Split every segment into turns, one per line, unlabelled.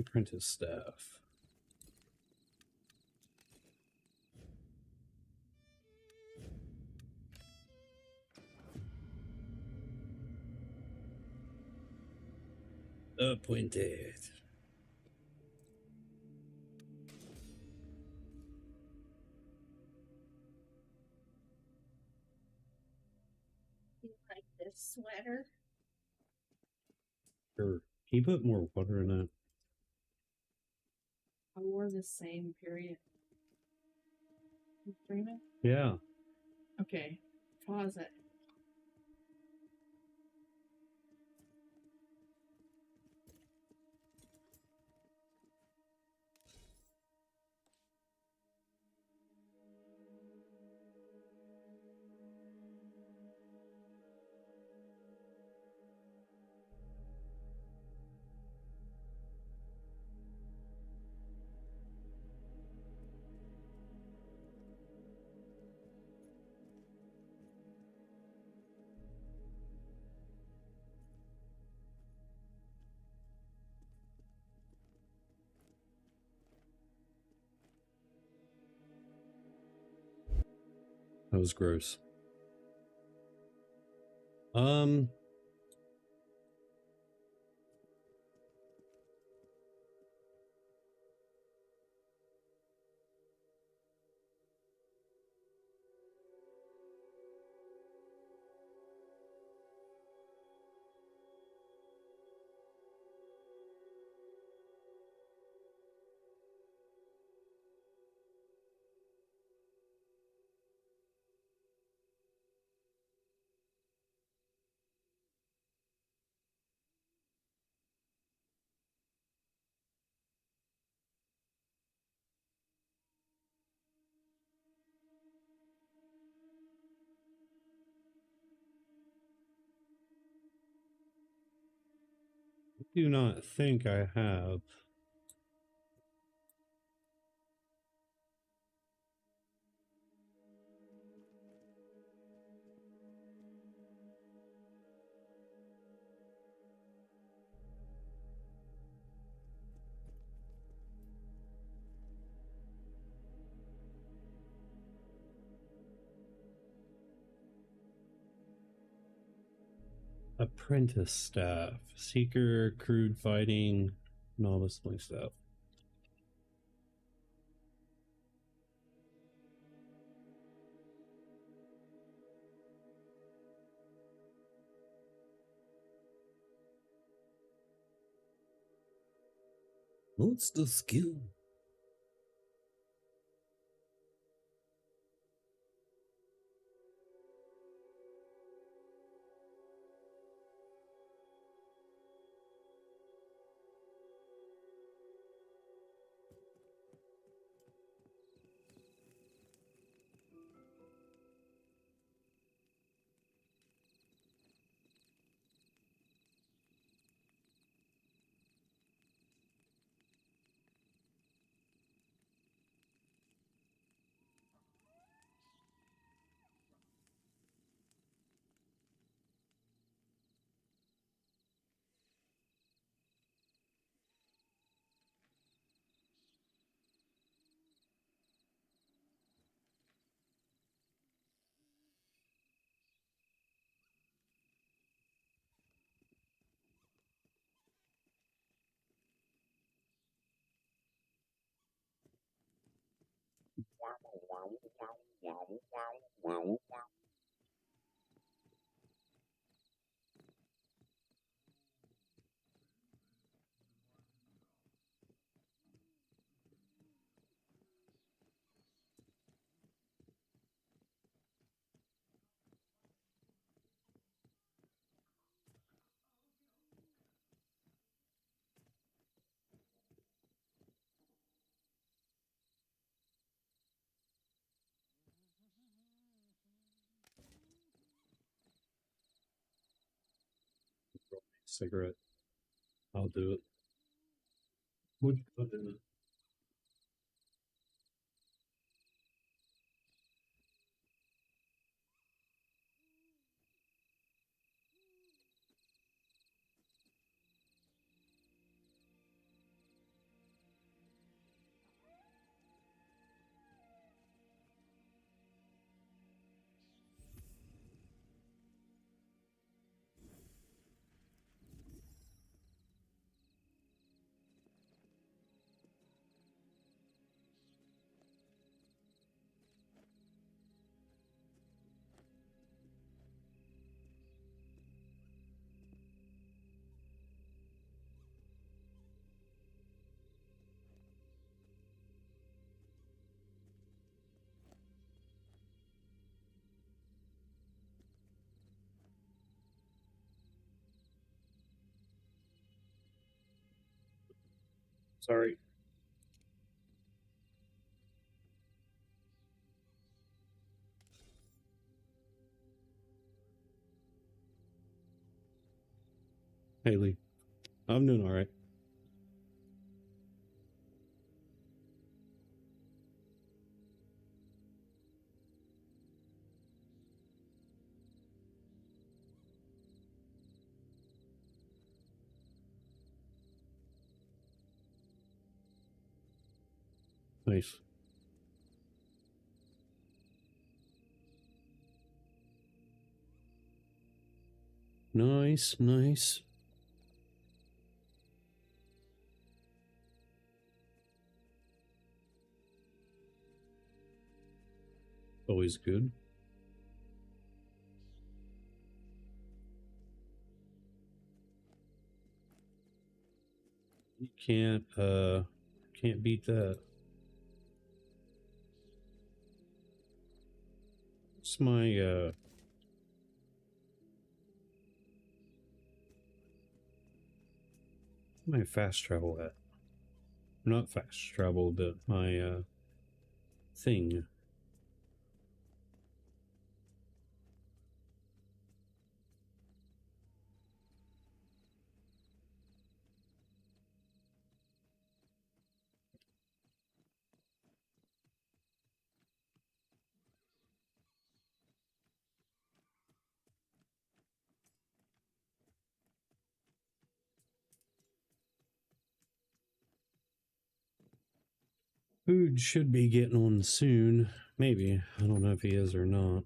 Apprentice staff. Appointed.
You like this sweater?
Sure. Can you put more water in it?
I wore the same period. You streaming?
Yeah.
Okay. Pause it.
That was gross. I do not think I have. Apprentice staff. Seeker, crude fighting, novice link staff. What's the skill? Cigarette. I'll do it. What'd you put in it? Sorry. Haley, I'm doing all right. Nice. Nice, nice. Always good. You can't beat that. What's my fast travel at? Not fast travel, but my thing. Food should be getting on soon. Maybe. I don't know if he is or not.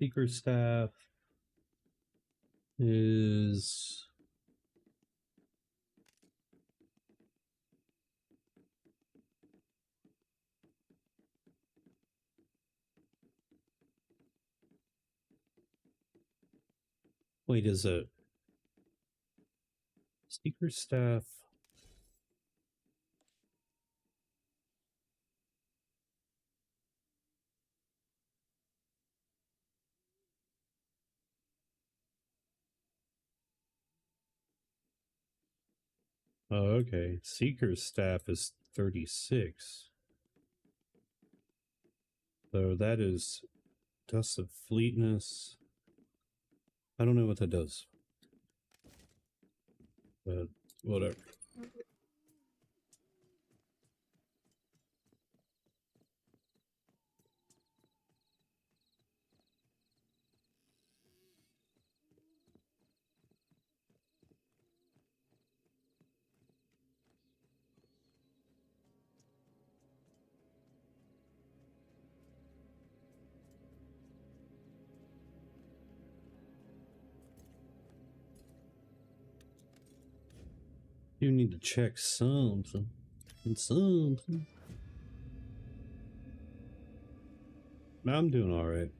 Seeker staff is... Wait, is it... Seeker staff... Oh, okay. Seeker's staff is 36. So that is Dust of Fleetness. I don't know what that does. But whatever. You need to check something. Something. I'm doing alright.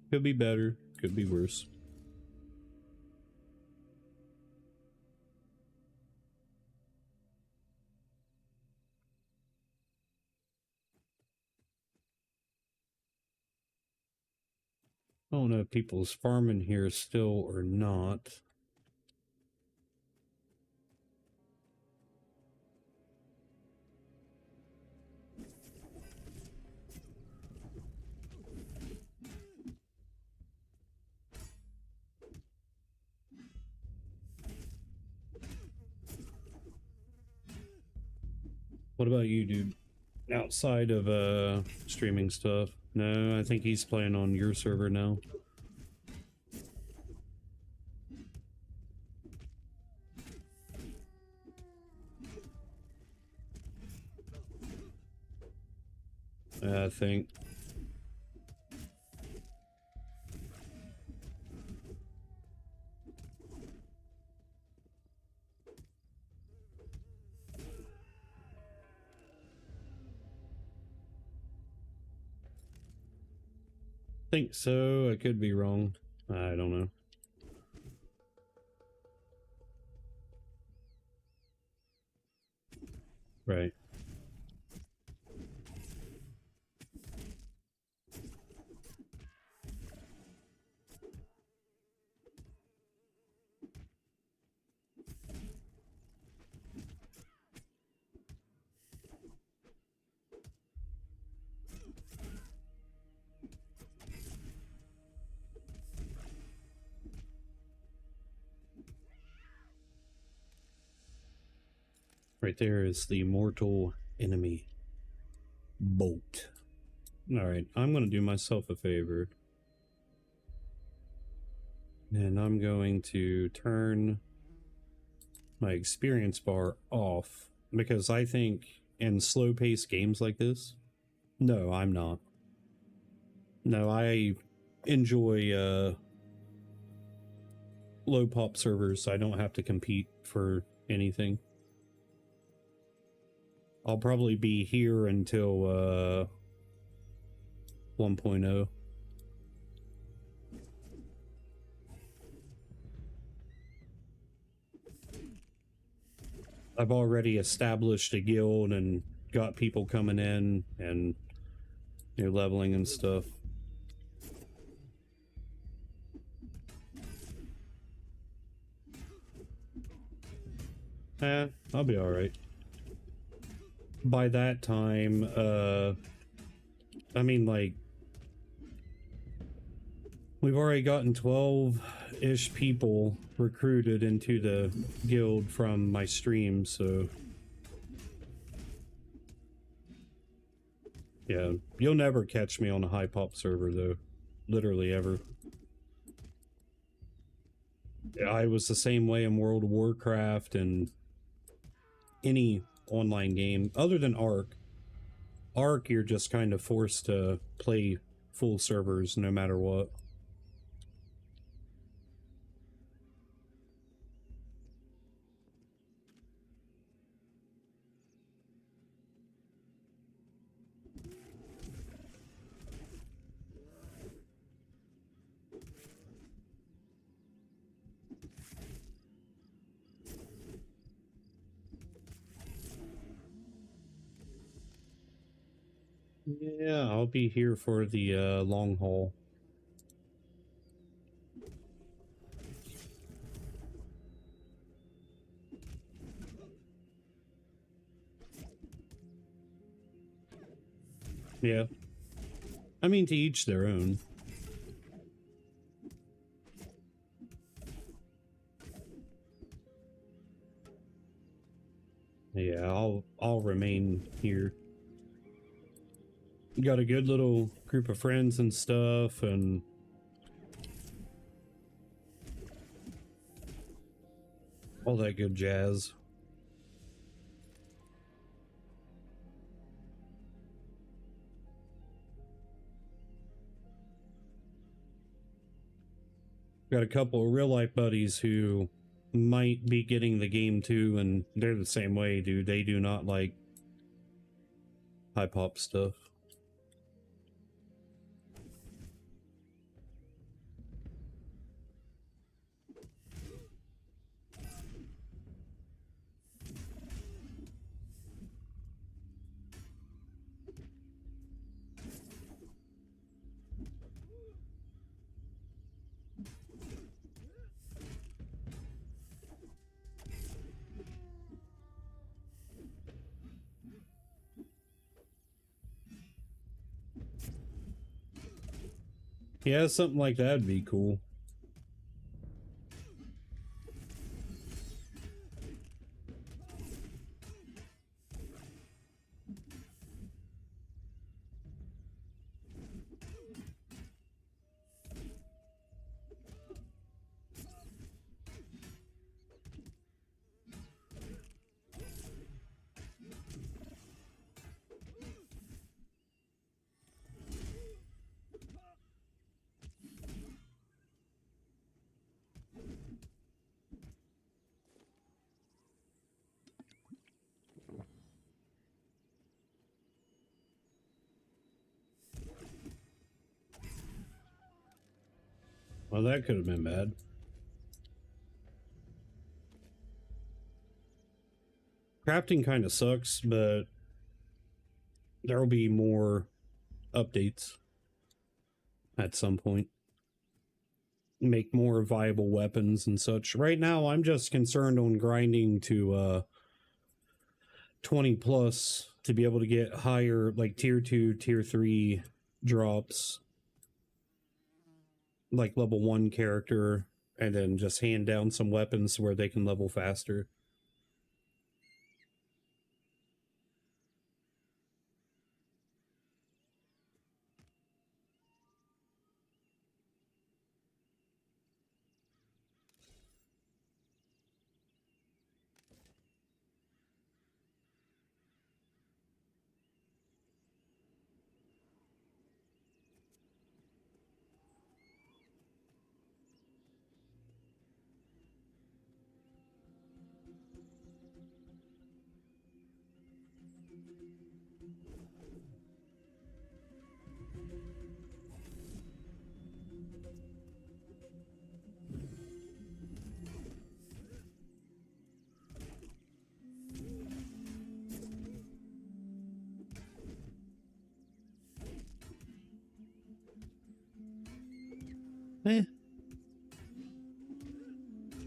Could be better, could be worse. I don't know if people's farming here still or not. What about you, dude? Outside of streaming stuff? No, I think he's playing on your server now. I think. Think so. I could be wrong. I don't know. Right. Right there is the mortal enemy. Bolt. Alright, I'm going to do myself a favor. And I'm going to turn my experience bar off. Because I think in slow-paced games like this... No, I'm not. No, I enjoy low-pop servers, so I don't have to compete for anything. I'll probably be here until 1.0. I've already established a guild and got people coming in and leveling and stuff. I'll be alright. By that time, I mean, like, we've already gotten 12-ish people recruited into the guild from my stream, so... Yeah, you'll never catch me on a high-pop server, though. Literally ever. Yeah, I was the same way in World of Warcraft and any online game, other than Ark. Ark, you're just kind of forced to play full servers no matter what. Yeah, I'll be here for the long haul. Yeah. I mean, to each their own. Yeah, I'll remain here. Got a good little group of friends and stuff, and all that good jazz. Got a couple of real life buddies who might be getting the game too, and they're the same way, dude. They do not like high pop stuff. Yeah, something like that would be cool. Well, that could have been bad. Crafting kind of sucks, but there will be more updates at some point. Make more viable weapons and such. Right now, I'm just concerned on grinding to 20 plus to be able to get higher, like tier 2, tier 3 drops, like level 1 character, and then just hand down some weapons where they can level faster. Eh.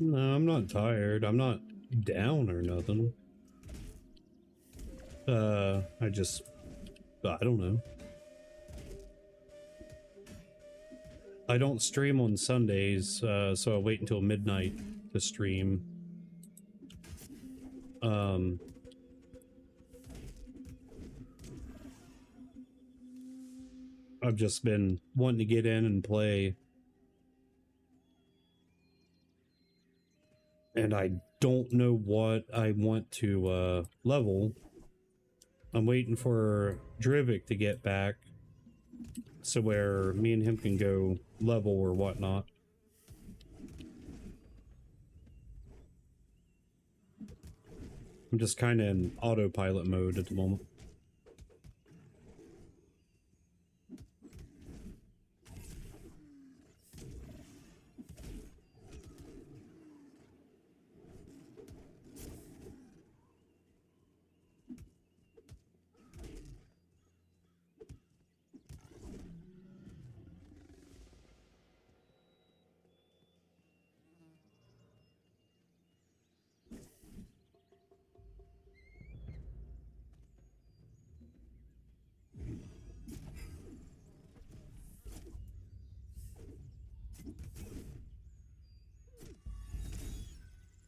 No, I'm not tired. I'm not down or nothing. I don't know. I don't stream on Sundays, so I wait until midnight to stream. I've just been wanting to get in and play. And I don't know what I want to level. I'm waiting for Drivik to get back, so where me and him can go level or whatnot. I'm just kind of in autopilot mode at the moment.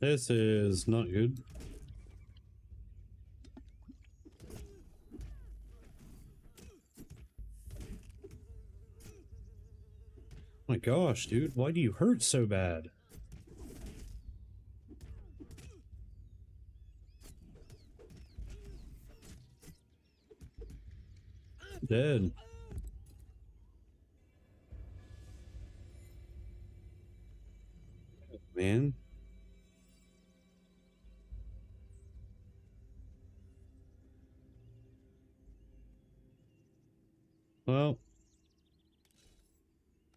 This is not good. My gosh, dude, why do you hurt so bad? Dead. Man. Well,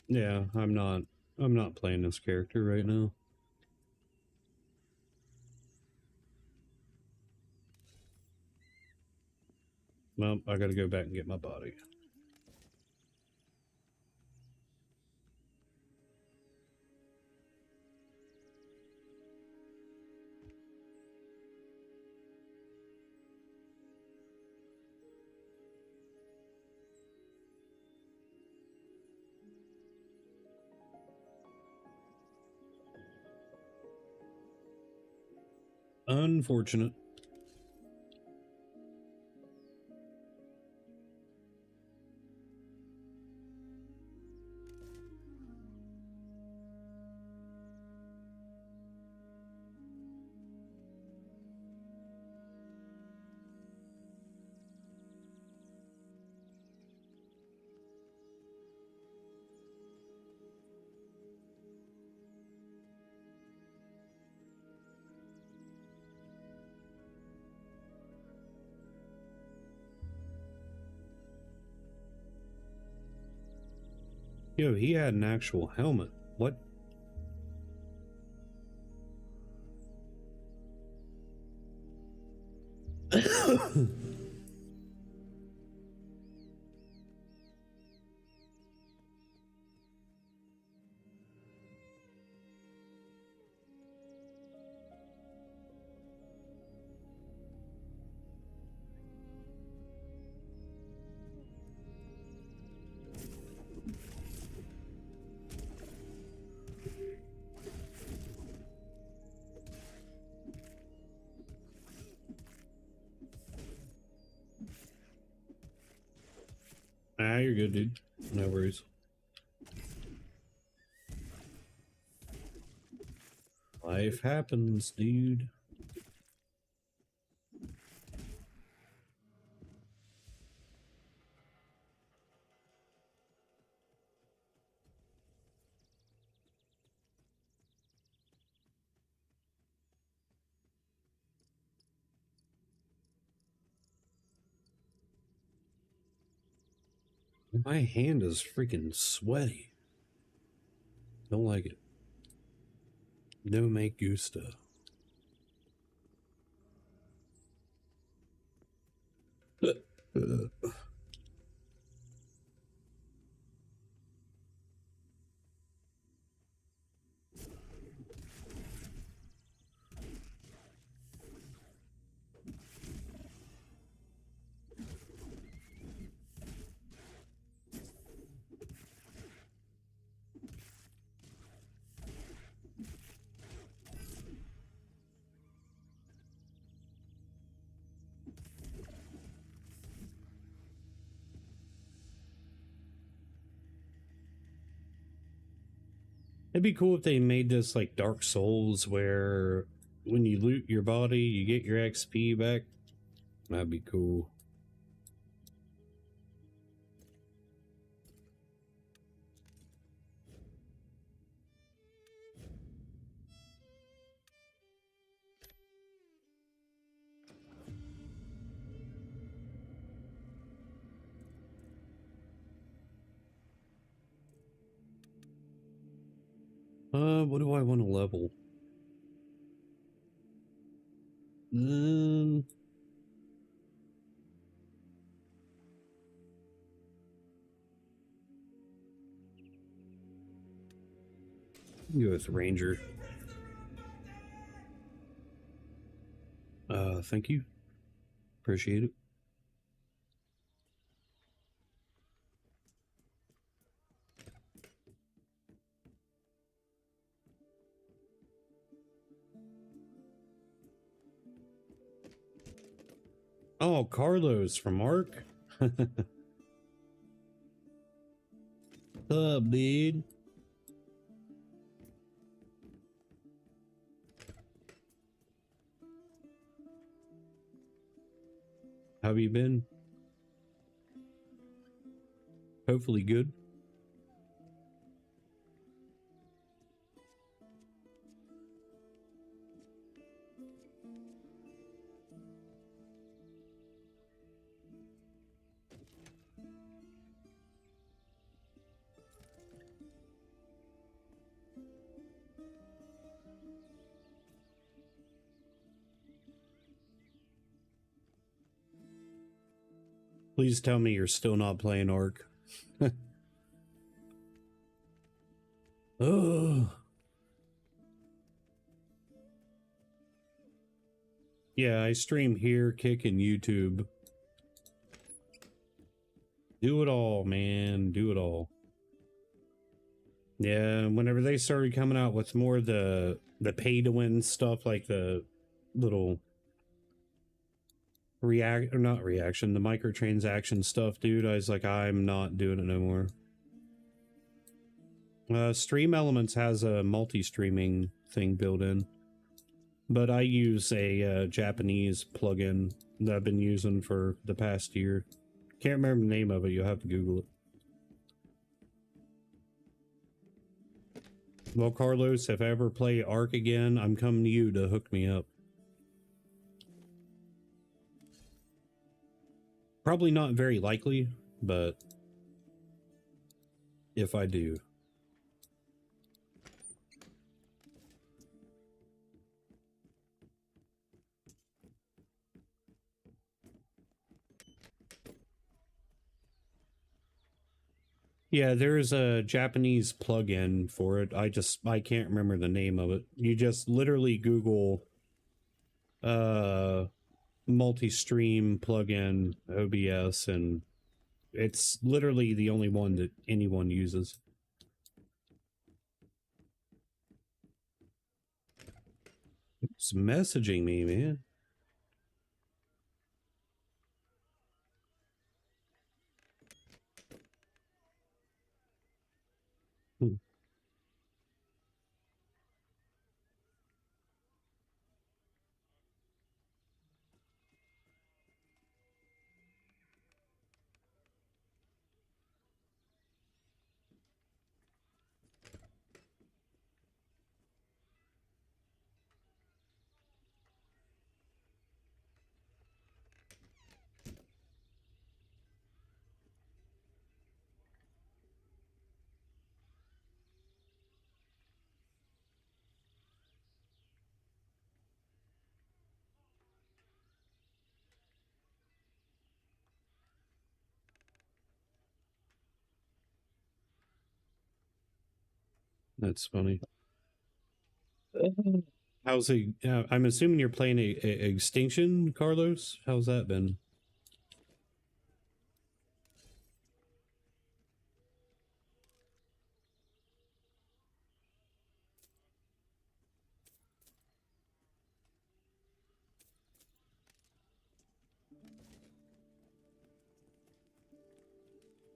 yeah, I'm not playing this character right now. Well, I gotta go back and get my body. Unfortunate. Yo, he had an actual helmet. What? Ah, you're good, dude. No worries. Life happens, dude. My hand is freaking sweaty. Don't like it. No me gusta. It'd be cool if they made this like Dark Souls where when you loot your body, you get your XP back. That'd be cool. What do I want to level? Um, Go with Ranger. Thank you. Appreciate it. Oh, Carlos from Ark. What's up, dude? How have you been? Hopefully good. Please tell me you're still not playing Ark. Oh. Yeah, I stream here, Kick, and YouTube. Do it all, man. Do it all. Yeah, whenever they started coming out with more of the pay-to-win stuff, like the little the microtransaction stuff, dude, I was like, I'm not doing it no more. Stream Elements has a multi-streaming thing built in, but I use a Japanese plugin that I've been using for the past year. Can't remember the name of it. You'll have to Google it. Well, Carlos, if I ever play Ark again, I'm coming to you to hook me up. Probably not very likely, but if I do. Yeah, there is a Japanese plugin for it. I can't remember the name of it. You just literally Google multi-stream plugin OBS, and it's literally the only one that anyone uses. It's messaging me, man. That's funny. How's it? I'm assuming you're playing a Extinction, Carlos. How's that been?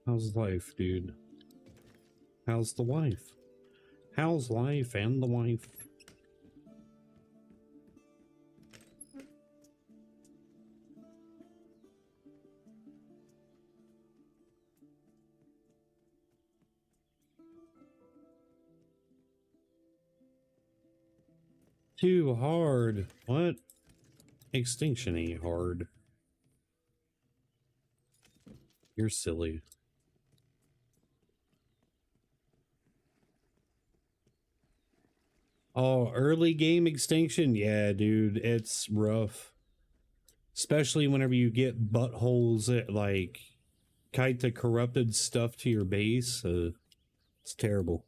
How's life, dude? How's the wife? How's life and the wife? Too hard. What? Extinction ain't hard. You're silly. Oh, early game Extinction? Yeah, dude, it's rough. Especially whenever you get buttholes that, like, kite the corrupted stuff to your base. It's terrible.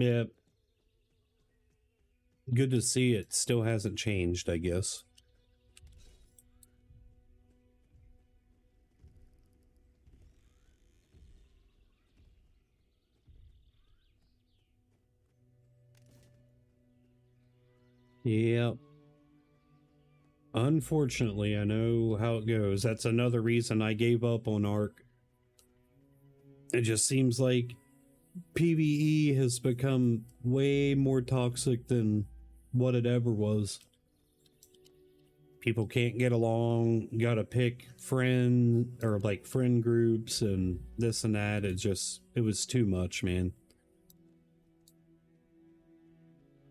Yeah. Good to see it still hasn't changed, I guess. Yep. Unfortunately, I know how it goes. That's another reason I gave up on Ark. It just seems like PvE has become way more toxic than what it ever was. People can't get along, gotta pick friend or like friend groups and this and that. It was too much, man.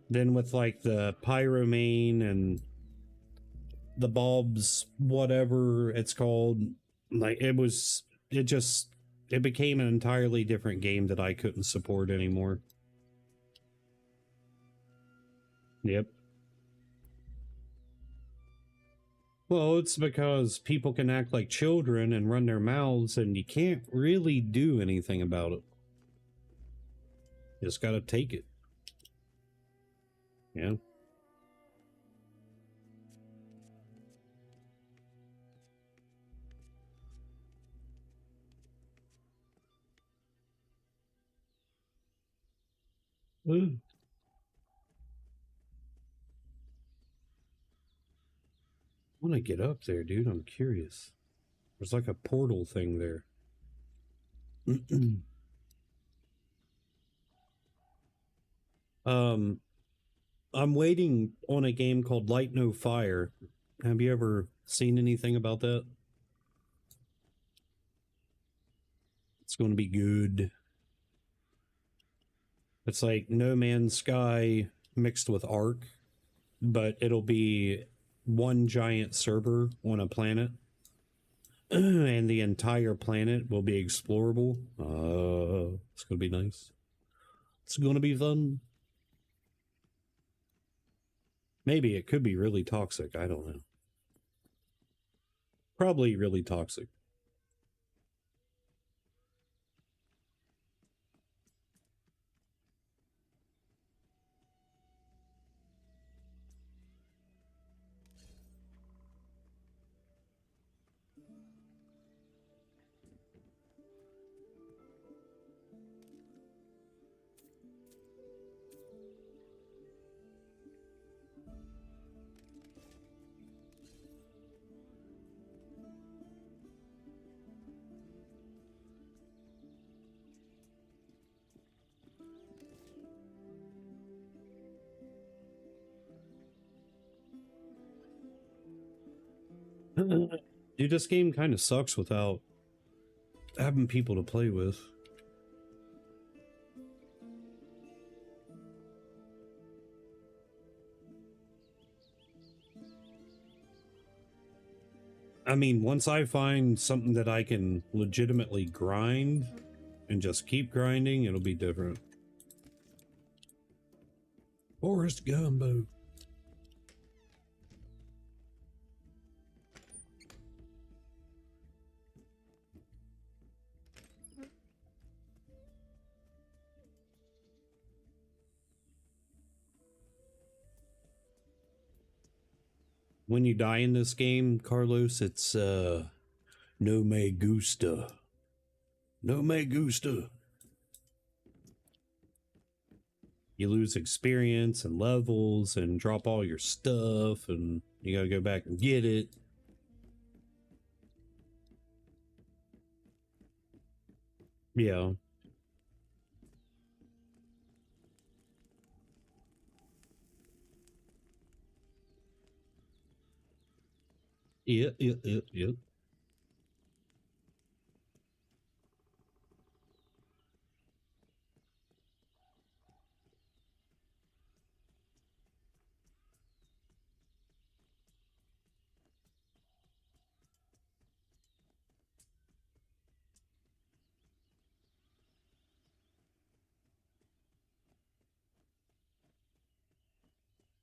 Then with like the pyromane and the bulbs, whatever it's called, like it became an entirely different game that I couldn't support anymore. Yep. Well, it's because people can act like children and run their mouths, and you can't really do anything about it. You just gotta take it. Yeah. Ooh. I want to get up there, dude. I'm curious. There's like a portal thing there. um, I'm waiting on a game called Light No Fire. Have you ever seen anything about that? It's going to be good. It's like No Man's Sky mixed with Ark, but it'll be one giant server on a planet. And the entire planet will be explorable. It's going to be nice. It's going to be fun. Maybe it could be really toxic. I don't know. Probably really toxic. Dude, this game kind of sucks without having people to play with. I mean, once I find something that I can legitimately grind and just keep grinding, it'll be different. Forest Gumbo. When you die in this game, Carlos, it's no me gusta. No me gusta. You lose experience and levels and drop all your stuff, and you gotta go back and get it. Yeah. Yep.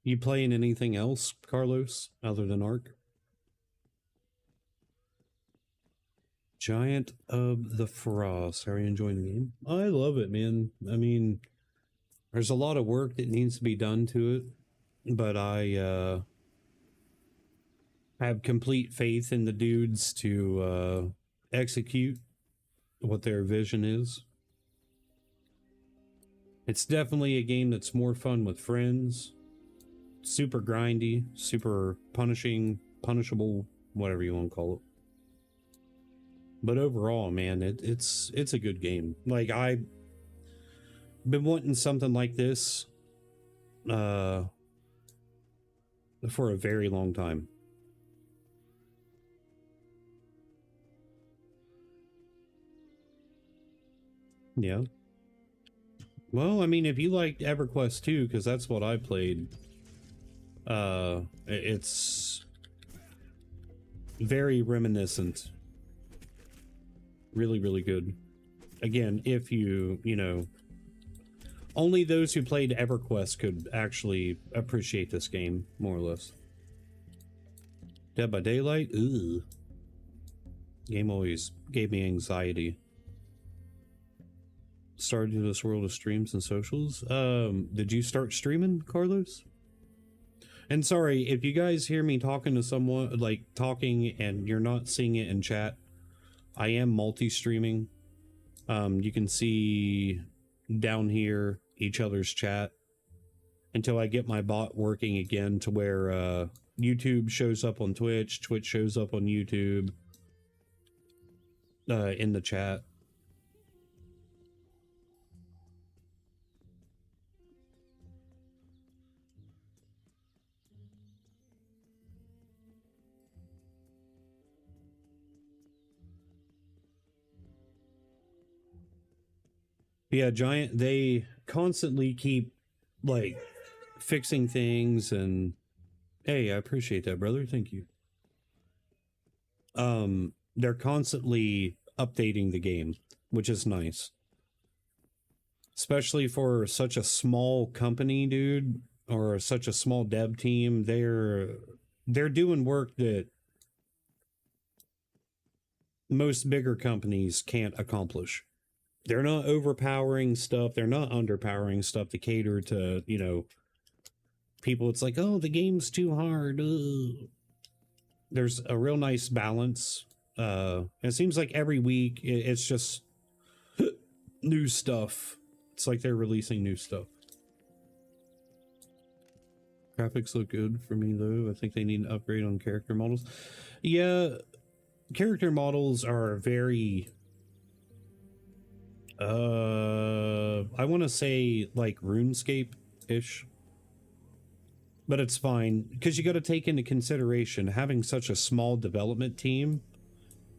You playing anything else, Carlos, other than Ark? Giant of the Frost. How are you enjoying the game? I love it, man. I mean, there's a lot of work that needs to be done to it, but I have complete faith in the dudes to execute what their vision is. It's definitely a game that's more fun with friends. Super grindy, super punishable, whatever you want to call it. But overall, man, it's a good game. Like, I've been wanting something like this for a very long time. Yeah. Well, I mean, if you liked EverQuest 2, because that's what I played, it's very reminiscent. Really, really good. Again, if you know, only those who played EverQuest could actually appreciate this game, more or less. Dead by Daylight? Ugh. Game always gave me anxiety. Started this world of streams and socials. Did you start streaming, Carlos? And sorry, if you guys hear me talking to someone, like talking and you're not seeing it in chat, I am multi-streaming. You can see down here each other's chat until I get my bot working again to where YouTube shows up on Twitch, Twitch shows up on YouTube in the chat. Yeah, Giant, they constantly keep like fixing things, and hey, I appreciate that, brother. Thank you. They're constantly updating the game, which is nice. Especially for such a small company, dude, or such a small dev team. They're doing work that most bigger companies can't accomplish. They're not overpowering stuff. They're not underpowering stuff to cater to, you know, people. It's like, oh, the game's too hard. Ugh. There's a real nice balance. It seems like every week it's just new stuff. It's like they're releasing new stuff. Graphics look good for me, though. I think they need an upgrade on character models. Yeah, character models are very... I want to say like RuneScape-ish. But it's fine, because you got to take into consideration having such a small development team,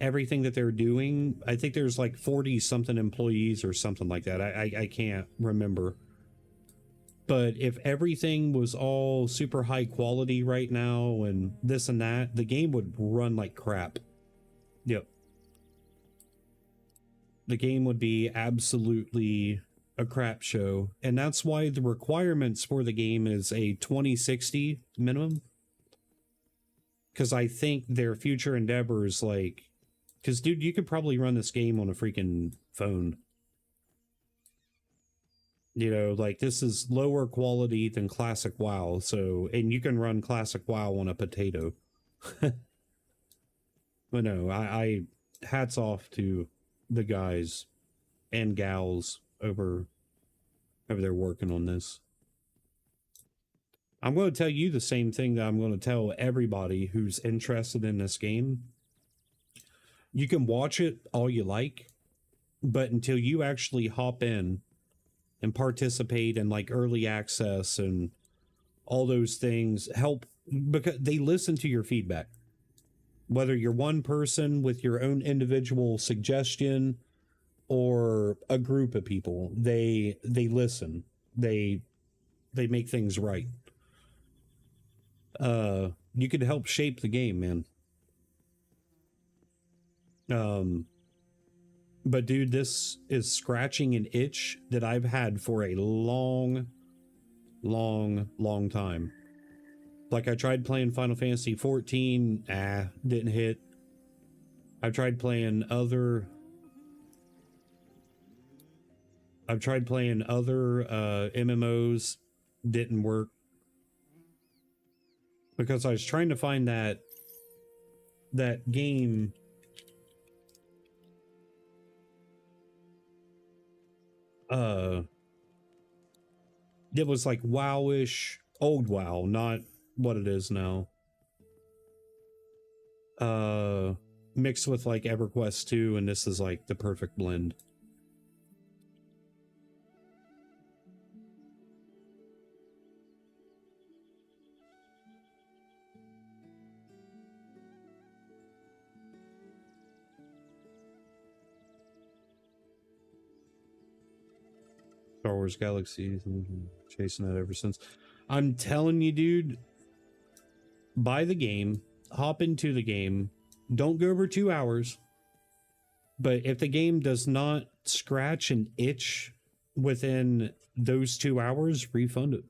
everything that they're doing. I think there's like 40-something employees or something like that. I can't remember. But if everything was all super high quality right now and this and that, the game would run like crap. Yep. The game would be absolutely a crap show. And that's why the requirements for the game is a 2060 minimum. Because I think their future endeavors, like... Because, dude, you could probably run this game on a freaking phone. You know, like, this is lower quality than Classic WoW, so... And you can run Classic WoW on a potato. But no, I hats off to the guys and gals over there working on this. I'm going to tell you the same thing that I'm going to tell everybody who's interested in this game. You can watch it all you like, but until you actually hop in and participate in like early access and all those things, help, because they listen to your feedback. Whether you're one person with your own individual suggestion or a group of people, they listen. They make things right. You could help shape the game, man. But dude, this is scratching an itch that I've had for a long time. Like, I tried playing Final Fantasy 14, didn't hit. I've tried playing other MMOs, didn't work. Because I was trying to find that game it was like WoW-ish, old WoW, not what it is now. Mixed with like EverQuest 2, and this is like the perfect blend. Star Wars Galaxy, chasing that ever since. I'm telling you, dude, buy the game, hop into the game, don't go over 2 hours. But if the game does not scratch an itch within those 2 hours, refund it.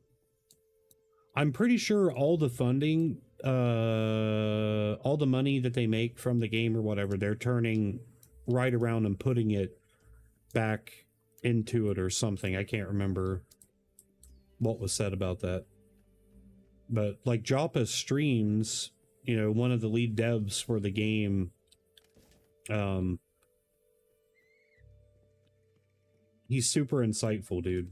I'm pretty sure all the funding, all the money that they make from the game or whatever, they're turning right around and putting it back into it or something. I can't remember what was said about that. But like Joppa streams, you know, one of the lead devs for the game, he's super insightful, dude.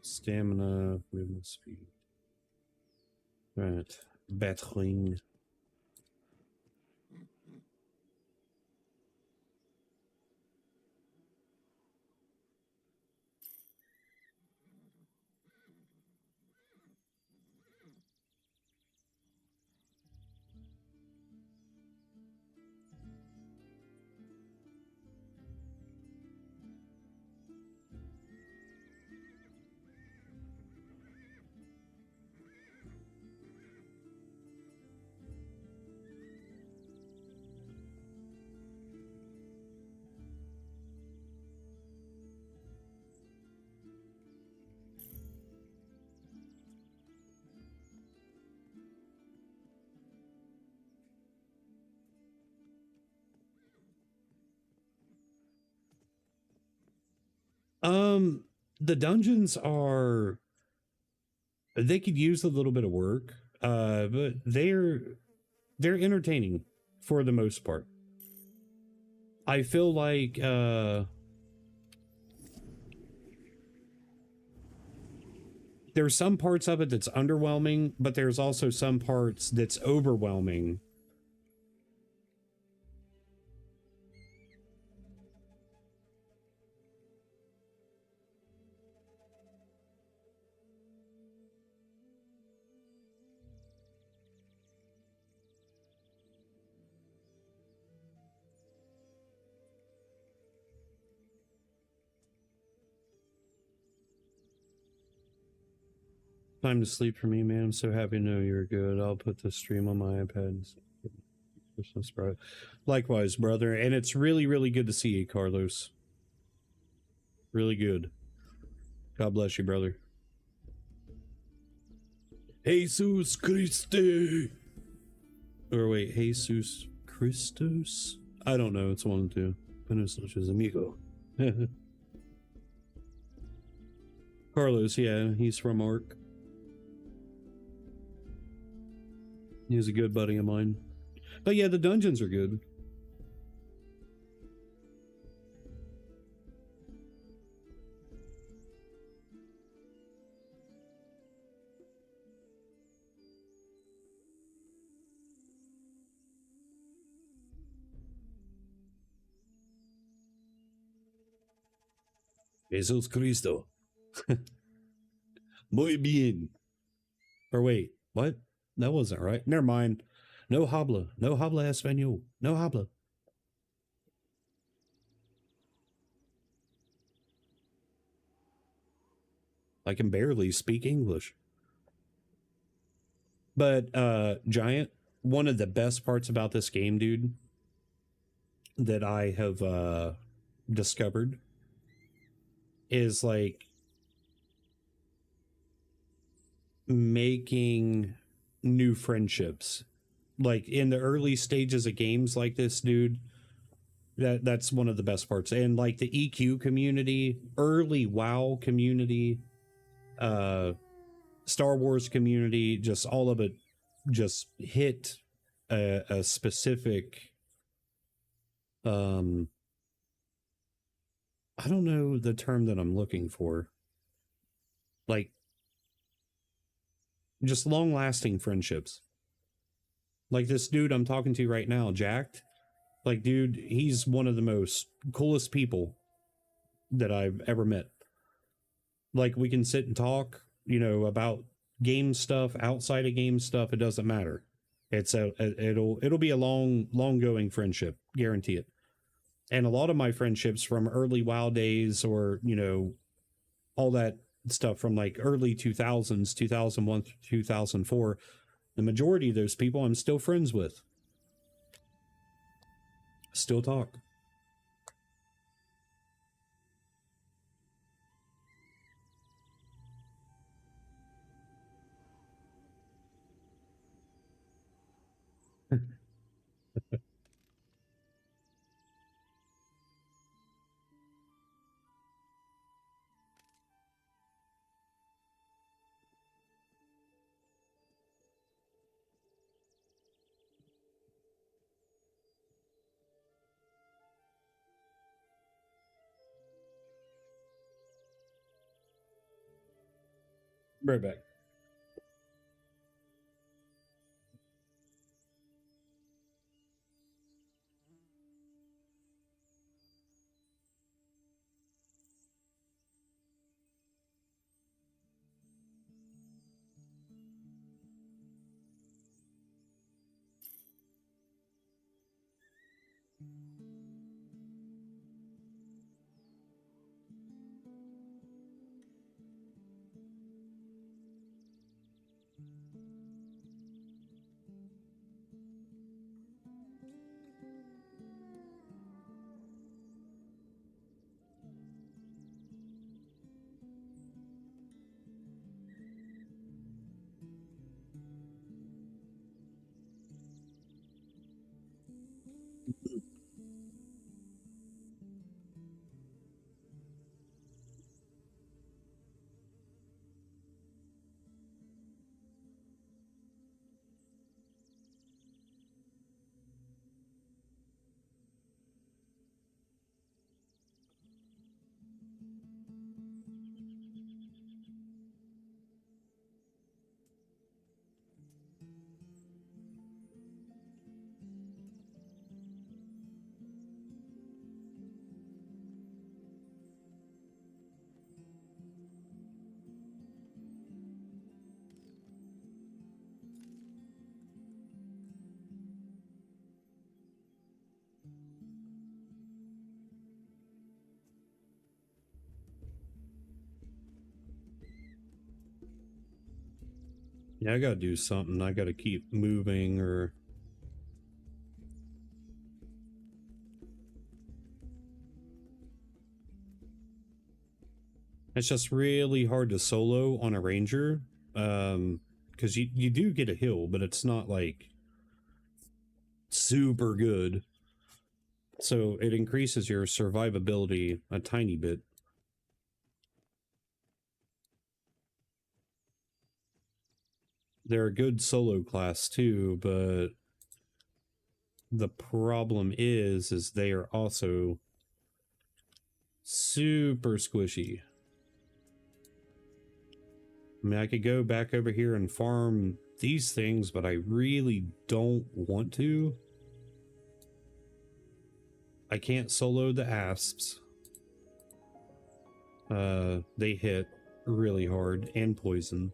Stamina, movement speed. Right. Battling. The dungeons are, they could use a little bit of work, but they're entertaining for the most part. I feel like there's some parts of it that's underwhelming, but there's also some parts that's overwhelming. Time to sleep for me, man. I'm so happy to know you're good. I'll put the stream on my iPad. Likewise, brother. And it's really, really good to see you, Carlos. Really good. God bless you, brother. Jesus Christe. Or wait, Jesus Christos? I don't know. It's one of the two. Buenos noches, amigo. Carlos, yeah, he's from Ark. He's a good buddy of mine. But yeah, the dungeons are good. Jesus Cristo. Muy bien. Or wait, what? That wasn't right. Never mind. No habla. No habla español. No habla. I can barely speak English. But Giant, one of the best parts about this game, dude, that I have discovered is like making new friendships. Like in the early stages of games like this, dude, that's one of the best parts. And like the EQ community, early WoW community, Star Wars community, just all of it just hit a specific I don't know the term that I'm looking for. Like just long-lasting friendships. Like this dude I'm talking to right now, Jacked. Like, dude, he's one of the most coolest people that I've ever met. Like, we can sit and talk, you know, about game stuff, outside of game stuff. It doesn't matter. It'll be a long going friendship. Guarantee it. And a lot of my friendships from early WoW days, or, you know, all that stuff from like early 2000s, 2001 to 2004, the majority of those people I'm still friends with. Still talk. Right back. Yeah, I gotta do something. I gotta keep moving, or it's just really hard to solo on a ranger. Because you do get a hill, but it's not like super good. So it increases your survivability a tiny bit. They're a good solo class too, but the problem is they are also super squishy. I mean, I could go back over here and farm these things, but I really don't want to. I can't solo the asps. They hit really hard, and poison.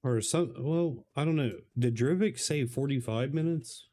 Or some, well, I don't know. Did Drivik say 45 minutes?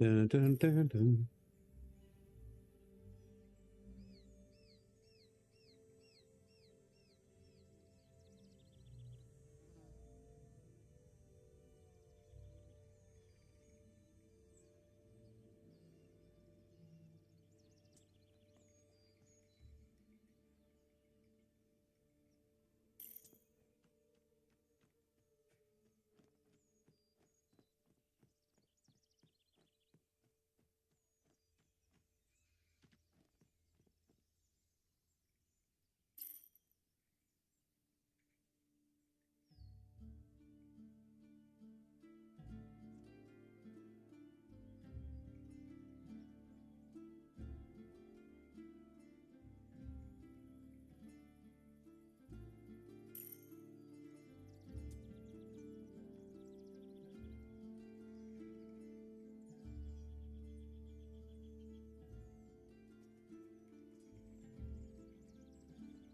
Dun, dun, dun, dun.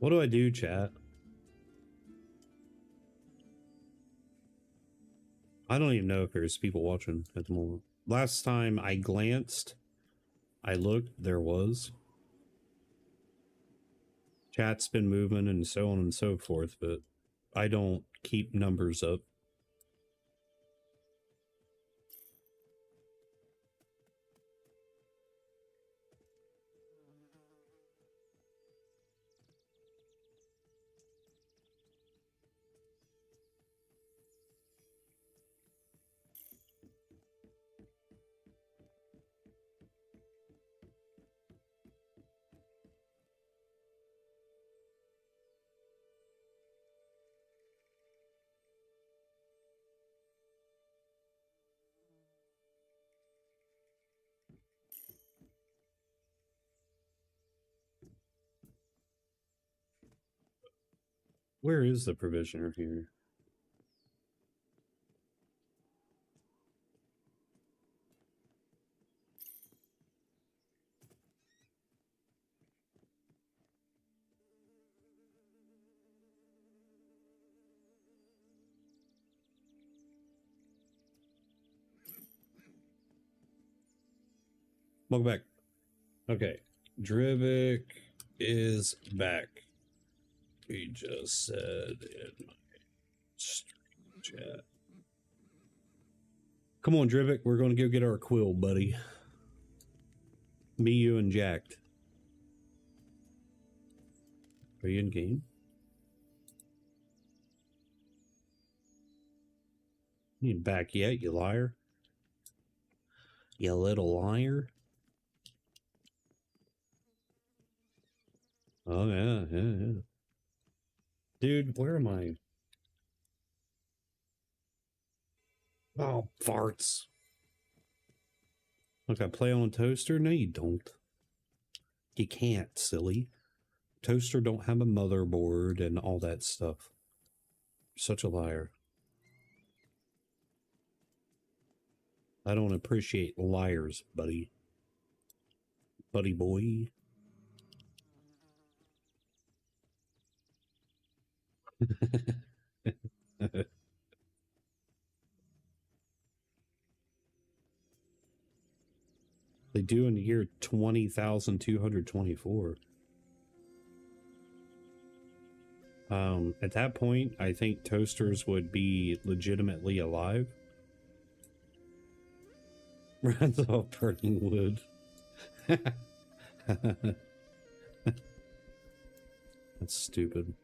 What do I do, chat? I don't even know if there's people watching at the moment. Last time I glanced, I looked, there was. Chat's been moving and so on and so forth, but I don't keep numbers up. Where is the provisioner here? Welcome back. Okay. Drivik is back. He just said in my stream chat. Come on, Drivik. We're going to go get our quill, buddy. Me, you, and Jacked. Are you in game? You ain't back yet, you liar. You little liar. Oh, yeah. Dude, where am I? Oh, farts. Look, I play on a toaster? No, you don't. You can't, silly. Toaster don't have a motherboard and all that stuff. Such a liar. I don't appreciate liars, buddy. Buddy boy. They do in the year 20,224. At that point, I think toasters would be legitimately alive. Rats all burning wood. That's stupid.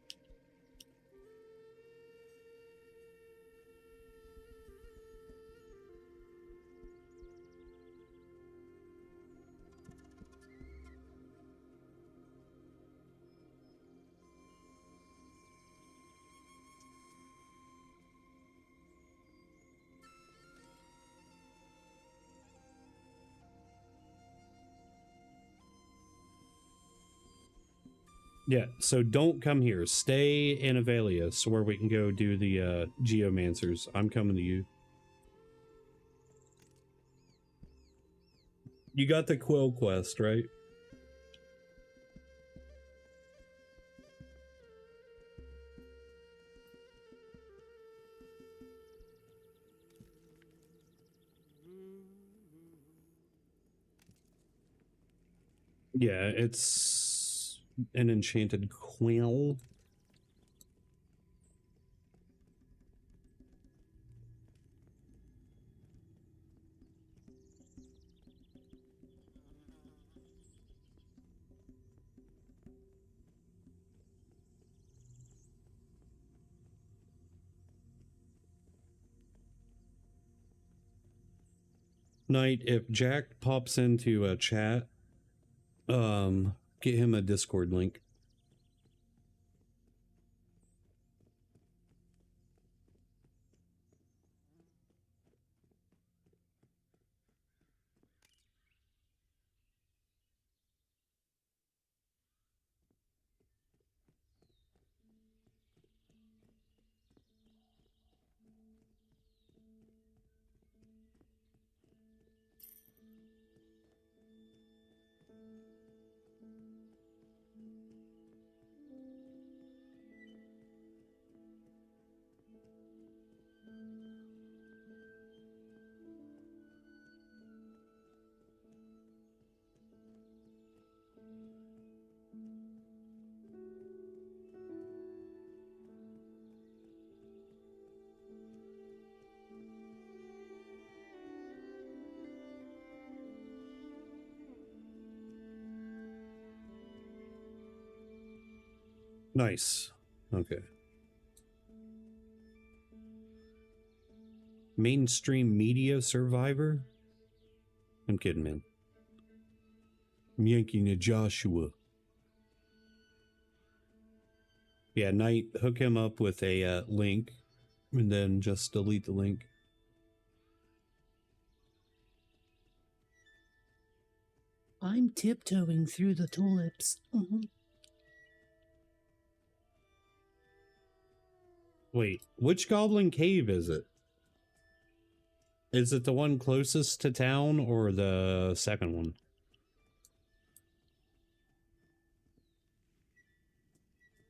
Yeah, so don't come here. Stay in Avelius where we can go do the geomancers. I'm coming to you. You got the Quill quest, right? Yeah, it's an enchanted quill. Knight, if Jack pops into a chat, get him a Discord link. Nice. Okay. Mainstream media survivor? I'm kidding, man. I'm yanking a Joshua. Yeah, Knight, hook him up with a link, and then just delete the link.
I'm tiptoeing through the tulips.
Wait, which goblin cave is it? Is it the one closest to town or the second one?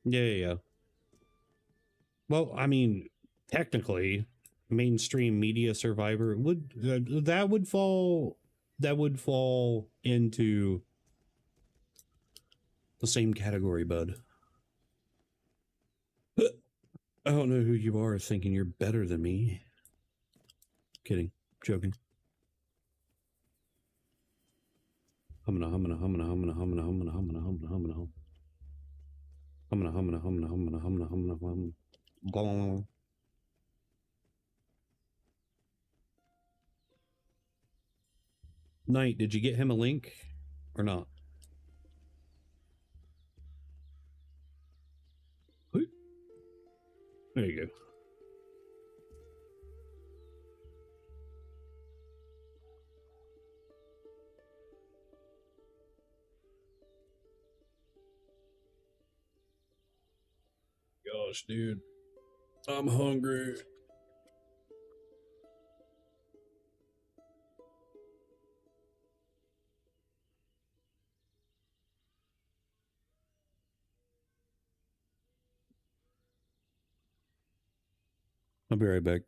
Yeah. Well, I mean, technically, mainstream media survivor would that would fall into the same category, bud. I don't know who you are thinking you're better than me. Kidding. Joking. Knight, did you get him a link or not? There you go. Gosh, dude. I'm hungry. I'll be right back.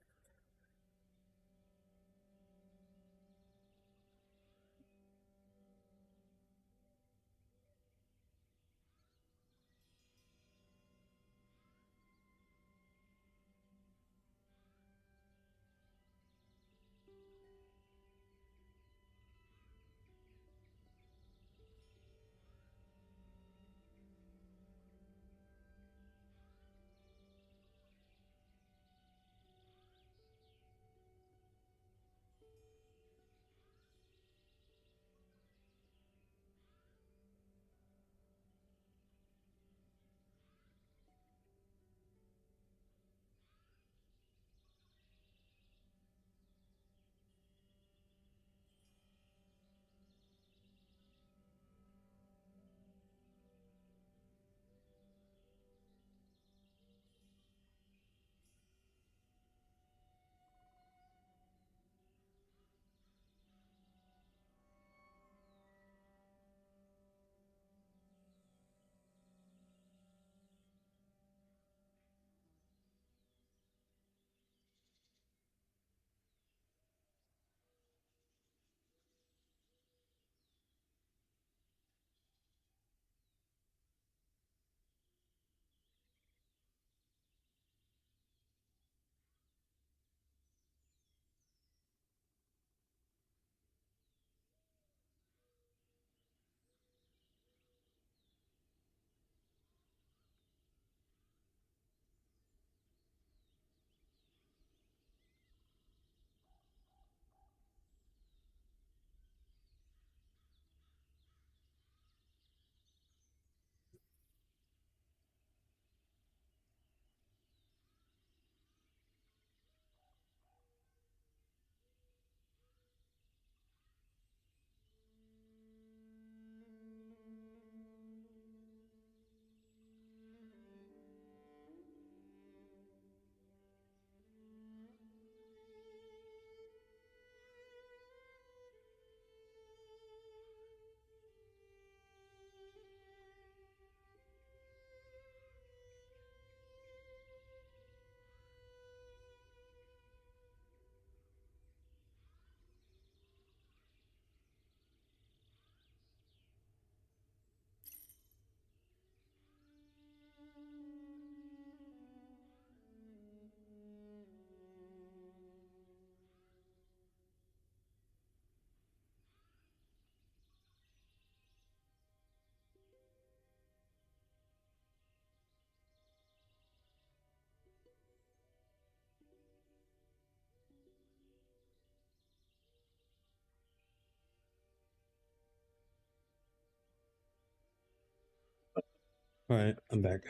All right, I'm back.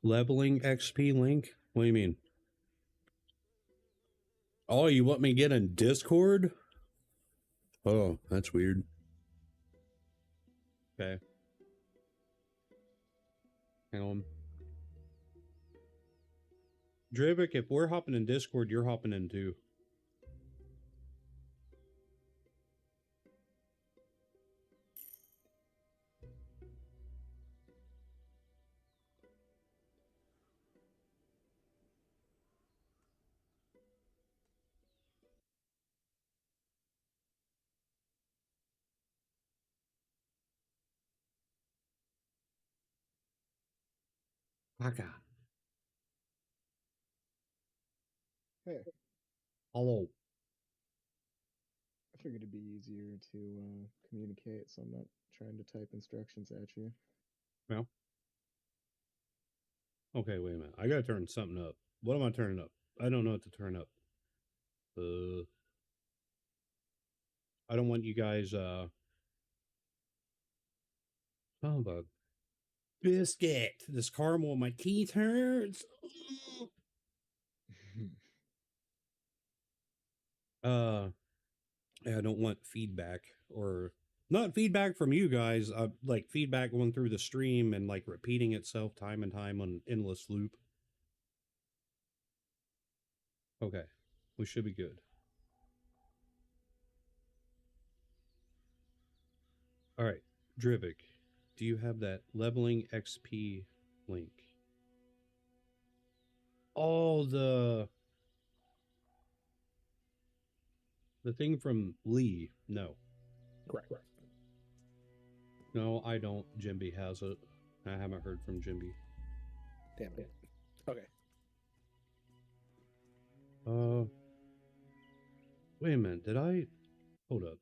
Leveling XP link? What do you mean? Oh, you want me to get in Discord? Oh, that's weird. Okay. Hang on. Drivik, if we're hopping in Discord, you're hopping in too. Baka.
Hey,
Hello.
I figured it'd be easier to communicate, so I'm not trying to type instructions at you.
Well. Okay, wait a minute. I gotta turn something up. What am I turning up? I don't know what to turn up. I don't want you guys oh the biscuit. This caramel, my teeth hurts. I don't want feedback or Not feedback from you guys, like feedback going through the stream and like repeating itself time and time on endless loop. Okay, we should be good. All right, Drivik, do you have that leveling XP link? Oh, the thing from Lee. No.
Correct.
No, I don't. Jimby has it. I haven't heard from Jimby.
Damn it. Okay.
Wait a minute. Did I? Hold up.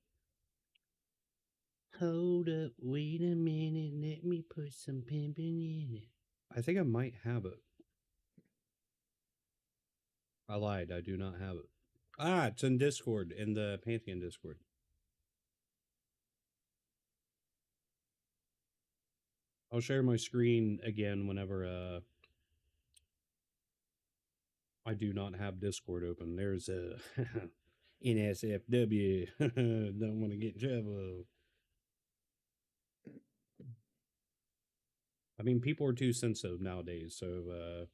Hold up. Wait a minute. Let me put some pimping in it. I think I might have it. I lied. I do not have it. Ah, it's in Discord, in the Pantheon Discord. I'll share my screen again whenever I do not have Discord open. There's a NSFW. Don't want to get in trouble. I mean, people are too sensitive nowadays, so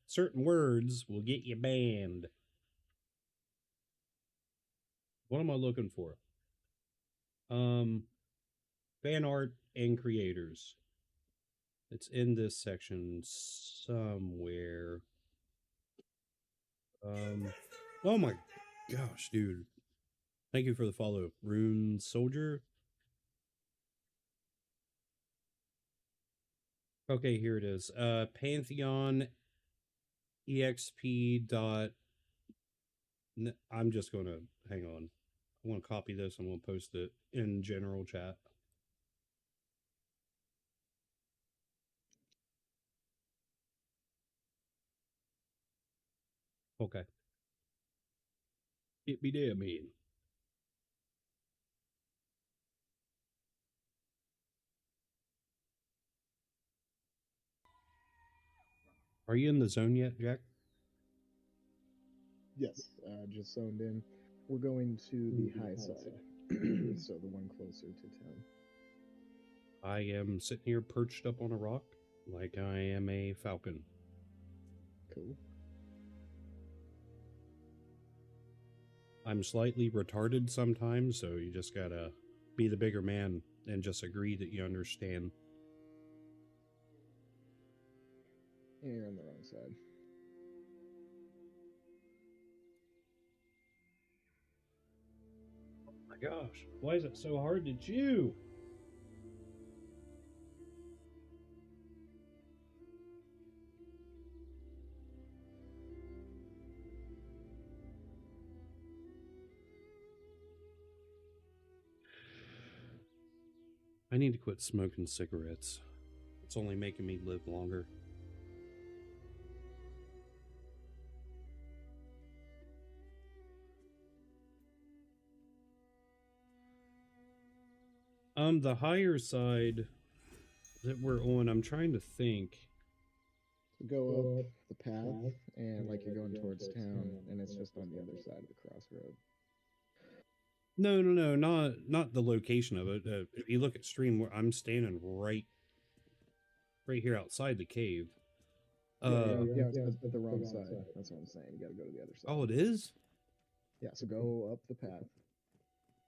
certain words will get you banned. What am I looking for? Fan art and creators. It's in this section somewhere. Oh my gosh, dude. Thank you for the follow, Rune Soldier. Okay, here it is. Pantheon exp dot. I'm just gonna hang on. I want to copy this. I'm gonna post it in general chat. Okay. It be damn mean. Are you in the zone yet, Jack?
Yes, just zoned in. We're going to the high side, so the one closer to town.
I am sitting here perched up on a rock like I am a falcon.
Cool.
I'm slightly retarded sometimes, so you just gotta be the bigger man and just agree that you understand.
You're on the wrong side.
Oh my gosh, why is it so hard to chew? I need to quit smoking cigarettes. It's only making me live longer. The higher side that we're on, I'm trying to think.
So go up the path, and like you're going towards town, and it's just on the other side of the crossroad.
No, not the location of it. If you look at stream, where I'm standing right here outside the cave.
Yeah, it's the wrong side. That's what I'm saying. You gotta go to the other side.
Oh, it is?
Yeah, so go up the path,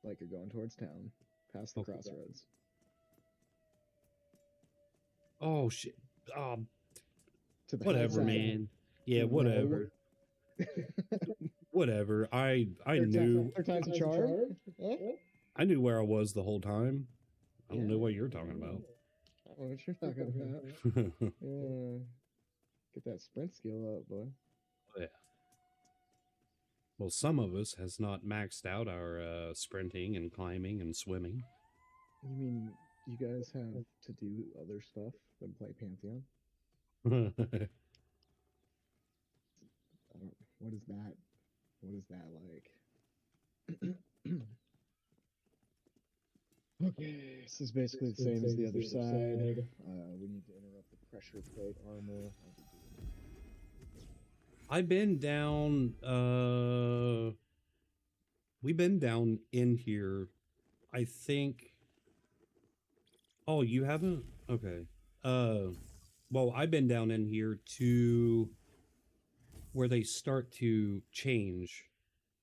like you're going towards town, past the crossroads.
Oh shit.
To the
Whatever,
side.
man. Yeah, whatever. Whatever. I knew.
Third time's a charm.
I knew where I was the whole time. I don't know what you're talking about.
I don't know what you're talking about. Yeah. Get that sprint skill up, boy.
Yeah. Well, some of us has not maxed out our sprinting and climbing and swimming.
You mean you guys have to do other stuff than play Pantheon? What is that? What is that like? Okay, this is basically the same as the other side. We need to interrupt the pressure plate armor.
I've been down, we've been down in here, I think, Oh, you haven't? Okay. Well, I've been down in here to where they start to change.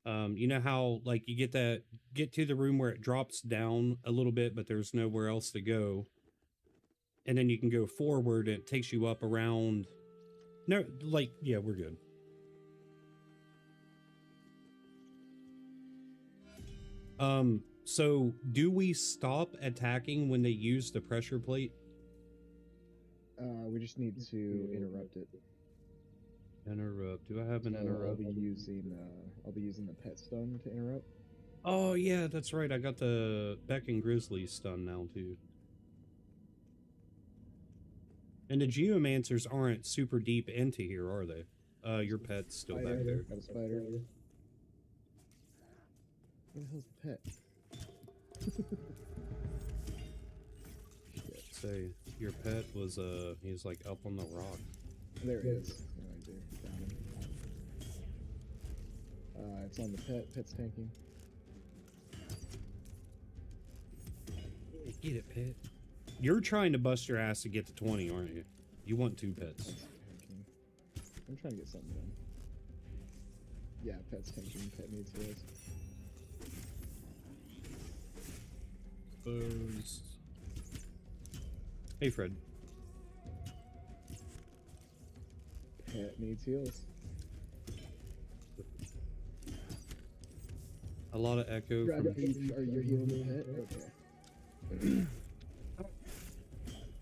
You know how like you get to the room where it drops down a little bit, but there's nowhere else to go, and then you can go forward and it takes you up around. No, like yeah, we're good. So do we stop attacking when they use the pressure plate?
We just need to interrupt it.
Interrupt. Do I have an
So
interrupt?
I'll be using the pet stun to interrupt.
Oh yeah, that's right. I got the Beck and Grizzly stun now too. And the Geomancers aren't super deep into here, are they? Your pet's still back there.
Got a spider. Where the hell's the pet?
Say, your pet was, he's like up on the rock.
There he is. Right there. Found him. It's on the pet. Pet's tanking.
Get it, pet. You're trying to bust your ass to get to 20, aren't you? You want 2 pets.
Pet's tanking. I'm trying to get something done. Yeah, pet's tanking. Pet needs heals.
Exposed. Hey, Fred.
Pet needs heals.
A lot of echo
Are
from...
you healing the pet? Okay.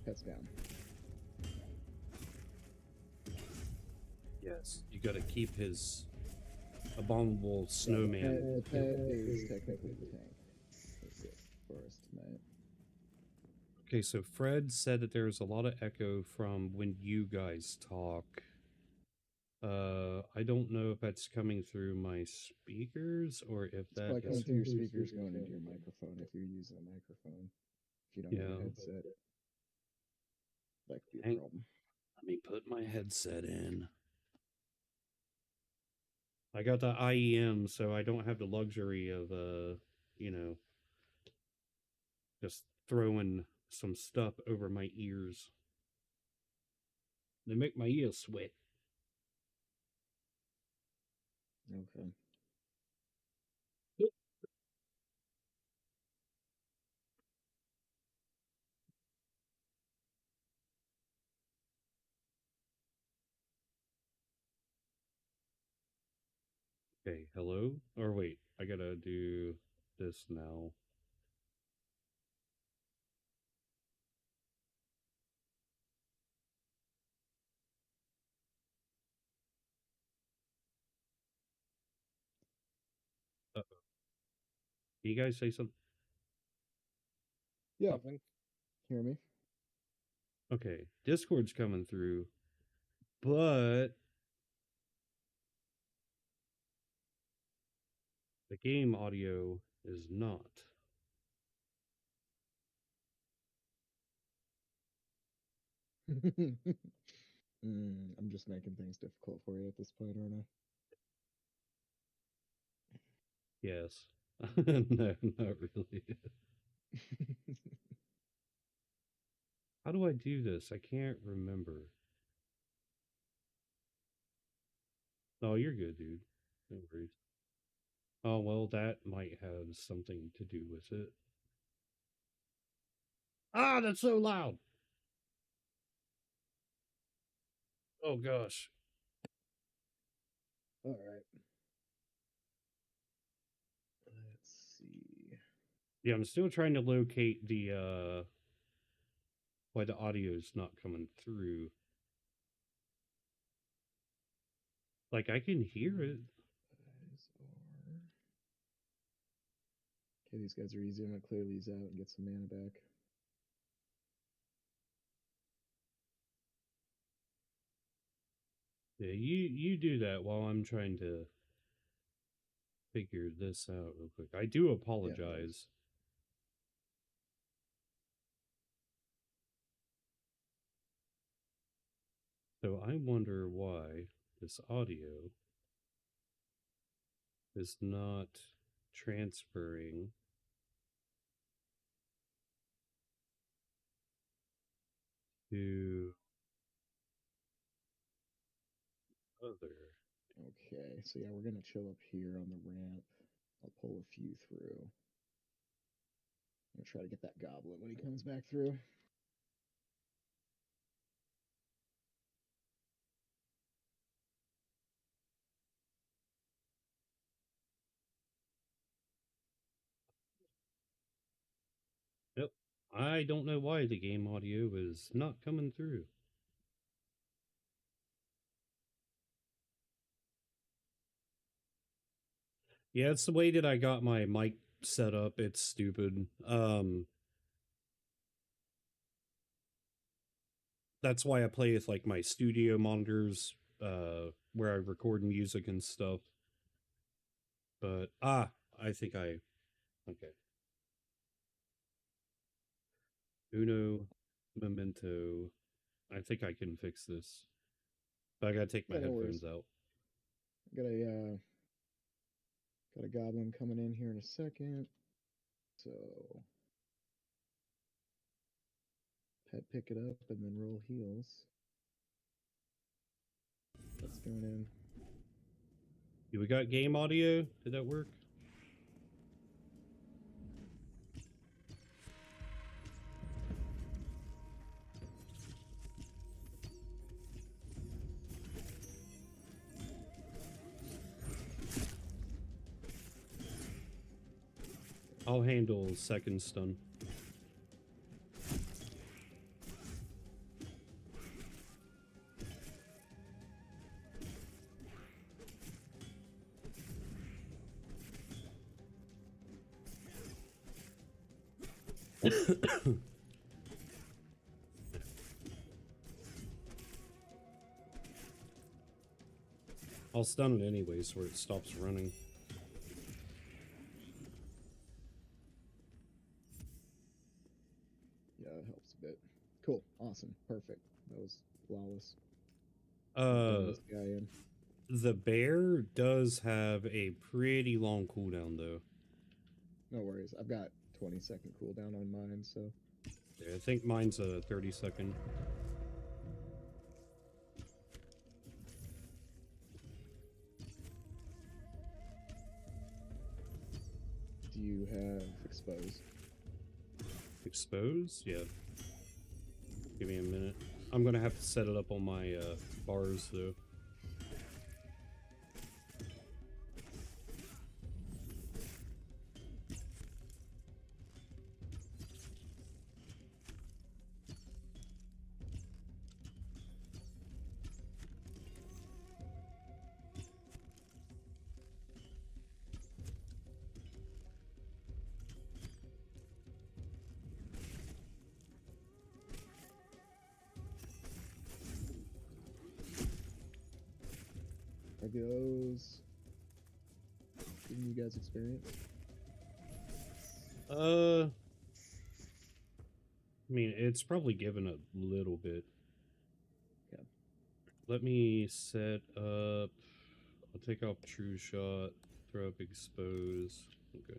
Pet's down.
Yes. You gotta keep his abominable snowman.
The pet is technically the tank. That's it for us tonight.
Okay, so Fred said that there's a lot of echo from when you guys talk. I don't know if that's coming through my speakers or if
It's
that
probably coming
is...
through your speakers going into your microphone if you're using a microphone. If you don't have a headset, that could be a
Hang-
problem.
Let me put my headset in. I got the IEM, so I don't have the luxury of, you know, just throwing some stuff over my ears. They make my ears sweat.
Okay.
Okay, hello? Or wait, I gotta do this now. Uh-oh. Can you guys say something?
Yeah.
Something.
Hear me?
Okay, Discord's coming through, but the game audio is not.
I'm just making things difficult for you at this point, aren't
Yes. No, not really.
I?
How do I do this? I can't remember. Oh, you're good, dude. No worries. Oh, well, that might have something to do with it. Ah, that's so loud! Oh, gosh.
All right. Let's see.
Yeah, I'm still trying to locate the, why the audio's not coming through. Like, I can hear it.
Okay, these guys are easy. I'm gonna clear these out and get some mana back.
Yeah, you do that while I'm trying to figure this out real quick. I do apologize. So I wonder why this audio is not transferring. to other.
Okay, so yeah, we're gonna chill up here on the ramp. I'll pull a few through. I'm gonna try to get that goblin when he comes back through.
Yep. I don't know why the game audio is not coming through. Yeah, it's the way that I got my mic set up. It's stupid. That's why I play with like my studio monitors, where I record music and stuff. But I think okay. Uno Memento. I think I can fix this. But I gotta take my
Yeah, no worries.
headphones out.
Got a goblin coming in here in a second. So pet pick it up and then roll heals. That's going in.
Yeah, we got game audio. Did that work? I'll handle second stun. I'll stun it anyways where it stops running.
Yeah, that helps a bit. Cool. Awesome. Perfect. That was flawless. This guy in.
The bear does have a pretty long cooldown though.
No worries. I've got 20-second cooldown on mine, so.
Yeah, I think mine's a 30-second.
Do you have expose?
Expose? Yeah. Give me a minute. I'm gonna have to set it up on my bars though.
Are those giving you guys experience?
I mean, it's probably given a little bit.
Okay.
Let me set up. I'll take off True Shot, throw up Expose. Okay.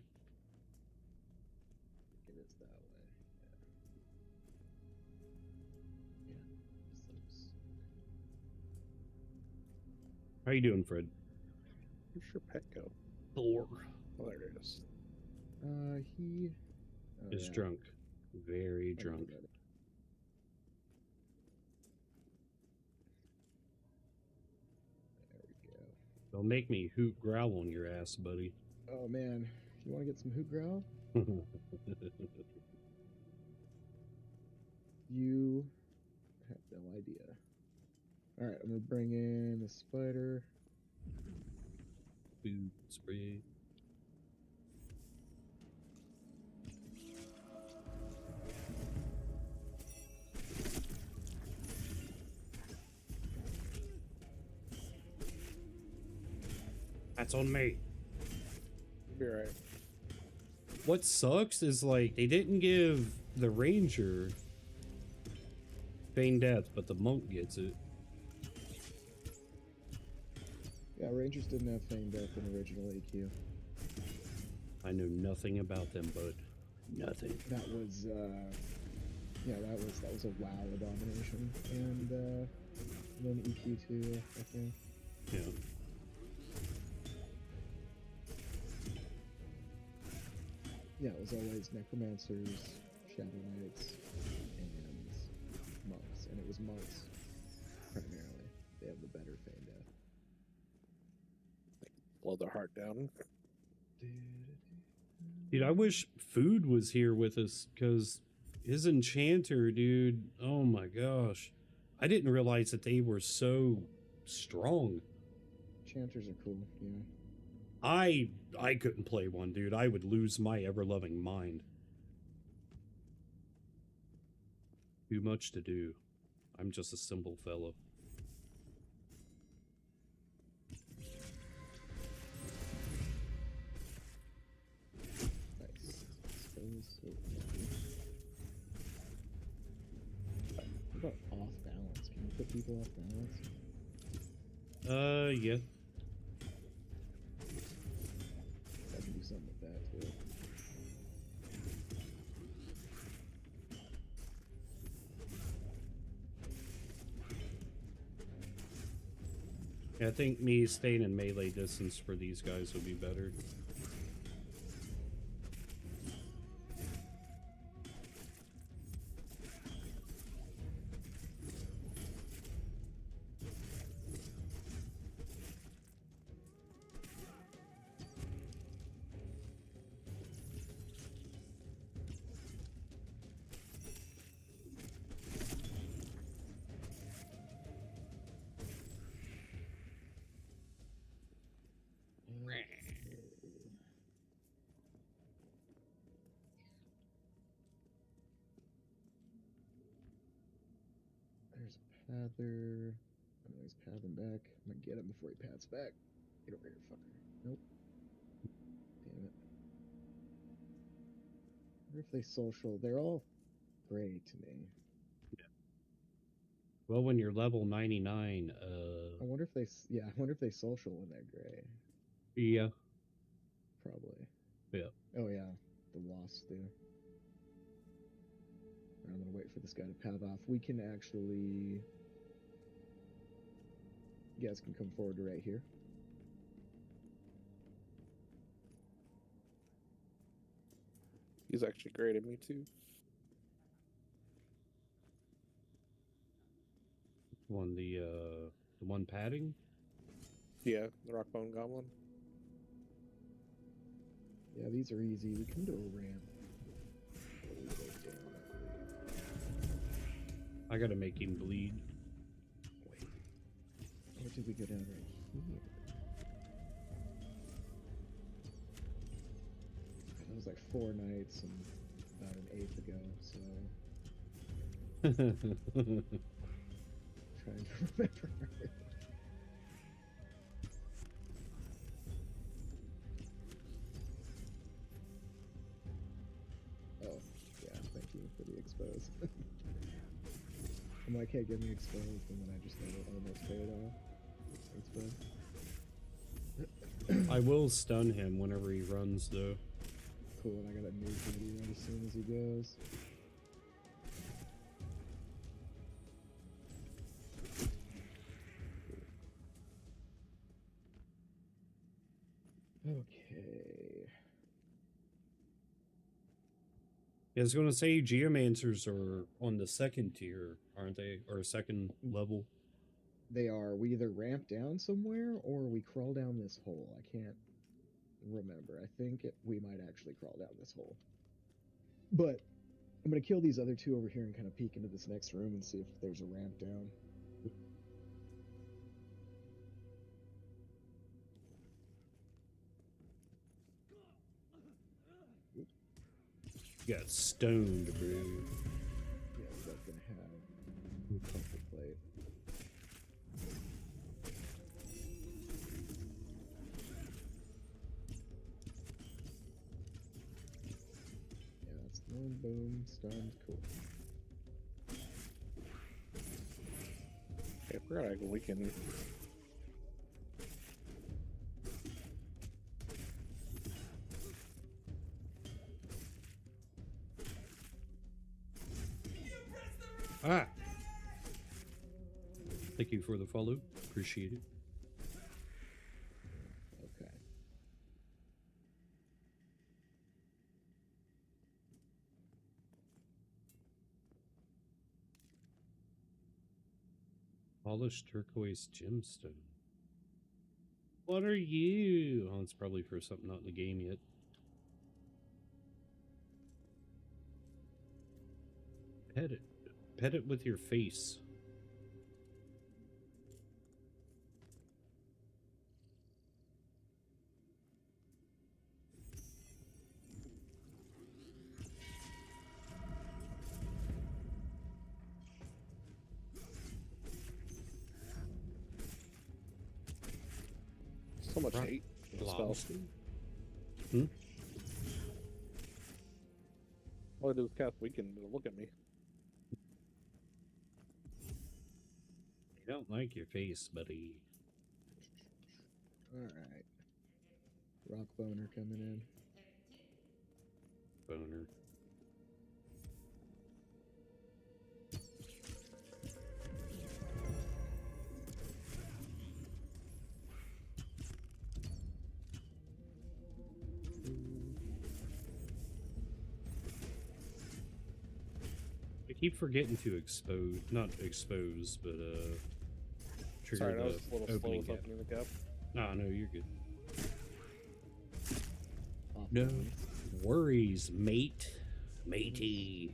It is that way. Yeah. Yeah.
How you doing, Fred?
Where's your pet go?
Thor
Oh, there it is.
He
is drunk. Very drunk.
There we go.
Don't make me hoot growl on your ass, buddy.
Oh man, you want to get some hoot growl? You have no idea. All right, I'm gonna bring in the spider.
Food spray. That's on me.
Be right.
What sucks is like they didn't give the ranger feign death, but the monk gets it.
Yeah, rangers didn't have feign death in original AQ.
I know nothing about them, bud. Nothing.
That was Yeah, that was a WoW abomination, and then EQ2, I think.
Yeah.
Yeah, it was always necromancers, shadow knights, and monks, and it was monks primarily. They have the better feign death.
Blow their heart down.
Dude, I wish Food was here with us, because his enchanter, dude, oh my gosh. I didn't realize that they were so strong.
Enchanters are cool, yeah.
I couldn't play one, dude. I would lose my ever-loving mind. Too much to do. I'm just a simple fellow.
Nice. So what about off balance? Can you put people off balance?
Yeah.
I can do something with that too.
I think me staying in melee distance for these guys would be better.
There's a pather. I know he's pathing back. I'm gonna get him before he paths back. Get over here, fucker. Nope. Damn it. I wonder if they social. They're all gray to me.
Well, when you're level 99,
I wonder if they. Yeah, I wonder if they social when they're gray.
yeah.
Probably.
Yeah.
Oh yeah, the wasps do. I'm gonna wait for this guy to path off. We can actually. You guys can come forward to right here.
He's actually great at me too.
The one padding?
Yeah, the Rockbone Goblin.
Yeah, these are easy. We can do a ramp.
I gotta make him bleed.
Wait. Where did we go down right here? That was like 4 nights and about an 8th ago, so trying to remember. Oh, yeah, thank you for the expose. I'm like, hey, get me exposed, and then I just let it almost fade off. Exposed.
I will stun him whenever he runs, though.
Cool, and I got a new video as soon as he goes. Okay.
I was gonna say Geomancers are on the second tier, aren't they? Or second level.
They are. We either ramp down somewhere or we crawl down this hole. I can't remember. I think we might actually crawl down this hole. But I'm going to kill these other 2 over here and kind of peek into this next room and see if there's a ramp down.
You got stoned, bro.
Yeah, we're both going to have comfort plate. Yeah, that's one. Boom, stunned. Cool.
Okay, we're gonna we can.
Ah! Thank you for the follow. Appreciate it.
Okay.
Polished turquoise gemstone. What are you? Oh, it's probably for something not in the game yet. Pet it. Pet it with your face.
So much
Rock
hate for the spell.
Lobster? Hmm?
All I do is cast weaken to look at me.
I don't like your face, buddy.
Alright. Rock boner coming in.
Boner. I keep forgetting to expose, not expose, but trigger
Sorry, I was
the
a little slow
opening
with
gap.
opening the gap.
No, no, you're good.
Off
No
bones.
worries, mate. Matey.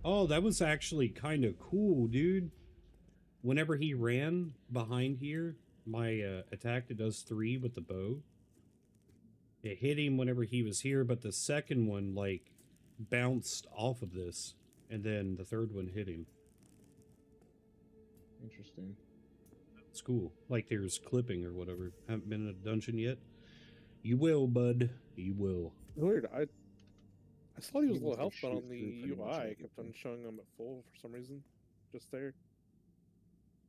Oh, that was actually kind of cool, dude. Whenever he ran behind here, my attack that does 3 with the bow, it hit him whenever he was here, but the second one, like, bounced off of this, and then the third one hit him.
Interesting.
It's cool. Like there's clipping or whatever. Haven't been in a dungeon yet. You will, bud. You will.
Weird. I saw he was
You
a little
must
health,
have
but on
shoot
the
through pretty much
UI, it kept on
everything.
showing him at full for some reason. Just there.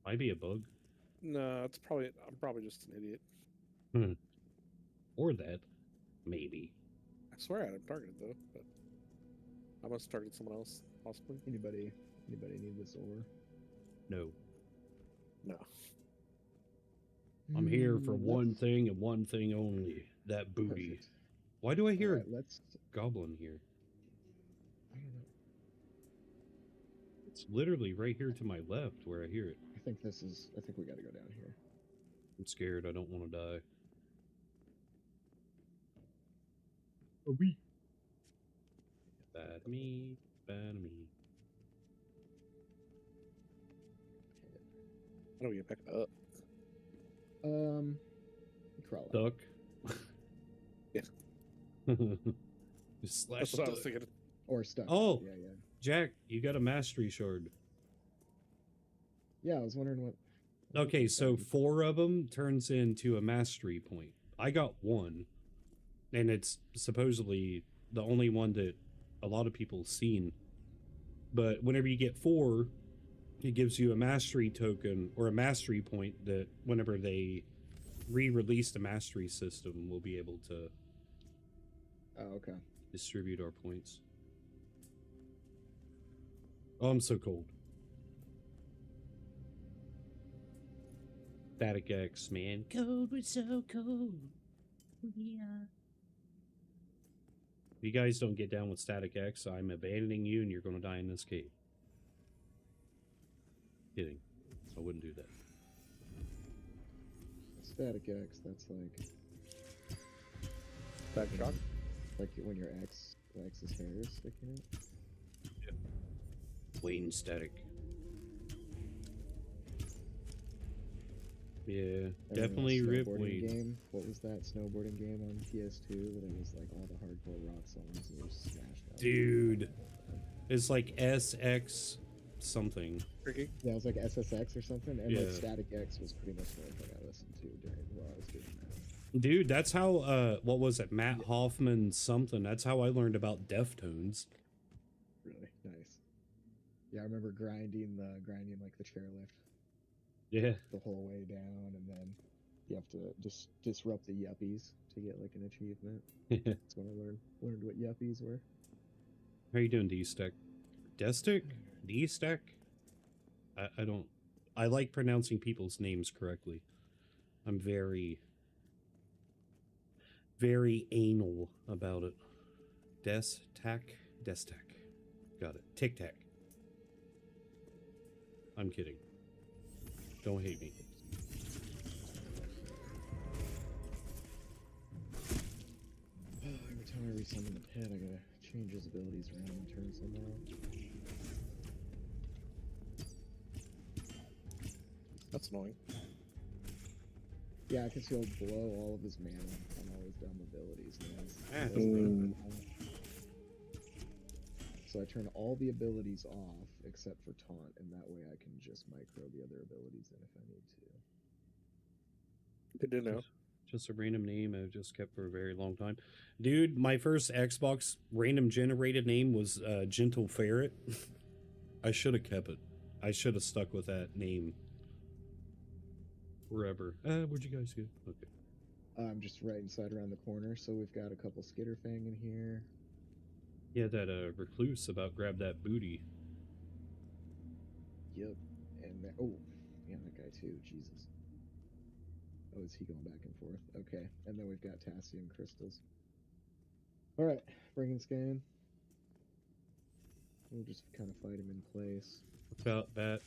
Might be a bug.
No, it's probably. I'm probably just an idiot.
Or that. Maybe.
I swear I had him targeted though, but I must target someone else, possibly.
Anybody need this ore?
No.
No.
I'm here for one
Let's-
thing and one thing only. That booty.
Perfect.
Why do I hear
Alright, let's.
a goblin here?
I don't know.
It's literally right here to my left where I hear it.
I think we gotta go down here.
I'm scared. I don't want to die. Bad me. Bad me.
How do we get back up?
Crawl out.
Duck.
Yeah.
Just slash
That's what I was
duck.
thinking.
Or stuck.
Oh!
Yeah.
Jack, you got a mastery shard.
Yeah, I was wondering what.
Okay, so 4 of them turns into a mastery point. I got 1, and it's supposedly the only one that a lot of people have seen. But whenever you get 4, it gives you a mastery token or a mastery point that whenever they re-release the mastery system, we'll be able to
Oh, okay.
distribute our points. Oh, I'm so cold. Static X, man. Cold was so cold. Yeah. If you guys don't get down with Static X, I'm abandoning you and you're going to die in this cave. Kidding. I wouldn't do that.
Static X. That's like
Back shock.
like when your ex's hair is sticking out.
Wayne Static. Yeah,
And then
definitely
that
Rip
snowboarding
Wayne.
game. What was that snowboarding game on PS2 that it was like all the hardcore rock songs and it was smashed out?
Dude. It's like SX something.
Tricky.
Yeah, it was like SSX or something, and like
Yeah.
Static X was pretty much the only thing I listened to while I was doing that.
Dude, that's how, what was it? Matt Hoffman something. That's how I learned about Deftones.
Really nice. Yeah, I remember grinding like the chairlift
Yeah.
the whole way down, and then You have to just disrupt the yuppies to get like an achievement. That's when I learned what yuppies were.
How you doing, D-Stack? Destick? D-Stack? I don't... I like pronouncing people's names correctly. I'm very anal about it. Destack? Destack. Got it. Tic-Tac. I'm kidding. Don't hate me.
Every time I resummon the pet, I gotta change his abilities around and turn someone else.
That's annoying.
Yeah, because he'll blow all of his mana on all his dumb abilities. So I turn all the abilities off except for taunt, and that way I can just micro the other abilities in if I need to.
Good to know.
Just a random name I've just kept for a very long time. Dude, my first Xbox random generated name was Gentle Ferret. I should have kept it. I should have stuck with that name forever. Where'd you guys go? Okay.
I'm just right inside around the corner, so we've got a couple Skitterfang in here.
Yeah, that recluse about grab that booty.
Yep. And that, oh, yeah, that guy too. Jesus. Oh, is he going back and forth? Okay. And then we've got Tassion crystals. All right, bringing scan. We'll just kind of fight him in place.
What's out, bat?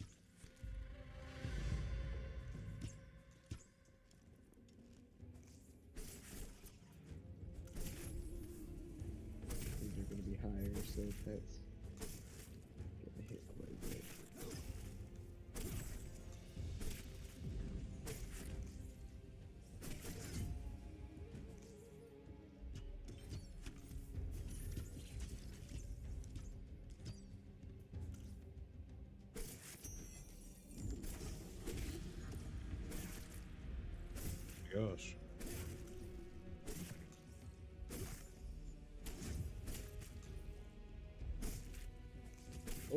These are going to be higher, so pets get the hit quite a bit.
Gosh.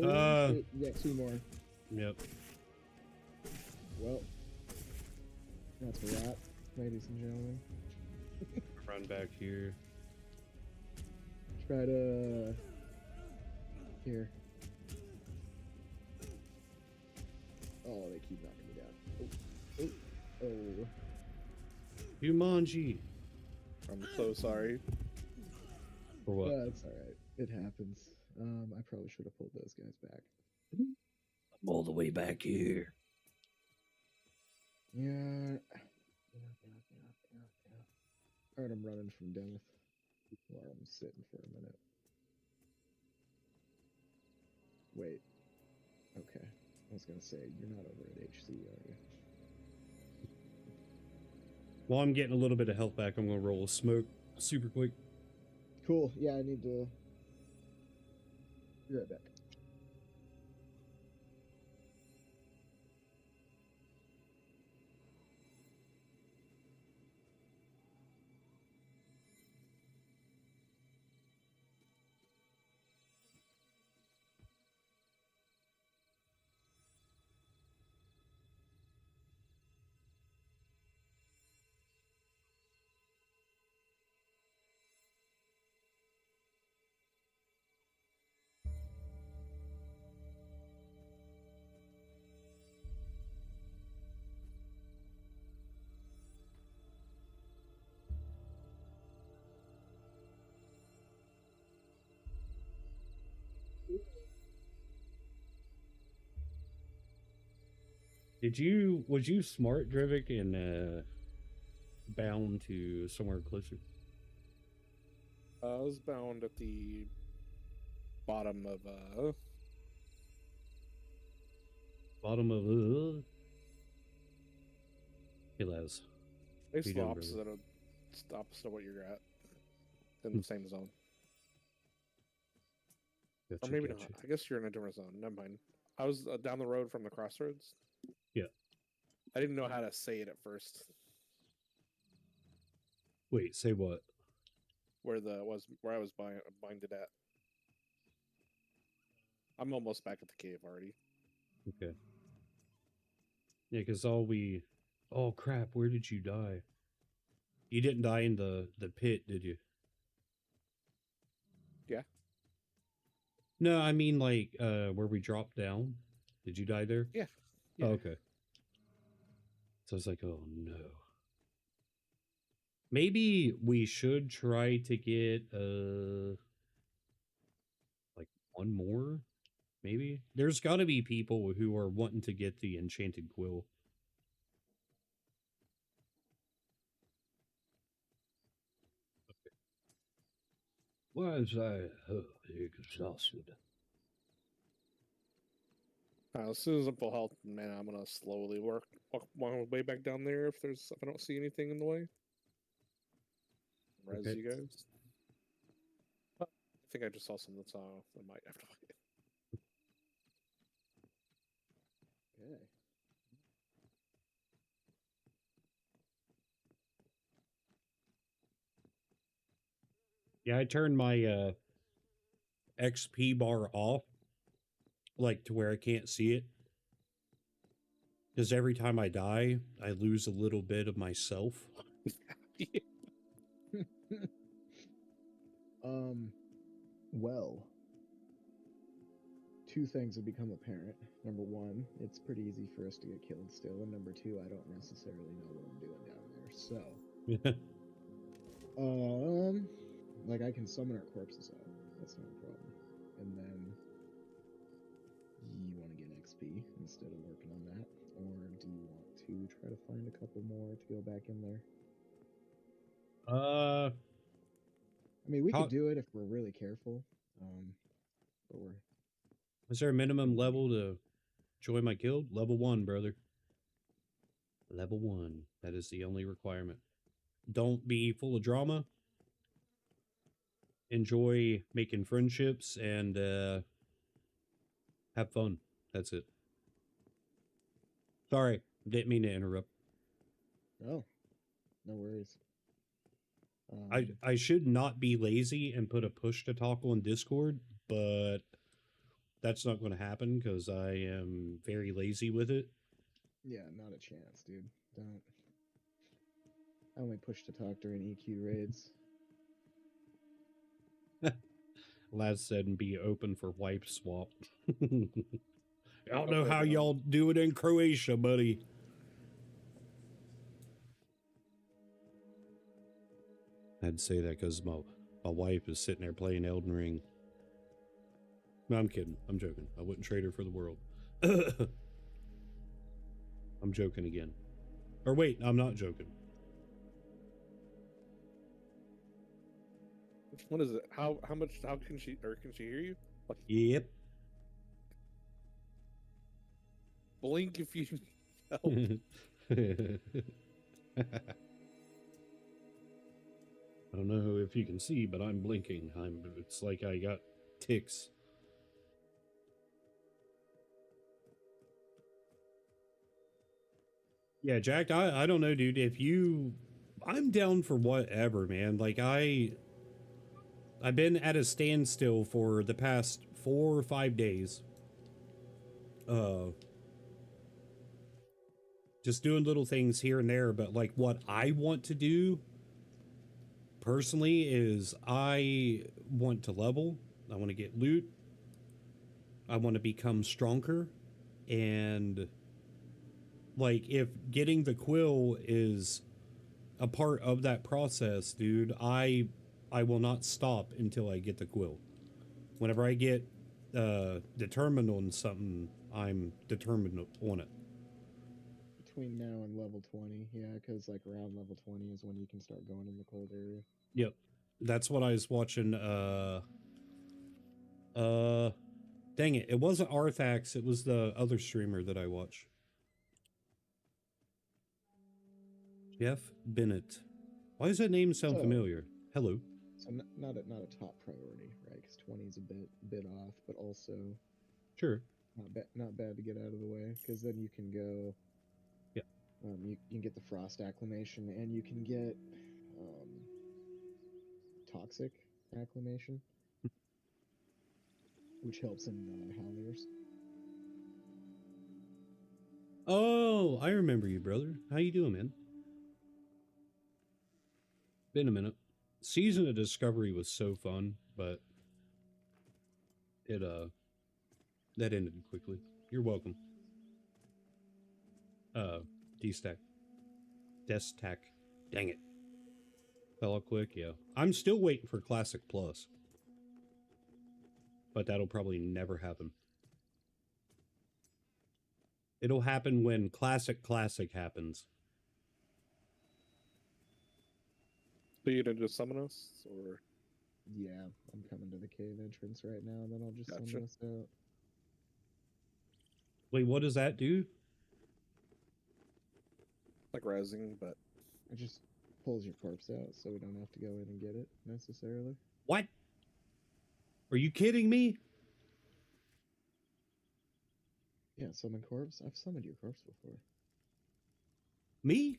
Oh, shit, you got two more.
Yep.
Well, that's a wrap, ladies and gentlemen.
Run back here.
Try to... Here. Oh, they keep knocking me down. Oh. Oh.
Jumanji.
I'm so sorry.
For what?
That's alright. It happens. I probably should have pulled those guys back.
I'm all the way back here.
Yeah. Alright, I'm running from Death while I'm sitting for a minute. Wait. Okay. I was gonna say, you're not over at HC, are you?
While I'm getting a little bit of health back, I'm going to roll a smoke super quick.
Cool. Yeah, I need to... Be right back.
Was you smart, Drivik, and bound to somewhere closer?
I was bound at the bottom of
Bottom of Hey, Les.
it's
you
the
doing,
opposite of what you're at in the same zone.
Gotcha,
Or maybe
gotcha.
not. I guess you're in a different zone. Never mind. I was down the road from the crossroads.
Yeah.
I didn't know how to say it at first.
Wait, say what?
Where I was binded at. I'm almost back at the cave already.
Okay. Yeah, because all we Oh crap, where did you die? You didn't die in the pit, did you?
Yeah.
No, I mean like where we dropped down. Did you die there?
Yeah.
Oh,
Yeah.
okay. So I was like, oh no. Maybe we should try to get like one more, maybe. There's got to be people who are wanting to get the enchanted quill. Was I exhausted?
As soon as I'm full health, man, I'm gonna slowly walk my way back down there if I don't see anything in the way. Res
Okay.
you guys. I think I just saw something, so I might have to wait.
Okay.
Yeah, I turned my XP bar off, like to where I can't see it. Because every time I die, I lose a little bit of myself.
Well, two things have become apparent. Number one, it's pretty easy for us to get killed still, and number two, I don't necessarily know what I'm doing down there. So, like I can summon our corpses out. That's not a problem. And then you want to get XP instead of working on that, or do you want to try to find a couple more to go back in there? I mean, we
How,
could do it if we're really careful. But we're
is there a minimum level to join my guild? Level 1, brother. Level 1. That is the only requirement. Don't be full of drama. Enjoy making friendships and have fun. That's it. Sorry, didn't mean to interrupt.
oh, no worries.
I should not be lazy and put a push to talk on Discord, but that's not going to happen because I am very lazy with it.
Yeah, not a chance, dude. Don't. I only push to talk during EQ raids.
Lad said and be open for wipe swap. I don't know
Okay,
how
then.
y'all do it in Croatia, buddy. I'd say that because my wife is sitting there playing Elden Ring. No, I'm kidding. I'm joking. I wouldn't trade her for the world. I'm joking again. Or wait, I'm not joking.
What is it? How much? How can she hear you? Like,
Yep.
blink if you help.
I don't know if you can see, but I'm blinking. It's like I got ticks. Yeah, Jack, I don't know, dude. I'm down for whatever, man. Like I've been at a standstill for the past 4 or 5 days. Just doing little things here and there, but like what I want to do personally is I want to level. I want to get loot. I want to become stronger. And like if getting the quill is a part of that process, dude, I will not stop until I get the quill. Whenever I get determined on something, I'm determined on it.
Between now and level 20, yeah, because like around level 20 is when you can start going in the cold area.
Yep. That's what I was watching. Dang it. It wasn't Arthax. It was the other streamer that I watch. Jeff Bennett. Why does that name sound
So-
familiar? Hello.
So not a top priority, right? Because 20 is a bit off, but also
Sure.
not bad to get out of the way. Because then you can go.
Yeah.
You can get the frost acclimation, and you can get toxic acclimation, which helps in Howlers.
Oh, I remember you, brother. How you doing, man? Been a minute. Season of Discovery was so fun, but it that ended quickly. You're welcome. D-stack. Destack. Dang it. Fell out quick, yeah. I'm still waiting for Classic Plus. But that'll probably never happen. It'll happen when Classic happens.
So you gonna just summon us, or
Yeah, I'm coming to the cave entrance right now, and then I'll just
Gotcha.
summon us out.
Wait, what does that do?
like rising? But
It just pulls your corpse out, so we don't have to go in and get it necessarily.
What? Are you kidding me?
Yeah, summon corpse. I've summoned your corpse before.
Me?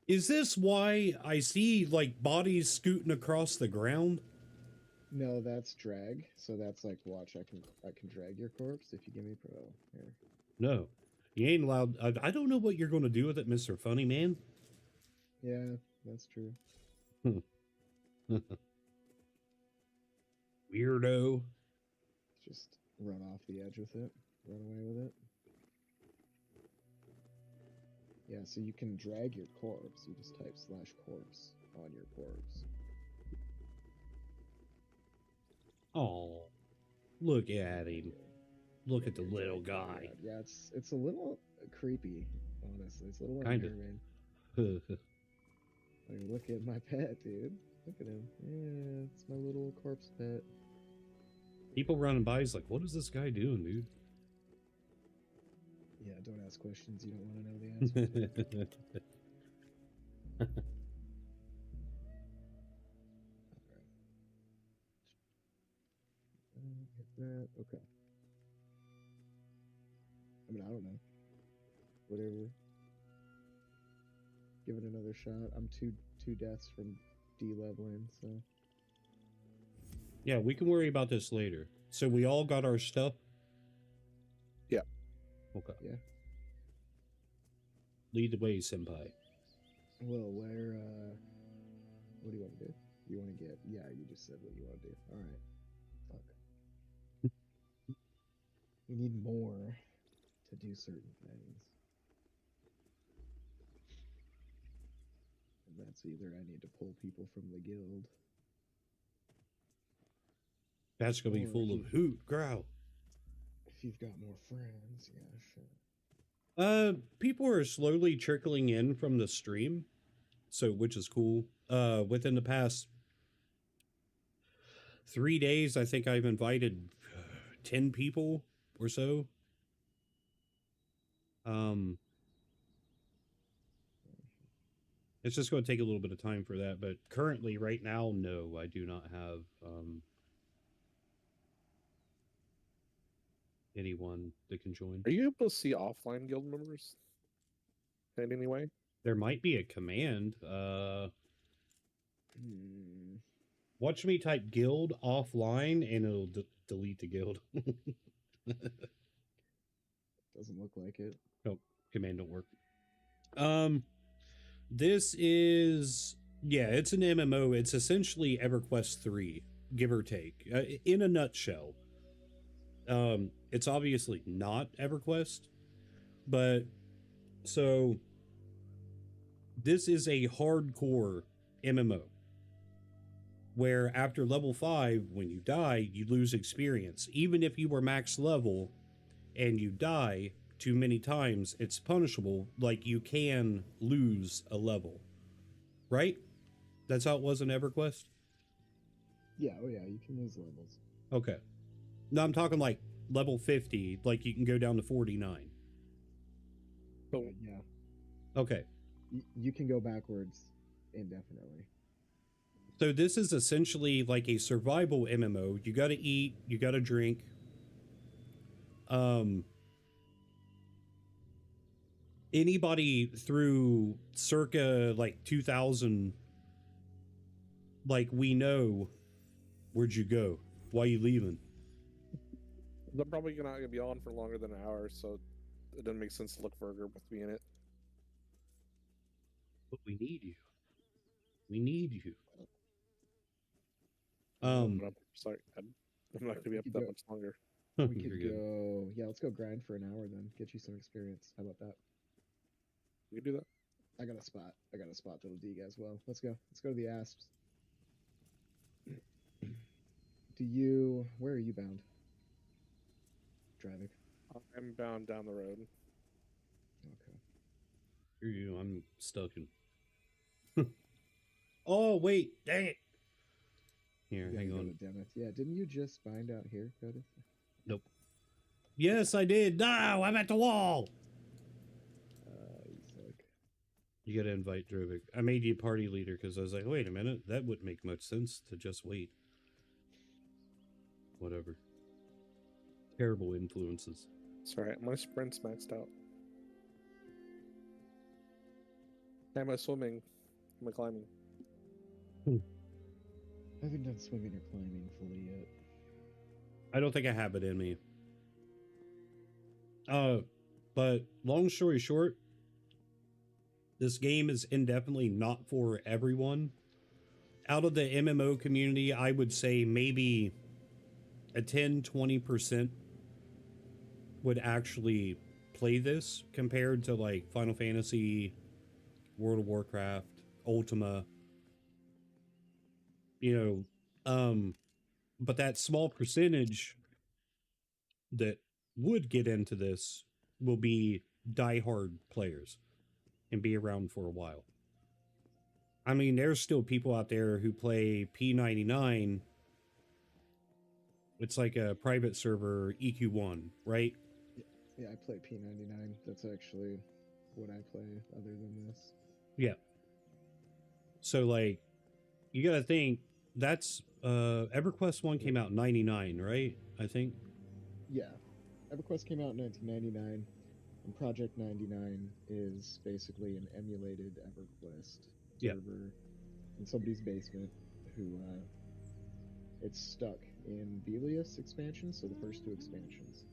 Is this why I see, like, bodies scooting across the ground?
No, that's drag. So that's like, watch, I can drag your corpse if you give me pro. Here.
No. You ain't allowed... I don't know what you're going to do with it, Mr. Funny Man.
Yeah, that's true.
Weirdo.
Just run off the edge with it. Run away with it. Yeah, so you can drag your corpse. You just type /corpse on your corpse.
Oh, look at him. Look at the little guy.
Yeah, it's a little creepy, honestly. It's a little
Kinda.
unnerving. Like, look at my pet, dude. Look at him. Yeah, it's my little corpse pet.
People running by is like, what is this guy doing, dude?
Yeah, don't ask questions you don't want to know the answer to. Hit that. Okay. I mean, I don't know. Whatever. Give it another shot. I'm two deaths from de-leveling, so.
Yeah, we can worry about this later. So we all got our stuff?
Yeah.
Okay.
Yeah.
Lead the way, senpai.
Well, where, what do you want to do? You want to get, yeah, you just said what you want to do. Alright. Fuck. We need more to do certain things. And that's either I need to pull people from the guild.
That's gonna be
Or
full
if
of hoot, growl.
If you've got more friends, yeah, sure.
People are slowly trickling in from the stream, so which is cool. Within the past 3 days, I think I've invited 10 people or so. It's just going to take a little bit of time for that, but currently, right now, no, I do not have anyone that can join.
are you able to see offline guild members in any way?
There might be a command. Watch me type guild offline, and it'll delete the guild.
Doesn't look like it.
Nope, command don't work. This is, yeah, it's an MMO. It's essentially EverQuest 3, give or take, in a nutshell. It's obviously not EverQuest, but so this is a hardcore MMO where after level 5, when you die, you lose experience. Even if you were max level and you die too many times, it's punishable. Like, you can lose a level, right? That's how it was in EverQuest?
Yeah, oh yeah, you can lose levels.
Okay. No, I'm talking like level 50, like you can go down to 49.
Oh,
Yeah.
Okay.
You can go backwards indefinitely.
So this is essentially like a survival MMO. You gotta eat, you gotta drink. Anybody through circa like 2000, like, we know, where'd you go? Why you leaving?
I'm probably not gonna be on for longer than an hour, so it doesn't make sense to look for a group with me in it.
But we need you. We need you.
But I'm sorry, I'm not gonna be
We
up
could
that
go-
much longer.
We could
You're good.
go. Yeah, let's go grind for an hour then. Get you some experience. How about that?
You can do that.
I got a spot. I got a spot that'll dig as well. Let's go. Let's go to the asps. Do you? Where are you bound? Driving.
I'm bound down the road.
Okay.
Here you. I'm stuck in. Oh wait, dang it. Here,
You gotta
hang
go
on.
to Demeth. Yeah, didn't you just bind out here, Cody?
Nope. Yes, I did. No, I'm at the wall.
You suck.
You gotta invite Drovik. I made you party leader because I was like, wait a minute, that wouldn't make much sense to just wait. Whatever. Terrible influences.
It's alright, my sprint's maxed out. Am I swimming? Am I climbing?
I haven't done swimming or climbing fully yet.
I don't think I have it in me. But long story short, this game is indefinitely not for everyone. Out of the MMO community, I would say maybe a 10-20% would actually play this compared to like Final Fantasy, World of Warcraft, Ultima. You know, but that small percentage that would get into this will be diehard players and be around for a while. I mean, there's still people out there who play P99. It's like a private server EQ1, right?
Yeah, I play P99. That's actually what I play other than this.
Yeah. So like, you gotta think that's EverQuest 1 came out in 99, right? I think.
Yeah. EverQuest came out in 1999, and Project 99 is basically an emulated EverQuest
Yeah.
server in somebody's basement who it's stuck in Velius expansion, so the first two expansions.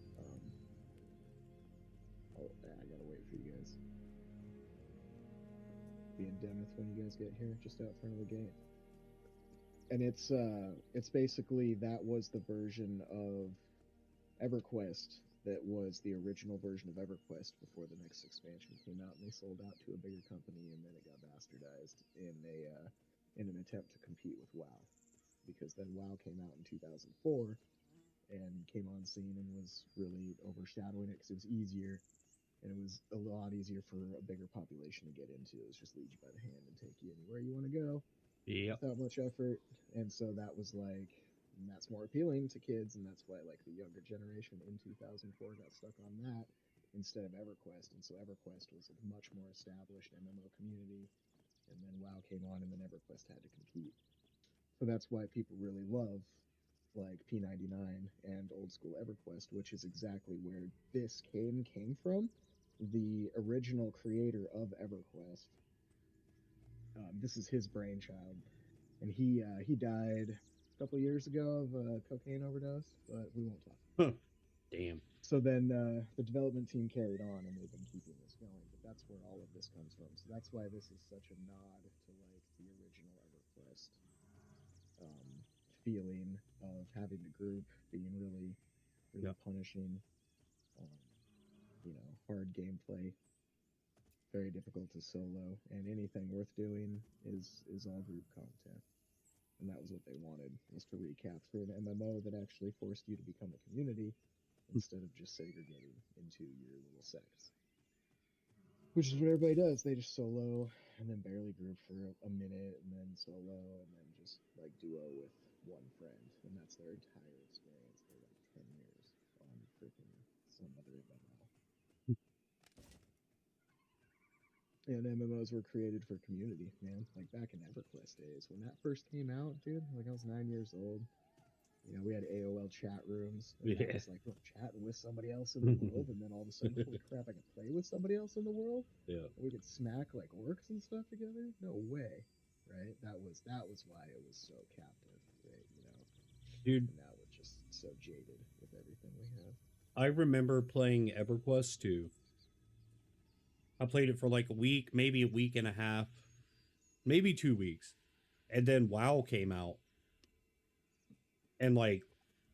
Oh, I gotta wait for you guys. Be in Demeth when you guys get here, just out front of the gate. And it's basically that was the version of EverQuest that was the original version of EverQuest before the next expansion came out, and they sold out to a bigger company, and then it got bastardized in an attempt to compete with WoW, because then WoW came out in 2004 and came on scene and was really overshadowing it because it was easier, and it was a lot easier for a bigger population to get into. It was just lead you by the hand and take you anywhere you want to go.
Yep.
Without much effort, and so that was like, and that's more appealing to kids, and that's why like the younger generation in 2004 got stuck on that instead of EverQuest, and so EverQuest was a much more established MMO community, and then WoW came on, and then EverQuest had to compete. So that's why people really love like P99 and old school EverQuest, which is exactly where this came from. The original creator of EverQuest, this is his brainchild, and he died a couple years ago of a cocaine overdose, but we won't talk.
Huh. Damn.
So then the development team carried on, and they've been keeping this going. But that's where all of this comes from. So that's why this is such a nod to like the original EverQuest feeling of having the group being really punishing, hard gameplay, very difficult to solo, and anything worth doing is all group content. And that was what they wanted, was to recapture an MMO that actually forced you to become a community instead of just segregating into your little sects. Which is what everybody does. They just solo and then barely group for a minute, and then solo, and then just like duo with one friend. And that's their entire experience for like 10 years on freaking some other MMO. And MMOs were created for community, man. Like back in EverQuest days, when that first came out, dude, like I was 9 years old. We had AOL chat rooms, and I was like, oh, chatting with somebody else in the world, and then all of a sudden, holy crap, I can play with somebody else in the world.
Yeah.
We could smack like orcs and stuff together. No way, right? That was why it was so captive, right?
Dude,
And now we're just so jaded with everything we have.
I remember playing EverQuest 2. I played it for like a week, maybe a week and a half, maybe 2 weeks. And then WoW came out. And like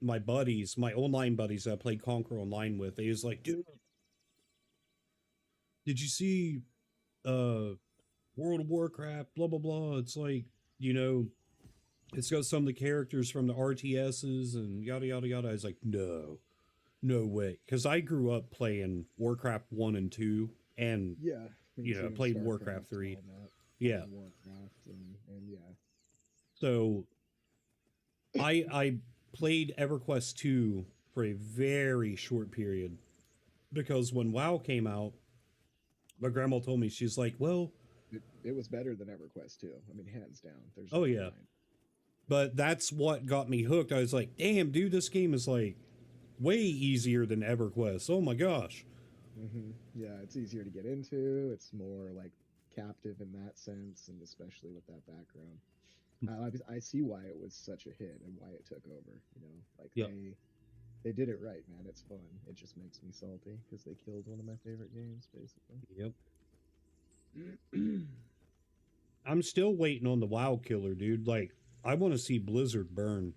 my buddies, my online buddies I played Conquer Online with, they was like, dude, did you see World of Warcraft, blah, blah, blah. It's like, you know, it's got some of the characters from the RTSs and yada, yada, yada. I was like, no way. Because I grew up playing Warcraft 1 and 2 and,
Yeah,
you know, played Warcraft 3. Yeah.
Warcraft and yeah.
So I played EverQuest 2 for a very short period because when WoW came out, my grandma told me, she's like, well,
it was better than EverQuest 2. I mean, hands down. There's
oh yeah. But that's what got me hooked. I was like, damn, dude, this game is like way easier than EverQuest. Oh my gosh.
Yeah, it's easier to get into. It's more like captive in that sense, and especially with that background. I see why it was such a hit and why it took over. You know, like
Yep.
they did it right, man. It's fun. It just makes me salty because they killed one of my favorite games, basically.
Yep. I'm still waiting on the WoW killer, dude. Like, I want to see Blizzard burn.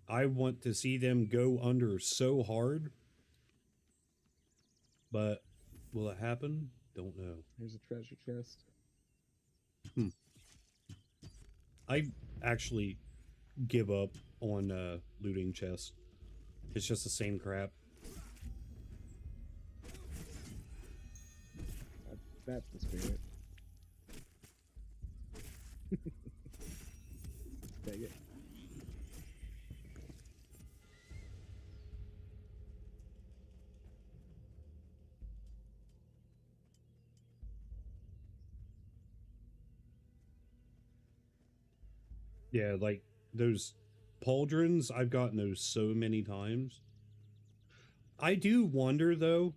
I want to see them go under so hard. But will it happen? Don't know.
Here's a treasure chest.
I actually give up on looting chests. It's just the same crap.
That's the spirit. Take it.
Yeah, like those pauldrons, I've gotten those so many times. I do wonder though.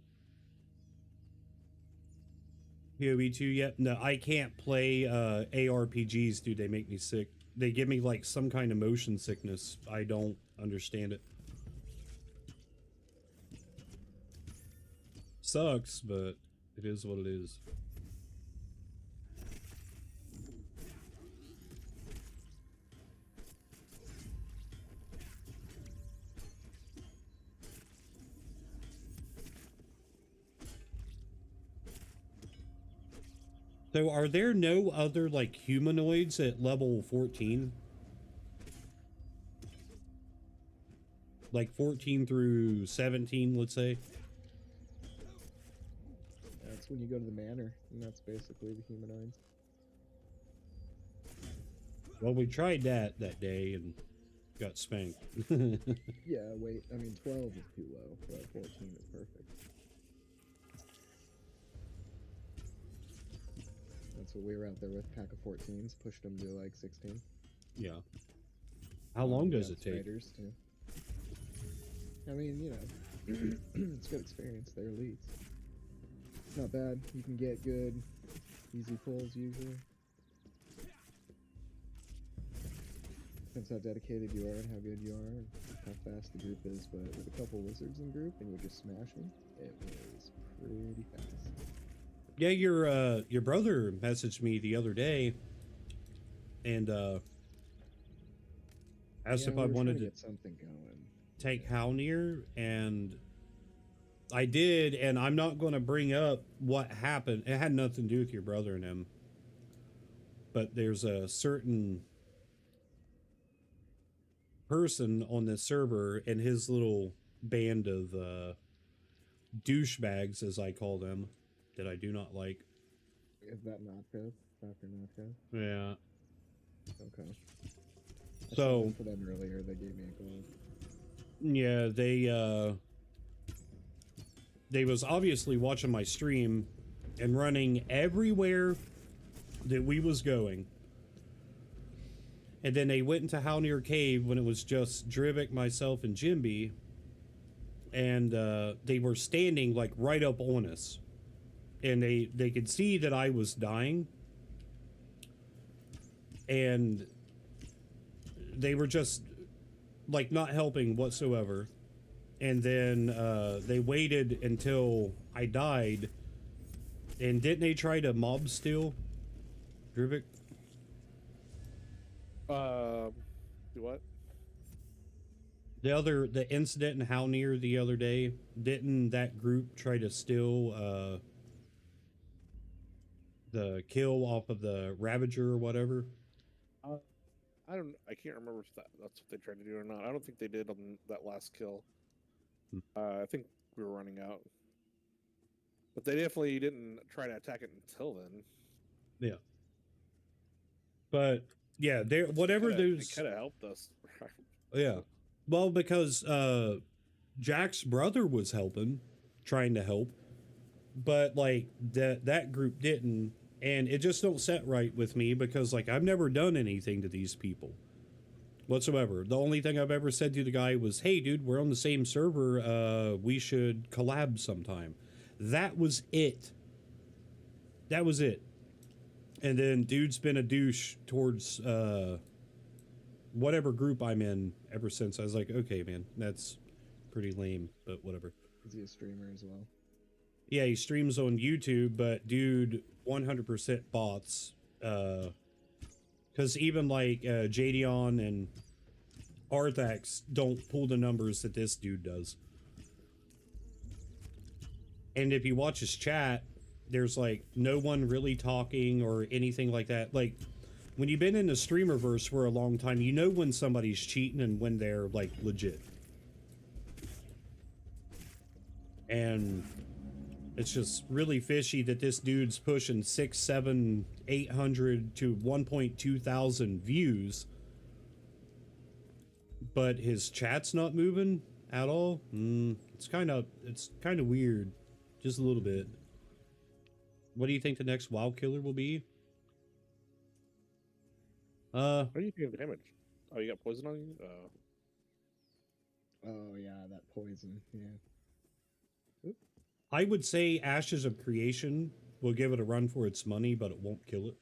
PoE2 yet? No, I can't play ARPGs, dude. They make me sick. They give me like some kind of motion sickness. I don't understand it. Sucks, but it is what it is. So are there no other like humanoids at level 14? Like 14 through 17, let's say?
That's when you go to the manor, and that's basically the humanoids.
Well, we tried that day and got spanked.
Yeah, wait, I mean 12 is too low, but 14 is perfect. That's what we were out there with, pack of 14s, pushed them to like 16.
Yeah. How long does it take?
Spiders too. I mean, you know, it's good experience. They're elites. Not bad. You can get good, easy pulls usually. Depends how dedicated you are and how good you are and how fast the group is. But with a couple wizards in group and you're just smashing, it was pretty fast.
Yeah, your brother messaged me the other day and asked if I wanted to
get something going.
take Halnir, and I did, and I'm not going to bring up what happened. It had nothing to do with your brother and him. But there's a certain person on this server and his little band of douchebags, as I call them, that I do not like.
Is that Nacho? Dr. Nacho?
Yeah.
Okay. I
So
sent them for them earlier. They gave me a call.
yeah, they was obviously watching my stream and running everywhere that we was going. And then they went into Halnir Cave when it was just Drivik, myself, and Jimby. And they were standing like right up on us. And they could see that I was dying. And they were just like not helping whatsoever. And then they waited until I died. And didn't they try to mob steal Drivik?
Do what?
The incident in How Near the other day, didn't that group try to steal the kill off of the Ravager or whatever?
I can't remember if that's what they tried to do or not. I don't think they did on that last kill.
Hmm.
I think we were running out. But they definitely didn't try to attack it until then.
Yeah. But yeah, they whatever those
They could have helped us.
yeah. Well, because Jack's brother was helping, trying to help, but like that group didn't, and it just don't set right with me because like I've never done anything to these people whatsoever. The only thing I've ever said to the guy was, "Hey, dude, we're on the same server. We should collab sometime." That was it. That was it. And then dude's been a douche towards whatever group I'm in ever since. I was like, okay, man, that's pretty lame, but whatever.
Is he a streamer as well?
Yeah, he streams on YouTube, but dude, 100% bots. Because even like Jadion and Arthax don't pull the numbers that this dude does. And if you watch his chat, there's like no one really talking or anything like that. Like when you've been in the streamerverse for a long time, you know when somebody's cheating and when they're like legit. And it's just really fishy that this dude's pushing 6, 7, 800 to 1.2 thousand views, but his chat's not moving at all. It's kind of weird, just a little bit. What do you think the next WoW killer will be?
What do you think of damage? Oh, you got poison on you?
Oh yeah, that poison. Yeah.
I would say Ashes of Creation will give it a run for its money, but it won't kill it.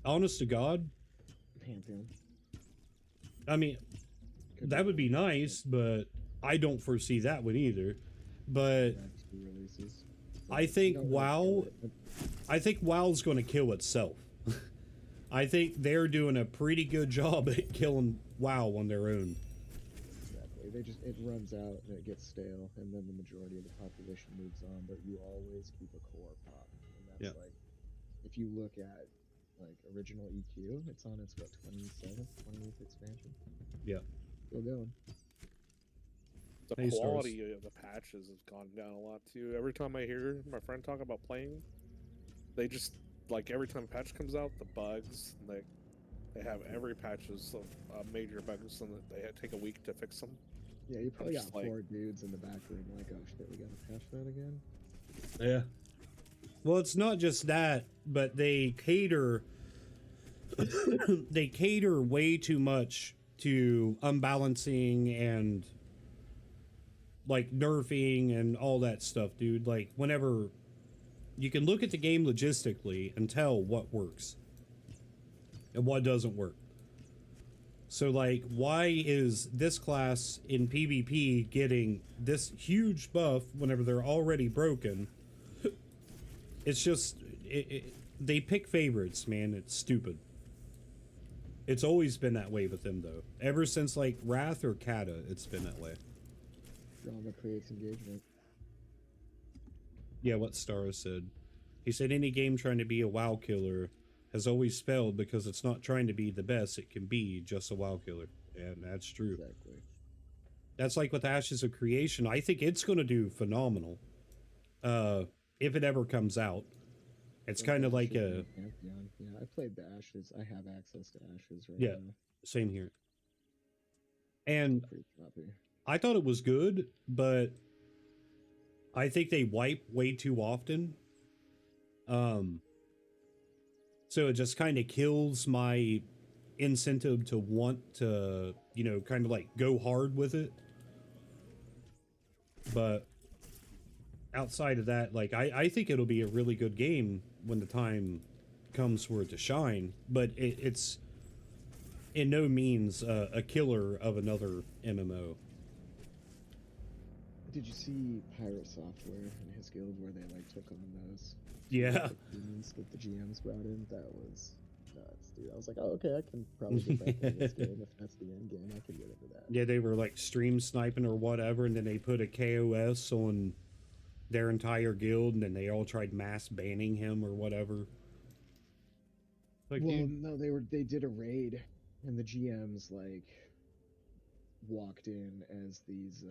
Honest to God,
Pantheon.
I mean, that would be nice, but I don't foresee that one either. But
Releases.
I think WoW, I think WoW's going to kill itself. I think they're doing a pretty good job at killing WoW on their own.
Exactly. It runs out and it gets stale, and then the majority of the population moves on. But you always keep a core pop, and that's
Yeah.
like, if you look at like original EQ, it's on its 28th expansion.
Yeah.
Still going.
The
Hey,
quality of the patches has gone down a lot too. Every time I hear my friend talk about playing, they just like every time a patch comes out, the bugs they have every patch is major bugs, and they take a week to fix them.
Yeah, you probably got
just like-
4 dudes in the back room like, oh shit, we gotta patch that again.
Yeah. Well, it's not just that, but they cater they cater way too much to unbalancing and like nerfing and all that stuff, dude. Like whenever you can look at the game logistically and tell what works and what doesn't work. So like, why is this class in PvP getting this huge buff whenever they're already broken? It's just, they pick favorites, man. It's stupid. It's always been that way with them, though. Ever since, like, Wrath or Kata, it's been that way.
Drama creates engagement.
Yeah, what Stara said. He said any game trying to be a WoW killer has always failed because it's not trying to be the best it can be, just a WoW killer. And that's true.
Exactly.
That's like with Ashes of Creation. I think it's going to do phenomenal. If it ever comes out. It's kind of like a...
Pantheon. Yeah, I played the Ashes. I have access to Ashes right
Yeah.
now.
Same here. And
Pretty choppy.
I thought it was good, but I think they wipe way too often. So it just kind of kills my incentive to want to, you know, kind of like go hard with it. But outside of that, like, I think it'll be a really good game when the time comes for it to shine. But it's in no means a killer of another MMO.
Did you see Pirate Software and his guild where they like took on those
Yeah.
demons that the GMs brought in? That was nuts, dude. I was like, oh, okay, I can probably get back in this game if that's the end game. I can get into that.
Yeah, they were like stream sniping or whatever, and then they put a KOS on their entire guild, and then they all tried mass banning him or whatever. Like,
Well,
dude,
no, they did a raid, and the GMs like walked in as these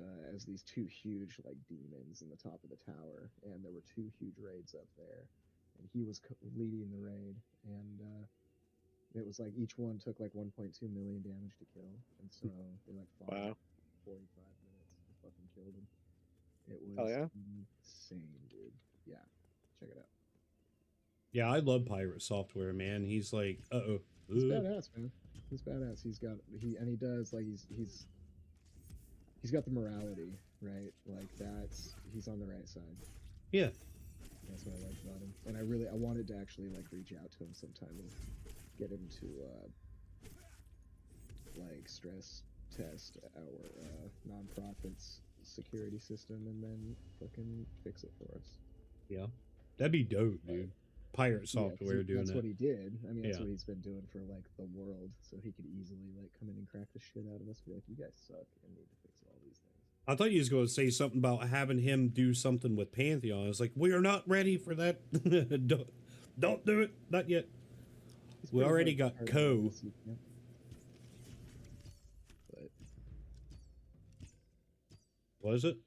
two huge like demons in the top of the tower, and there were two huge raids up there, and he was leading the raid, and it was like each one took like 1.2 million damage to kill, and so they like fought
Wow.
45 minutes to fucking kill them. It was
Oh, yeah?
insane, dude. Yeah, check it out.
yeah, I love Pirate Software, man. He's like,
He's badass, man. He's badass. He does like he's got the morality, right? Like he's on the right side.
yeah.
That's what I like about him. And I wanted to actually like reach out to him sometime and get him to like stress test our nonprofit's security system and then fucking fix it for us.
Yeah, that'd be dope, dude. Pirate
Yeah, 'cause
Software doing
that's
it.
what he did. I mean, that's
Yeah.
what he's been doing for like the world, so he could easily like come in and crack the shit out of us. Be like, you guys suck and need to fix all these things.
I thought you was going to say something about having him do something with Pantheon. It's like, we are not ready for that. Don't do it. Not yet.
He's
We
pretty
already
hard-
got
hard to
Co.
convince, yeah. But
What is it?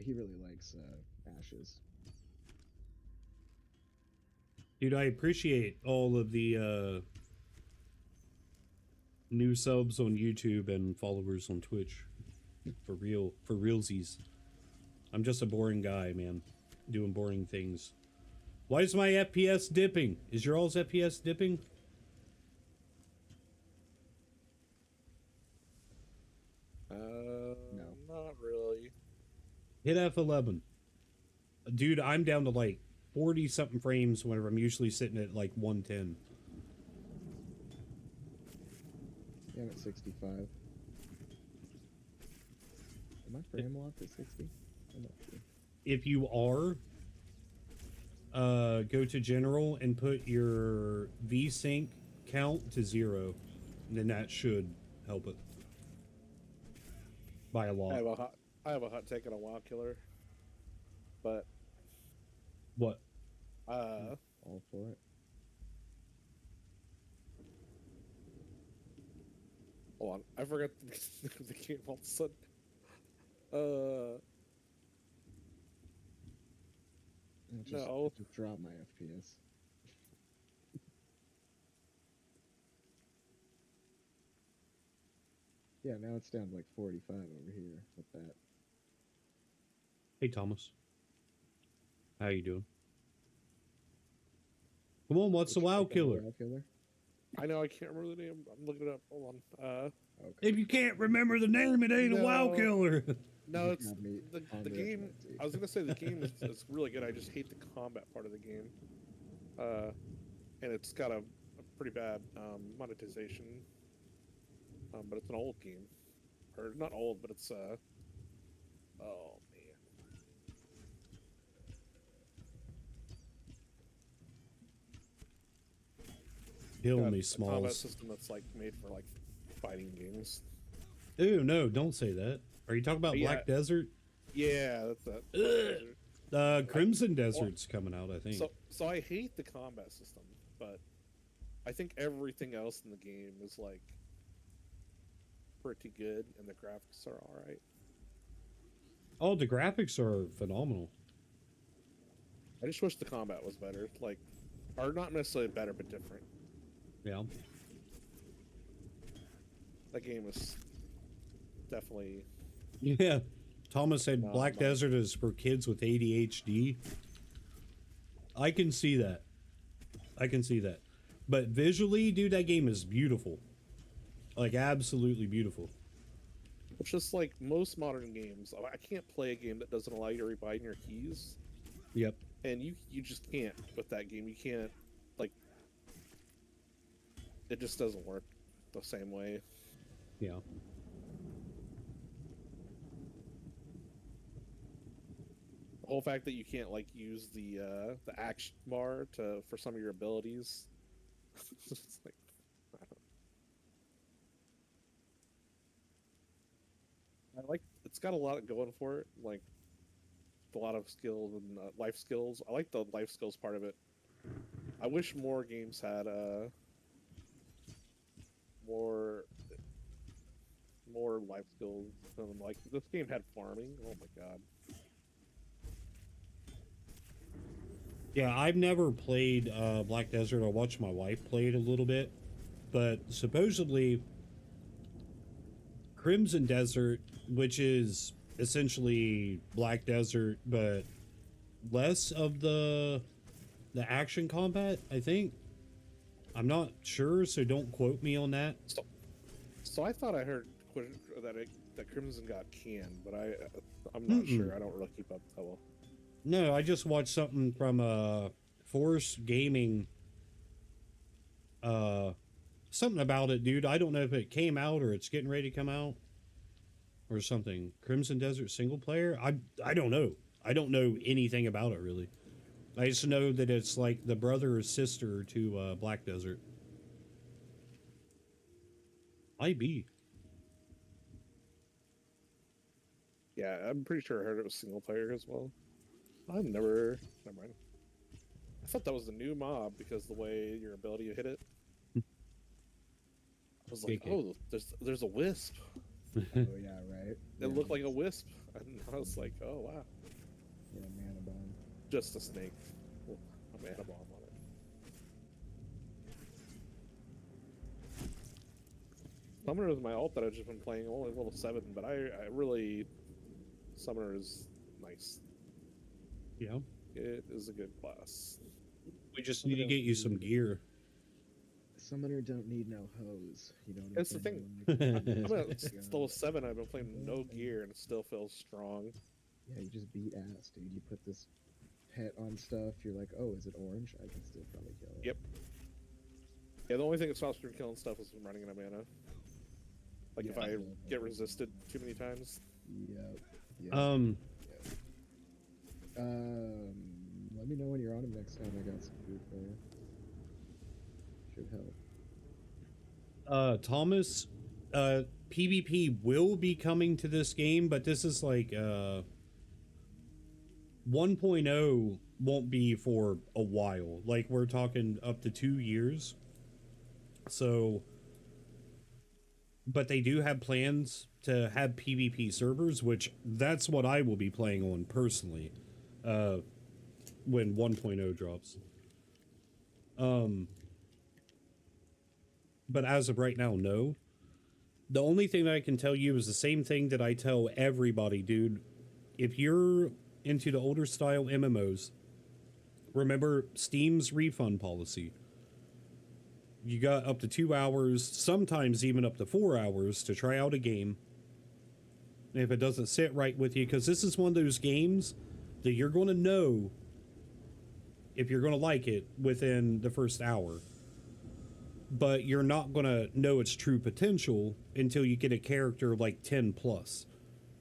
he really likes Ashes.
Dude, I appreciate all of the new subs on YouTube and followers on Twitch. For realsies. I'm just a boring guy, man. Doing boring things. Why is my FPS dipping? Is your all's FPS dipping?
No.
Not really.
Hit F11. Dude, I'm down to like 40 something frames whenever I'm usually sitting at like 110.
Yeah, I'm at 65. Am I frame locked at 60? I'm not sure.
If you are, go to general and put your VSync count to 0. And then that should help it. By a lot.
I have a hot take on a WoW killer, but
What?
All for it.
hold on, I forgot the game all of a sudden. No.
Just drop my FPS. Yeah, now it's down to like 45 over here with that.
Hey, Thomas. How you doing? Come on, what's the WoW killer?
WoW killer?
I know I can't remember the name. I'm looking it up. Hold on.
Okay.
If you can't remember the name, it ain't a WoW
No.
killer.
No,
You
it's
got me
the
on this
game.
one, dude.
I was gonna say the game is really good. I just hate the combat part of the game, and it's got a pretty bad monetization. But it's an old game, or not old, but it's oh man,
Kill
got
me,
a combat
Smalls.
system that's like made for like fighting games.
Ooh, no, don't say that. Are you talking about
Yeah.
Black Desert?
Yeah, that's that.
Crimson Desert's coming out, I think.
So I hate the combat system, but I think everything else in the game is like pretty good, and the graphics are all right.
Oh, the graphics are phenomenal.
I just wish the combat was better, like, or not necessarily better, but different.
Yeah.
That game is definitely
Yeah. Thomas said
No,
Black
no.
Desert is for kids with ADHD. I can see that. I can see that. But visually, dude, that game is beautiful. Like, absolutely beautiful.
it's just like most modern games. I can't play a game that doesn't allow you to rebind your keys,
Yep.
and you just can't with that game. You can't like it just doesn't work the same way.
Yeah.
The whole fact that you can't like use the action bar for some of your abilities. It's like, I don't know. I like it's got a lot going for it, like a lot of skills and life skills. I like the life skills part of it. I wish more games had more life skills. Like this game had farming. Oh my god.
Yeah, I've never played Black Desert. I watched my wife play it a little bit, but supposedly Crimson Desert, which is essentially Black Desert, but less of the action combat, I think. I'm not sure, so don't quote me on that.
So I thought I heard that Crimson got canned, but I'm not sure. I don't really keep up that well.
No, I just watched something from Force Gaming. Something about it, dude. I don't know if it came out or it's getting ready to come out or something. Crimson Desert single player? I don't know. I don't know anything about it really. I just know that it's like the brother or sister to Black Desert. IB.
Yeah, I'm pretty sure I heard it was single player as well. Never mind. I thought that was the new mob because the way your ability to hit it. I was like, oh, there's a wisp.
Oh yeah, right.
It looked like a wisp, and I was like, oh wow.
Yeah, mana bomb.
Just a snake. Well, a mana bomb on it. Summoner is my alt that I've just been playing, only level 7, but I really Summoner is nice.
Yeah.
It is a good class.
We just need to get you some gear.
Summoner don't need no hose. You know what
That's the
I'm
thing.
saying?
I'm at level 7, I've been playing no gear and it still feels strong.
Yeah, you just beat ass, dude. You put this pet on stuff, you're like, oh, is it orange? I can still probably kill it.
Yep. Yeah, the only thing that stops me from killing stuff is from running out of mana. Like if I get resisted too many times.
Yep. Let me know when you're on him next time. I got some food for you. Should help.
Thomas, PvP will be coming to this game, but this is like 1.0 won't be for a while. Like we're talking up to 2 years. So, but they do have plans to have PvP servers, which that's what I will be playing on personally. When 1.0 drops. But as of right now, no. The only thing that I can tell you is the same thing that I tell everybody, dude. If you're into the older style MMOs, remember Steam's refund policy. You got up to 2 hours, sometimes even up to 4 hours to try out a game. And if it doesn't sit right with you, because this is one of those games that you're going to know if you're going to like it within the first hour. But you're not going to know its true potential until you get a character like 10 plus.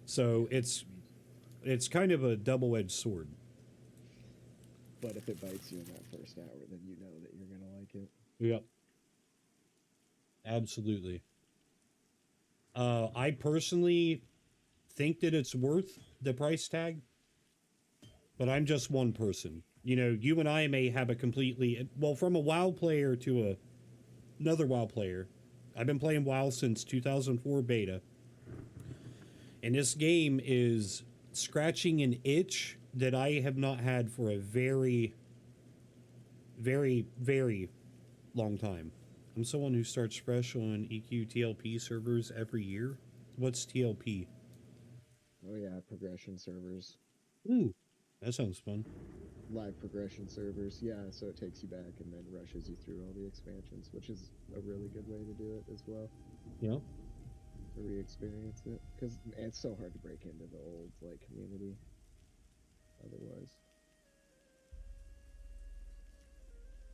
So it's kind of a double-edged sword.
But if it bites you in that first hour, then you know that you're going to like it.
Yep. Absolutely. I personally think that it's worth the price tag. But I'm just one person. You know, you and I may have a completely... Well, from a WoW player to another WoW player. I've been playing WoW since 2004 beta. And this game is scratching an itch that I have not had for a very, very, very long time. I'm someone who starts fresh on EQ TLP servers every year. What's TLP?
Oh yeah, progression servers.
Ooh. That sounds fun.
Live progression servers, yeah, so it takes you back and then rushes you through all the expansions, which is a really good way to do it as well.
Yeah.
To re-experience it. Because it's so hard to break into the old, like, community otherwise.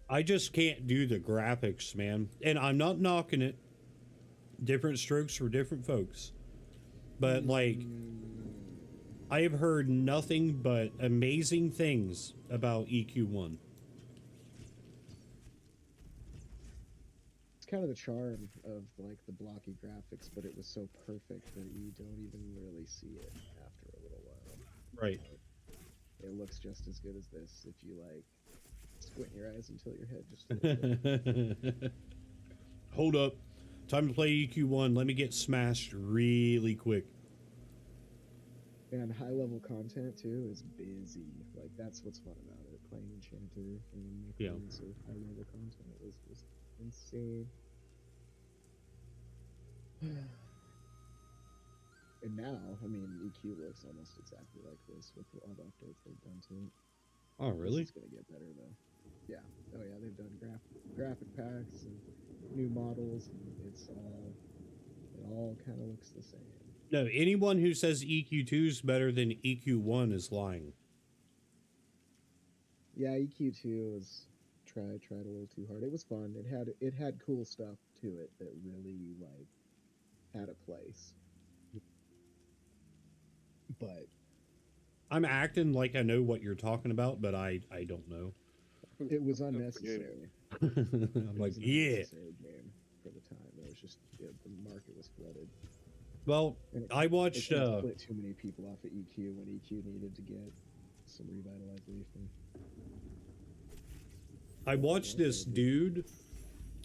I just can't do the graphics, man. And I'm not knocking it. Different strokes for different folks. But like, I have heard nothing but amazing things about EQ1.
It's kind of the charm of like the blocky graphics, but it was so perfect that you don't even really see it after a little while.
Right.
It looks just as good as this if you like squint your eyes until your head just
Hold up. Time to play EQ1. Let me get smashed really quick.
And high level content too is busy. Like that's what's fun about it. Playing Enchanter and
Yeah.
so high level content was just insane. And now, I mean, EQ looks almost exactly like this with all the updates they've done to it.
Oh, really?
This is gonna get better though. Yeah. Oh yeah, they've done graphic packs and new models, and it all kind of looks the same.
No, anyone who says EQ2 is better than EQ1 is lying.
Yeah, EQ2 was tried a little too hard. It was fun. It had cool stuff to it that really like had a place. But
I'm acting like I know what you're talking about, but I don't know.
it was unnecessary.
I'm like,
It was an
yeah.
unnecessary game for the time. It was just the market was flooded.
Well,
And it,
I watched.
it split too many people off of EQ when EQ needed to get some revitalization.
I watched this dude.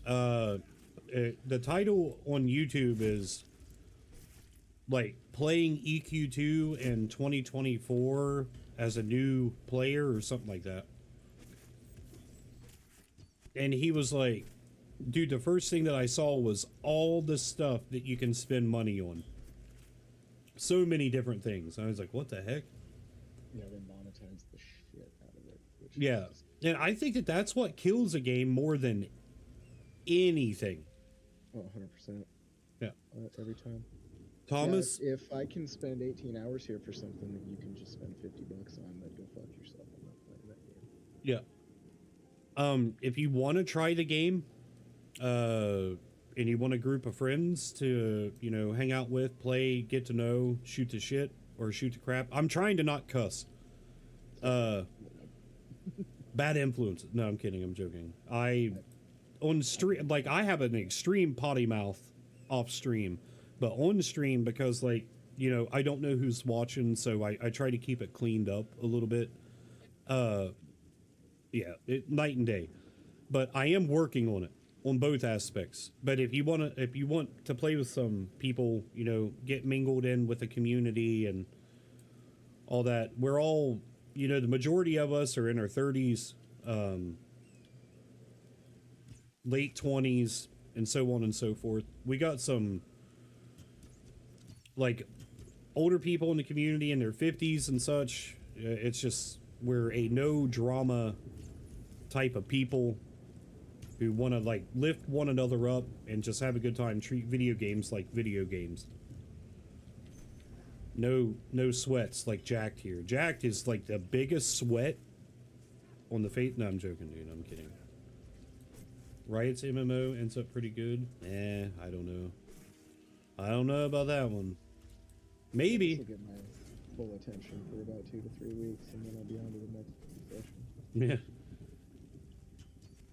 The title on YouTube is like playing EQ2 in 2024 as a new player or something like that. And he was like, dude, the first thing that I saw was all the stuff that you can spend money on. So many different things. I was like, what the heck?
Yeah, they monetized the shit out of it. Which
Yeah.
is
And I think that that's what kills a game more than anything.
just, 100%.
Yeah.
Every time.
Thomas?
Yeah, if I can spend 18 hours here for something that you can just spend $50 on, then go fuck yourself. I'm not playing that game.
Yeah. If you want to try the game, and you want a group of friends to, you know, hang out with, play, get to know, shoot the shit, or shoot the crap. I'm trying to not cuss. Bad influences. No, I'm kidding. I'm joking. On stream, like, I have an extreme potty mouth off stream, but on stream, because, like, you know, I don't know who's watching, so I try to keep it cleaned up a little bit. Yeah, night and day. But I am working on it, on both aspects. But if you want to play with some people, you know, get mingled in with the community and all that, we're all, you know, the majority of us are in our 30s, late 20s, and so on and so forth. We got some, like, older people in the community in their 50s and such. It's just, we're a no drama type of people who want to, like, lift one another up and just have a good time, treat video games like video games. No sweats like Jacked here. Jacked is like the biggest sweat on the face. No, I'm joking, dude. I'm kidding. Riot's MMO ends up pretty good. I don't know. I don't know about that one. Maybe.
This will get my full attention for about 2 to 3 weeks, and then I'll be on to the next session.
Yeah.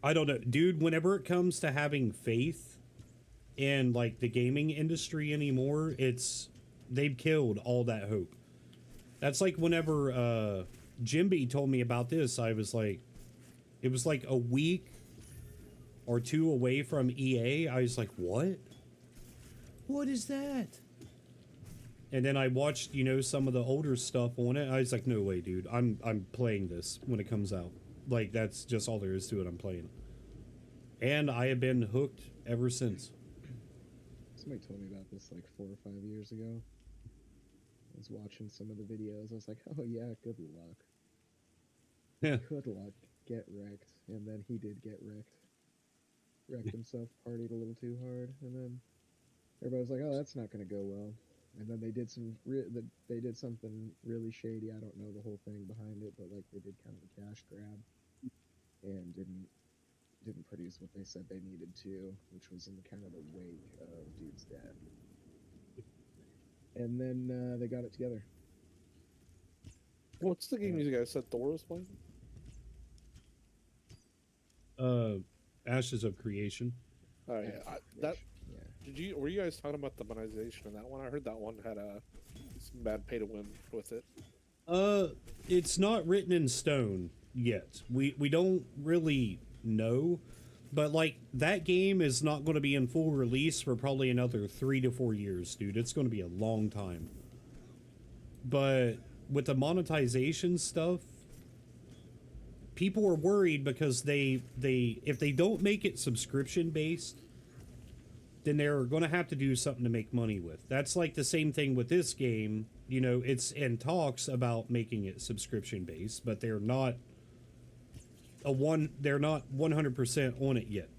I don't know, dude. Whenever it comes to having faith in, like, the gaming industry anymore, they've killed all that hope. That's like whenever Jimby told me about this, I was like, it was like a week or two away from EA. I was like, what? What is that? And then I watched, you know, some of the older stuff on it. I was like, no way, dude. I'm playing this when it comes out. Like, that's just all there is to it. I'm playing it. And I have been hooked ever since.
Somebody told me about this like 4 or 5 years ago. I was watching some of the videos. I was like, oh yeah, good luck.
Yeah.
Good luck. Get wrecked. And then he did get wrecked. Wrecked himself, partied a little too hard, and then everybody was like, oh, that's not going to go well. And then they did something really shady. I don't know the whole thing behind it, but like they did kind of a cash grab and didn't series what they said they needed to, which was in the kind of the wake of dude's death. And then they got it together.
What's the game you guys said Thor was playing?
Ashes of Creation.
Oh yeah, that.
Yeah.
Were you guys talking about the monetization in that one? I heard that one had some bad pay to win with it.
It's not written in stone yet. We don't really know, but like that game is not going to be in full release for probably another 3 to 4 years, dude. It's going to be a long time. But with the monetization stuff, people are worried because they if they don't make it subscription based, then they're going to have to do something to make money with. That's like the same thing with this game. You know, it's in talks about making it subscription based, but they're not 100% on it yet.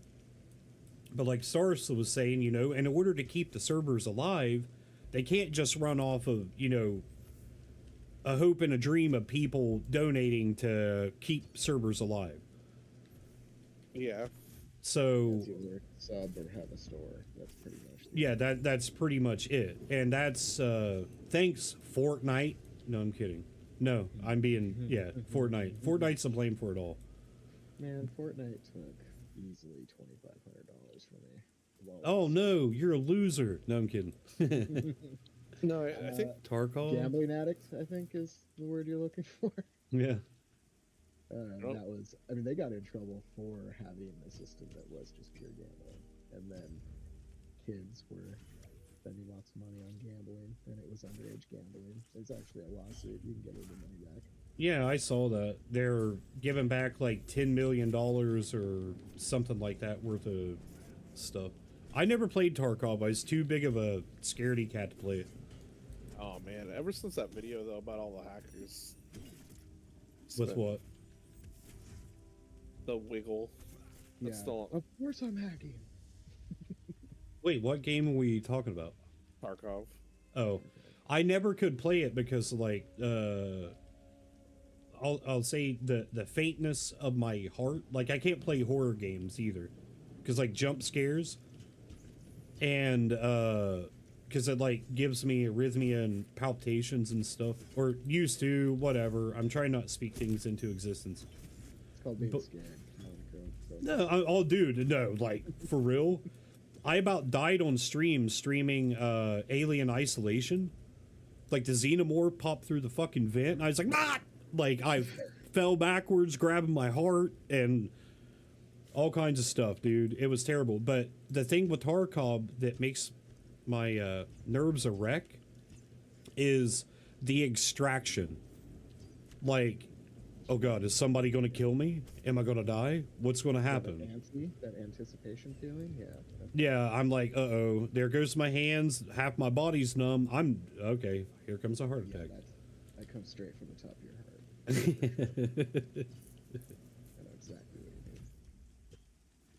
But like Sarsa was saying, you know, in order to keep the servers alive, they can't just run off of, you know, a hope and a dream of people donating to keep servers alive.
Yeah.
So
It's either sub or have a store. That's pretty much
yeah, that's pretty much it. And that's thanks Fortnite. No, I'm kidding. No, I'm being Fortnite. Fortnite's to blame for it all.
Man, Fortnite took easily $2,500 from me. Well,
Oh no, you're a loser. No, I'm kidding.
No, I think
Tarkov.
gambling addict, I think, is the word you're looking for.
Yeah.
That was, I mean, they got in trouble for having a system that was just pure gambling. And then kids were spending lots of money on gambling, and it was underage gambling. There's actually a lawsuit. You can get all the money back.
Yeah, I saw that. They're giving back like $10 million or something like that worth of stuff. I never played Tarkov. I was too big of a scaredy cat to play it.
Oh man, ever since that video though about all the hackers.
With what?
The wiggle.
Yeah,
That's still
of course I'm hacking.
Wait, what game are we talking about?
Tarkov.
Oh, I never could play it because like I'll say the faintness of my heart. Like I can't play horror games either because like jump scares and because it like gives me arrhythmia and palpitations and stuff, or used to, whatever. I'm trying not to speak things into existence.
It's called being scared.
No, I'll dude, no, like for real. I about died on streaming Alien Isolation. Like the xenomorph popped through the fucking vent and I was like, ah! Like I fell backwards, grabbing my heart and all kinds of stuff, dude. It was terrible. But the thing with Tarkov that makes my nerves a wreck is the extraction. Like, oh god, is somebody going to kill me? Am I going to die? What's going to happen?
That anticipation feeling, yeah.
Yeah, I'm like, uh-oh, there goes my hands, half my body's numb. I'm, okay, here comes a heart
Yeah,
attack.
that comes straight from the top of your heart. I know exactly what you mean.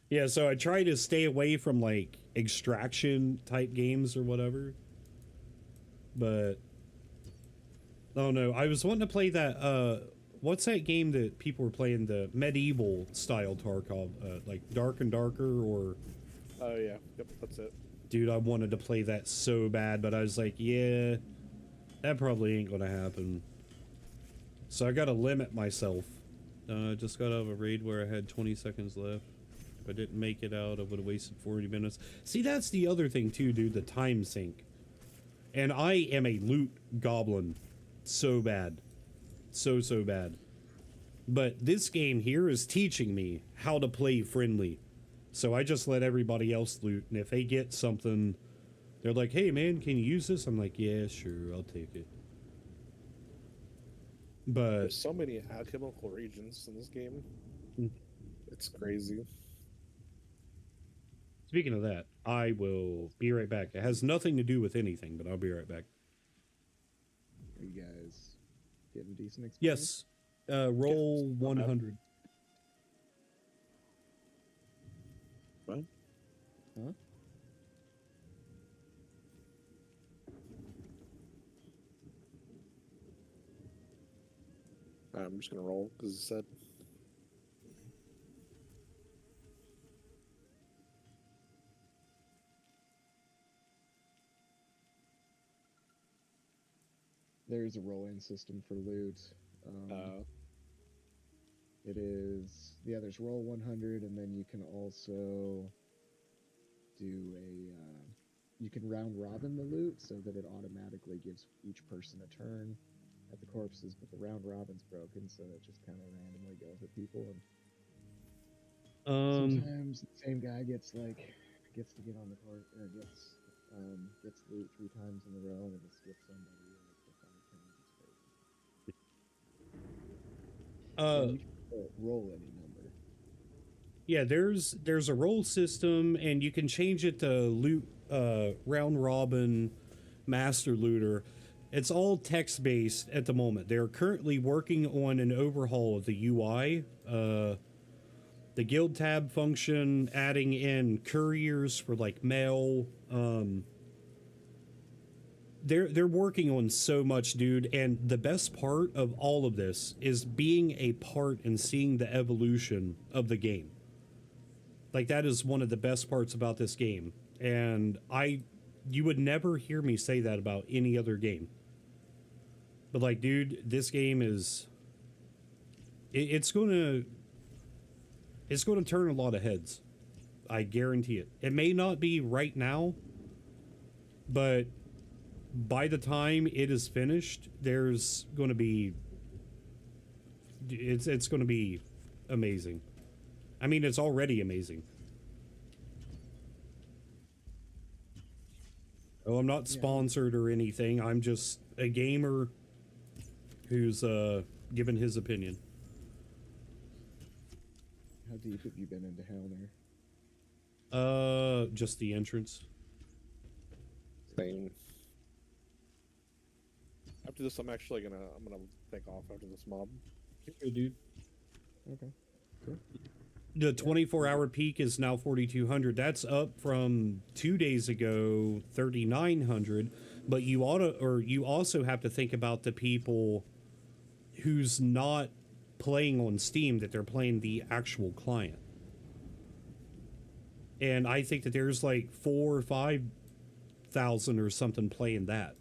Yeah, so I try to stay away from, like, extraction type games or whatever. But, oh no, I was wanting to play that, what's that game that people were playing, the medieval style Tarkov, like Dark and Darker or...
Oh yeah, yep, that's it.
Dude, I wanted to play that so bad, but I was like, yeah, that probably ain't gonna happen. So I gotta limit myself. I just got out of a raid where I had 20 seconds left. If I didn't make it out, I would have wasted 40 minutes. See, that's the other thing too, dude, the time sink. And I am a loot goblin so bad. So bad. But this game here is teaching me how to play friendly. So I just let everybody else loot, and if they get something, they're like, hey man, can you use this? I'm like, yeah, sure, I'll take it. But
There's so many alchemical regions in this game. It's crazy.
Speaking of that, I will be right back. It has nothing to do with anything, but I'll be right back.
Are you guys getting decent experience?
Yes. Roll 100.
What?
Huh?
I'm just gonna roll because it said.
there's a roll-in system for loot. It is, yeah, there's roll 100, and then you can also do you can round robin the loot so that it automatically gives each person a turn at the corpses, but the round robin's broken, so it just kind of randomly goes at people, and sometimes the same guy gets to get on the court, or gets loot 3 times in a row, and it'll skip somebody like for 5 turns. It's crazy. You can roll any number.
Yeah, there's a roll system, and you can change it to loot, round robin, master looter. It's all text based at the moment. They're currently working on an overhaul of the UI. The guild tab function, adding in couriers for like mail. They're working on so much, dude. And the best part of all of this is being a part and seeing the evolution of the game. Like, that is one of the best parts about this game. And you would never hear me say that about any other game. But like, dude, this game is, it's going to turn a lot of heads. I guarantee it. It may not be right now, but by the time it is finished, there's going to be, it's going to be amazing. I mean, it's already amazing. Oh, I'm not sponsored or anything. I'm just a gamer who's given his opinion.
How deep have you been into hell there?
Just the entrance.
Same. After this, I'm gonna take off after this mob.
Okay, dude.
Okay. Cool.
The 24-hour peak is now 4,200. That's up from 2 days ago, 3,900. But you also have to think about the people who's not playing on Steam, that they're playing the actual client. And I think that there's like 4,000 or 5,000 or something playing that.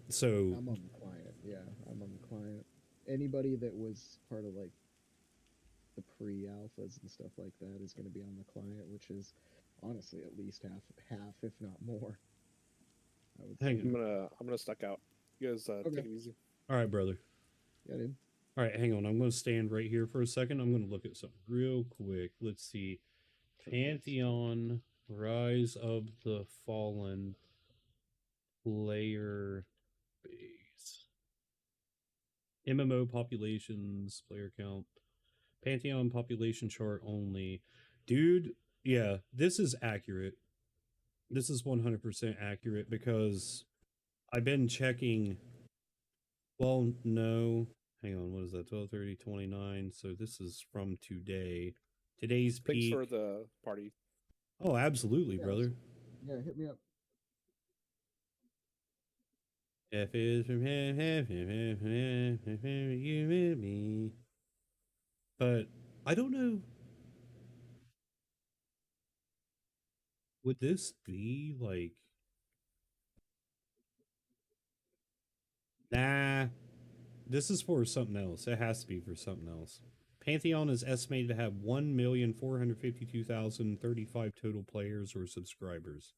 So
I'm on the client. Yeah, I'm on the client. Anybody that was part of like the pre-alphas and stuff like that is going to be on the client, which is honestly at least half, if not more. I would say.
I'm gonna stuck out. You guys take it easy.
all right, brother.
Yeah, dude.
All right, hang on. I'm going to stand right here for a second. I'm going to look at something real quick. Let's see. Pantheon, Rise of the Fallen, player base. MMO populations, player count. Pantheon population chart only. Dude, yeah, this is accurate. This is 100% accurate because I've been checking. Well, no. Hang on, what is that? 12:30, 29. So this is from today. Today's
Thanks
peak.
for the party.
Oh, absolutely, brother.
Yeah, hit me up.
F is from you and me. But I don't know. Would this be like? Nah. This is for something else. It has to be for something else. Pantheon is estimated to have 1,452,035 total players or subscribers.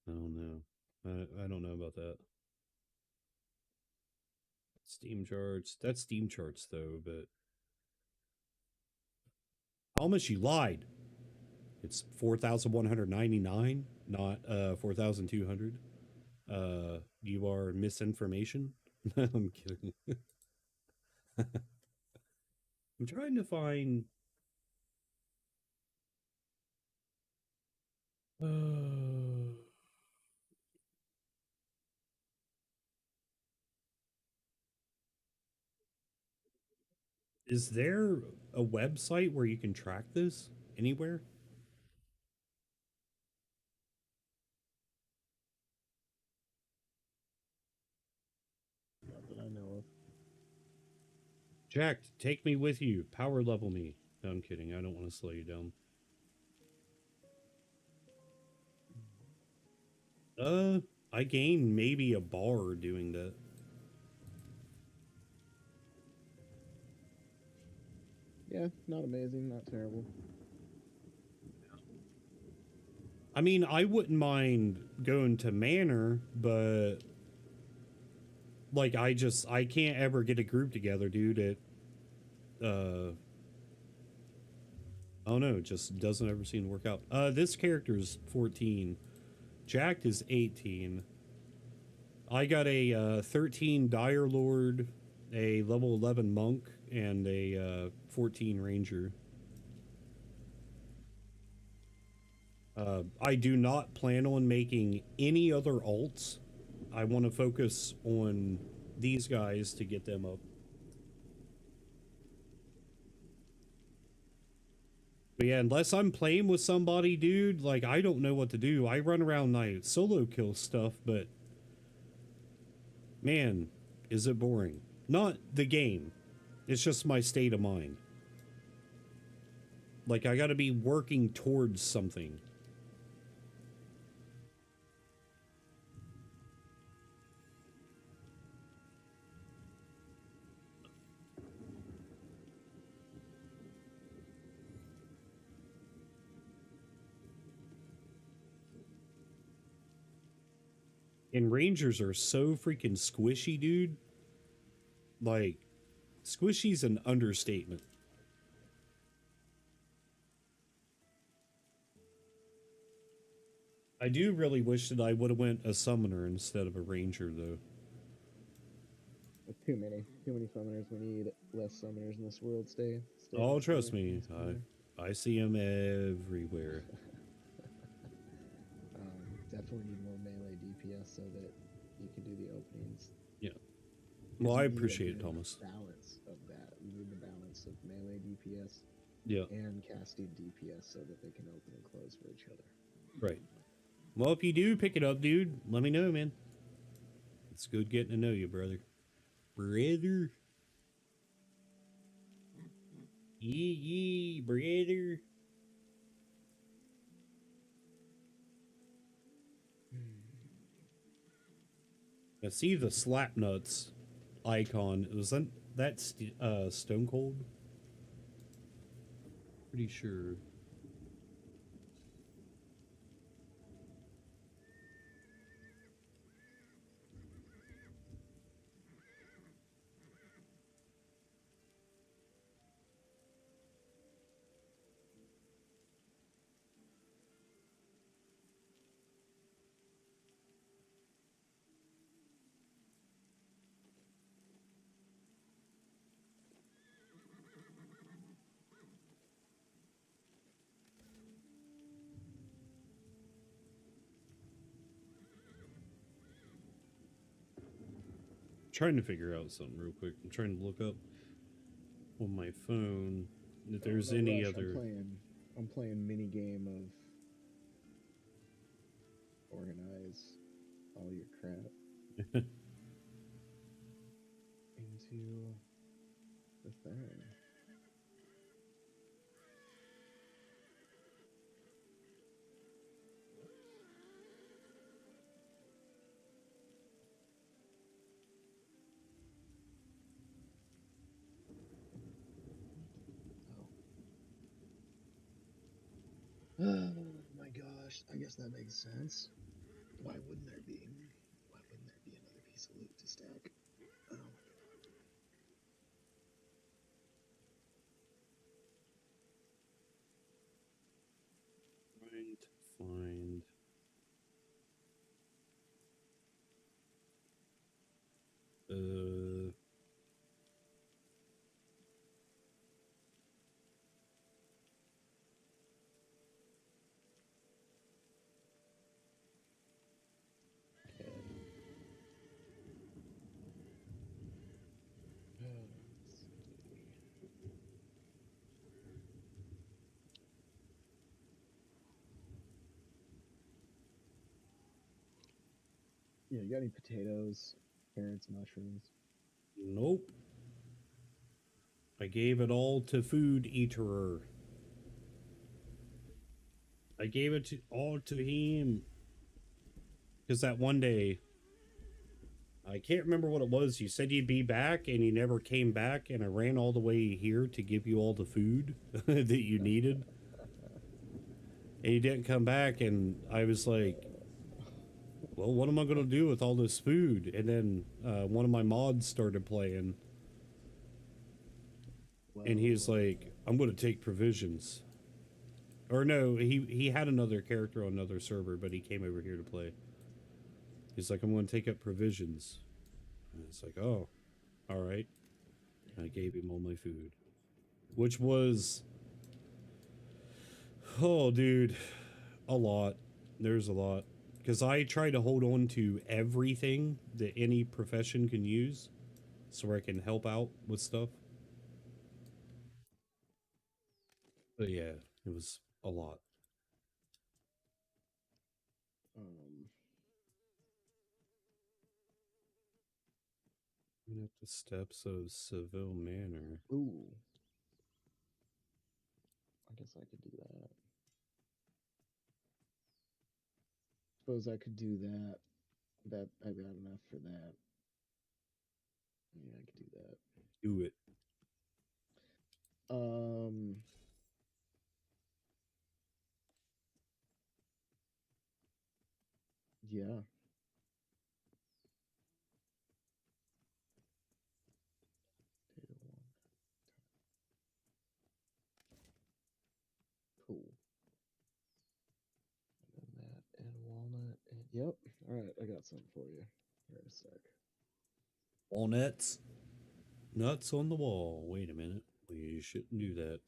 I don't know. I don't know about that. Steam charts. That's Steam charts, though, but... Almost you lied. It's 4,199, not 4,200. You are misinformation. I'm kidding. I'm trying to find... Is there a website where you can track this anywhere?
Not that I know of.
Jack, take me with you. Power level me. No, I'm kidding. I don't want to slow you down. I gain maybe a bar doing that.
Yeah, not amazing, not terrible.
I mean, I wouldn't mind going to Manor, but like I can't ever get a group together, dude. I don't know, it just doesn't ever seem to work out. This character's 14. Jack is 18. I got a 13 Dire Lord, a level 11 Monk, and a 14 Ranger. I do not plan on making any other alts. I want to focus on these guys to get them up. But yeah, unless I'm playing with somebody, dude, like, I don't know what to do. I run around night solo kill stuff, but man, is it boring. Not the game. It's just my state of mind. Like, I gotta be working towards something. And Rangers are so freaking squishy, dude. Like, squishy's an understatement. I do really wish that I would have went a summoner instead of a ranger, though.
Too many summoners. We need less summoners in this world. Stay
Oh,
with
trust
summoner,
me,
summoner.
I see them everywhere.
Definitely need more melee DPS so that you can do the openings.
Yeah.
'Cause
Well, I
you need a
appreciate it,
good
Thomas.
Balance of that. You need the balance of melee DPS
Yeah.
and casting DPS so that they can open and close for each other.
Right. Well, if you do pick it up, dude, let me know, man. It's good getting to know you, brother. Brother. Yee, brother. I see the Slapnuts icon. Wasn't that Stone Cold? Pretty sure. Trying to figure out something real quick. I'm trying to look up on my phone if there's
No
any
rush,
other.
I'm playing mini game of organize all your crap into the thing. Oh my gosh, I guess that makes sense. Why wouldn't there be? Why wouldn't there be another piece of loot to stack? Oh my god.
Trying to find.
Yeah, you got any potatoes, carrots, mushrooms?
Nope. I gave it all to Food Eaterer. I gave it all to him. Because that one day, I can't remember what it was. You said you'd be back, and you never came back, and I ran all the way here to give you all the food that you needed. And you didn't come back, and I was like, well, what am I going to do with all this food? And then one of my mods started playing, and he's like, I'm going to take provisions. Or no, he had another character on another server, but he came over here to play. He's like, I'm going to take up provisions. And it's like, oh, all right. I gave him all my food. Which was, oh, dude, a lot. There's a lot. Because I try to hold on to everything that any profession can use so I can help out with stuff. But yeah, it was a lot. Up the steps of Seville Manor.
Ooh. I guess I could do that. Suppose I could do that. That I got enough for that. Yeah, I could do that.
Do it.
Yeah. Cool. And then that and walnut and yep. All right, I got something for you. Here in a sec.
Walnuts. Nuts on the wall. Wait a minute. We shouldn't do that.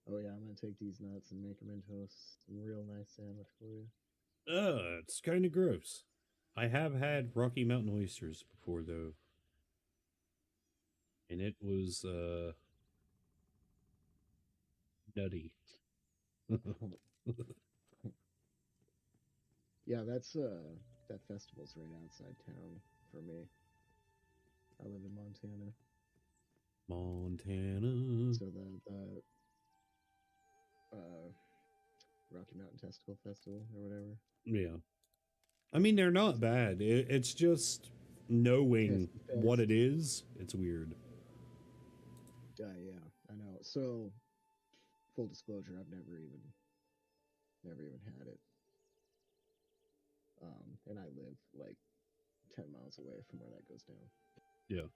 Oh yeah, I'm gonna take these nuts and make them into a real nice sandwich for you.
It's kind of gross. I have had Rocky Mountain oysters before, though. And it was, nutty.
Yeah, that's, that festival's right outside town for me. I live in Montana.
Montana.
So the Rocky Mountain Testicle Festival or whatever.
Yeah. I mean, they're not bad. It's just knowing what it is. It's weird.
Yeah, I know. So, full disclosure, I've never even had it. And I live like 10 miles away from where that goes down.
Yeah.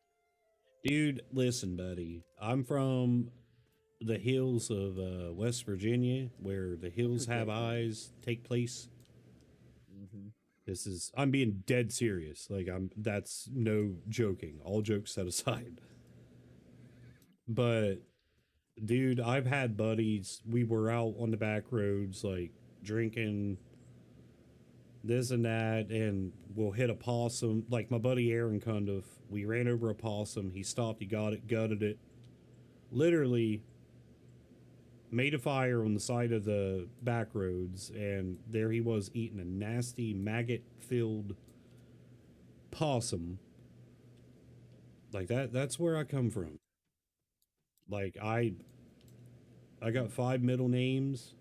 Dude, listen, buddy. I'm from the hills of West Virginia, where the hills have eyes take place. I'm being dead serious. Like, that's no joking. All jokes set aside. But, dude, I've had buddies. We were out on the back roads, like, drinking this and that, and we'll hit a possum. Like, my buddy Aaron we ran over a possum. He stopped, he got it, gutted it. Literally made a fire on the side of the back roads, and there he was eating a nasty maggot-filled possum. Like, that's where I come from. Like, I got 5 middle names.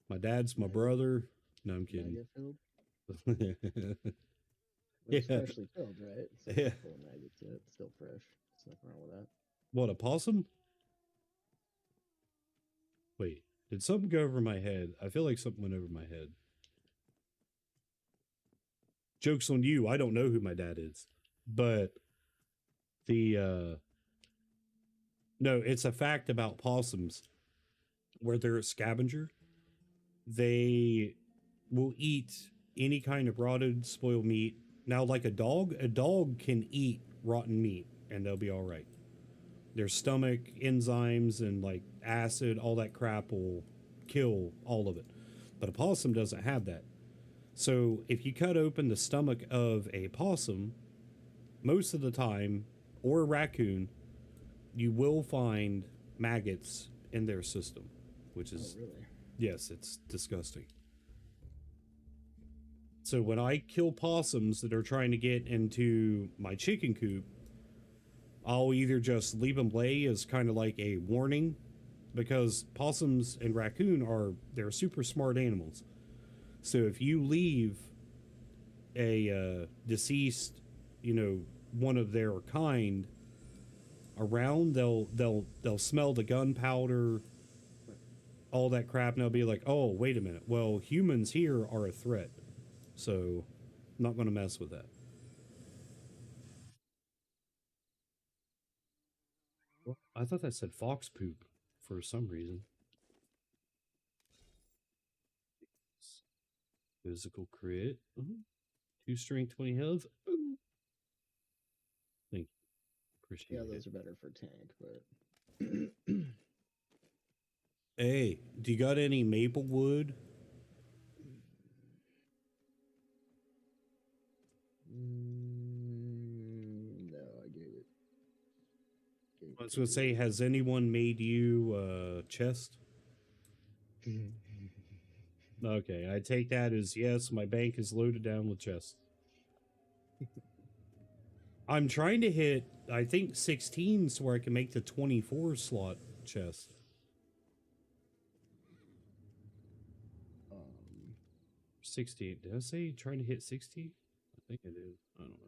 My dad's my brother. No, I'm kidding.
It's freshly filled, right? It's
yeah.
Full of maggots yet. It's still fresh. There's nothing wrong with that.
What, a possum? Wait, did something go over my head? I feel like something went over my head. Joke's on you. I don't know who my dad is. But no, it's a fact about possums. Where they're a scavenger, they will eat any kind of rotted, spoiled meat. Now, like a dog can eat rotten meat and they'll be all right. Their stomach enzymes and like acid, all that crap will kill all of it. But a possum doesn't have that. So if you cut open the stomach of a possum, most of the time, or a raccoon, you will find maggots in their system, which is,
really?
Yes, it's disgusting. So when I kill possums that are trying to get into my chicken coop, I'll either just leave them lay as kind of like a warning, because possums and raccoon they're super smart animals. So if you leave a deceased, one of their kind around, they'll smell the gunpowder, all that crap, and they'll be like, oh, wait a minute, well, humans here are a threat, so I'm not going to mess with that. Well, I thought that said fox poop for some reason. Physical crit. 2 strength, 20 health. Ooh. Thank you. Appreciate
Yeah,
it.
those are better for tank, but
Hey, do you got any maple wood?
No, I gave it.
I was going to say, has anyone made you a chest? Okay, I take that as yes, my bank is loaded down with chests. I'm trying to hit, I think, 16 so where I can make the 24 slot chest. 16. Did I say trying to hit 60? I think I did. I don't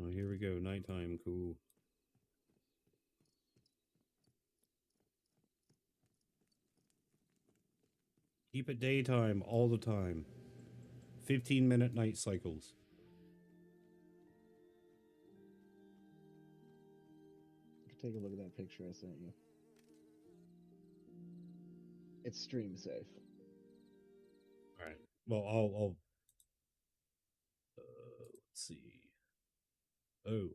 know. Oh, here we go. Nighttime. Cool. Keep it daytime all the time. 15-minute night cycles.
Take a look at that picture I sent you. It's stream safe.
All right. Well, I'll let's see. Oh.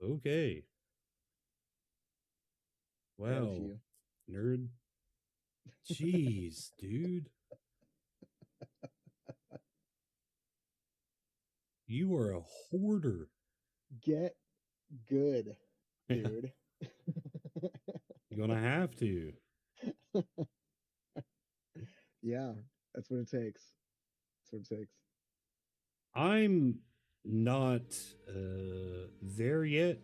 Okay. Wow. Nerd. Jeez, dude. You are a hoarder.
Get good, dude.
You're gonna have to.
Yeah, that's what it takes. That's what it takes.
I'm not there yet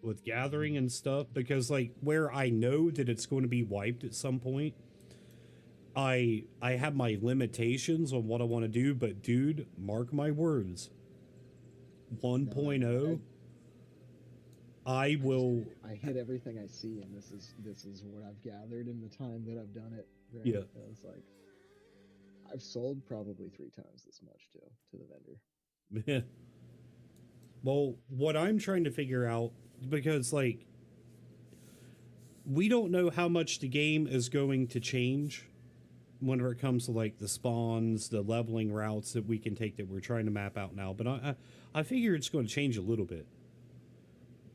with gathering and stuff because, like, where I know that it's going to be wiped at some point, I have my limitations on what I want to do. But dude, mark my words, 1.0, I will.
I hit everything I see, and this is what I've gathered in the time that I've done it. Right?
Yeah,
it's like I've sold probably 3 times this much to the vendor.
Well, what I'm trying to figure out, because like we don't know how much the game is going to change whenever it comes to like the spawns, the leveling routes that we can take that we're trying to map out now. But I figure it's going to change a little bit.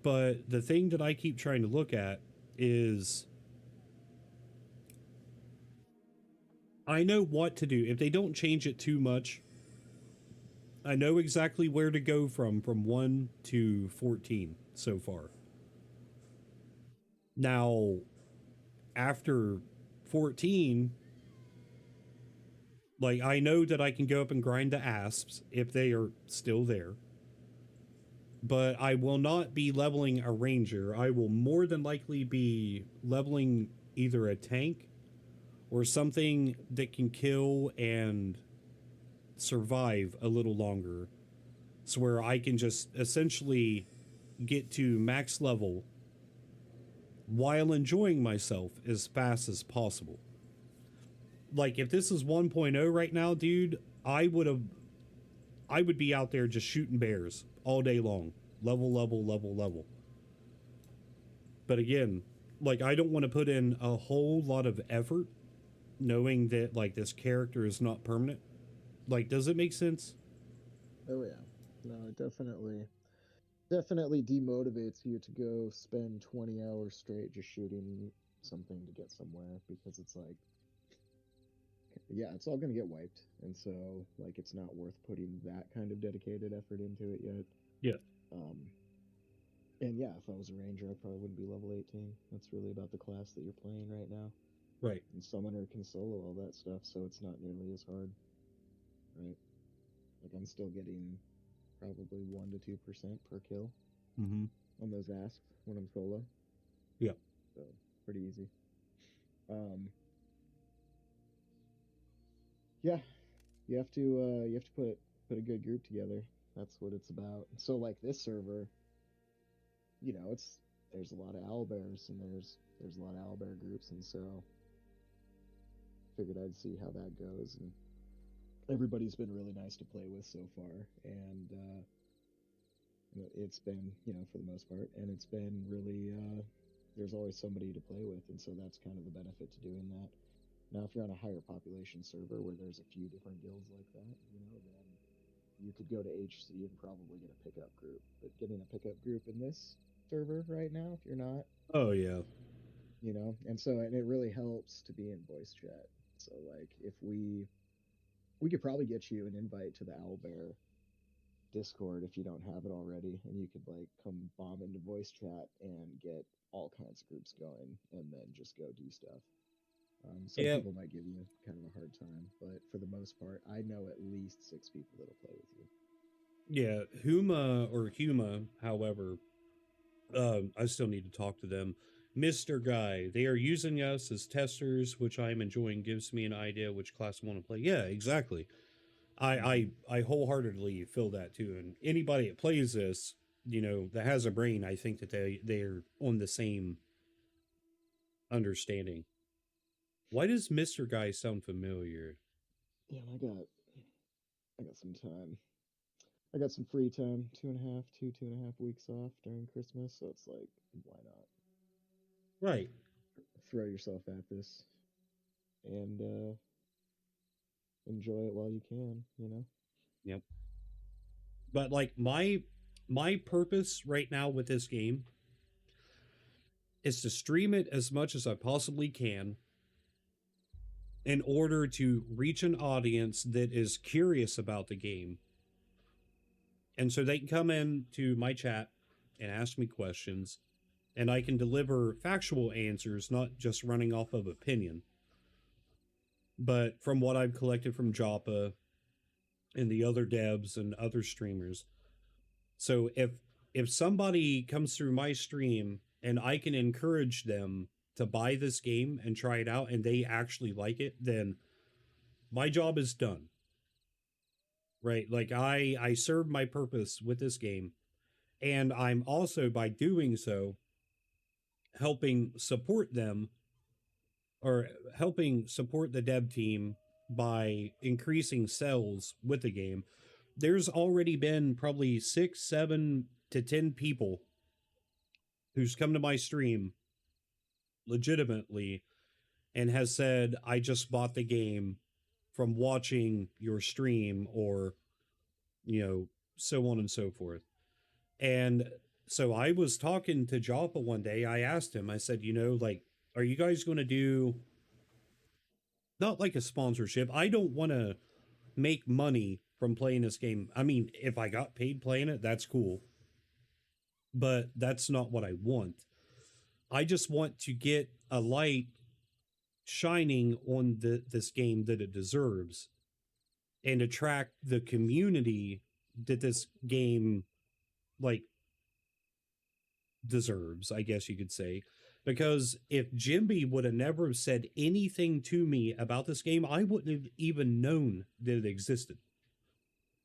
But the thing that I keep trying to look at is I know what to do. If they don't change it too much, I know exactly where to go from 1 to 14 so far. Now, after 14, like, I know that I can go up and grind the asps if they are still there. But I will not be leveling a ranger. I will more than likely be leveling either a tank or something that can kill and survive a little longer. So where I can just essentially get to max level while enjoying myself as fast as possible. Like, if this is 1.0 right now, dude, I would be out there just shooting bears all day long. Level. But again, like, I don't want to put in a whole lot of effort knowing that, like, this character is not permanent. Like, does it make sense?
Oh yeah. No, it definitely demotivates you to go spend 20 hours straight just shooting something to get somewhere, because it's like, yeah, it's all going to get wiped. And so, like, it's not worth putting that kind of dedicated effort into it yet.
Yeah.
And yeah, if I was a ranger, I probably wouldn't be level 18. That's really about the class that you're playing right now.
Right.
And summoner can solo all that stuff, so it's not nearly as hard. Right? Like, I'm still getting probably 1 to 2% per kill on those asks when I'm solo.
Yeah.
So, pretty easy. Yeah, you have to put a good group together. That's what it's about. So like this server, it's there's a lot of owlbears and there's a lot of owlbear groups, and so figured I'd see how that goes. And everybody's been really nice to play with so far, and it's been, for the most part, and it's been really there's always somebody to play with, and so that's kind of the benefit to doing that. Now, if you're on a higher population server where there's a few different guilds like that, then you could go to HC and probably get a pickup group. But getting a pickup group in this server right now, if you're not,
Oh yeah.
and it really helps to be in voice chat. So like if we could probably get you an invite to the Owlbear Discord if you don't have it already, and you could like come bomb into voice chat and get all kinds of groups going, and then just go do stuff. Some
Yeah.
people might give you kind of a hard time, but for the most part, I know at least 6 people that'll play with you.
Yeah, Huma, however, I still need to talk to them. Mr. Guy, they are using us as testers, which I'm enjoying. Gives me an idea which class I want to play. Yeah, exactly. I wholeheartedly feel that too. And anybody that plays this, that has a brain, I think that they're on the same understanding. Why does Mr. Guy sound familiar?
Yeah, I got some time. I got some free time, 2.5 weeks off during Christmas, so it's like, why not?
Right.
Throw yourself at this and enjoy it while you can,
Yep. But like my purpose right now with this game is to stream it as much as I possibly can in order to reach an audience that is curious about the game. And so they can come in to my chat and ask me questions, and I can deliver factual answers, not just running off of opinion. But from what I've collected from Joppa and the other devs and other streamers. So if somebody comes through my stream and I can encourage them to buy this game and try it out and they actually like it, then my job is done. Right? Like I serve my purpose with this game, and I'm also, by doing so, helping support them, or helping support the dev team by increasing sales with the game. There's already been probably 6, 7 to 10 people who's come to my stream legitimately and has said, I just bought the game from watching your stream, or so on and so forth. And so I was talking to Joppa one day. I asked him, I said, like, are you guys going to do not like a sponsorship? I don't want to make money from playing this game. I mean, if I got paid playing it, that's cool. But that's not what I want. I just want to get a light shining on this game that it deserves, and attract the community that this game like deserves, I guess you could say. Because if Jimby would have never said anything to me about this game, I wouldn't have even known that it existed.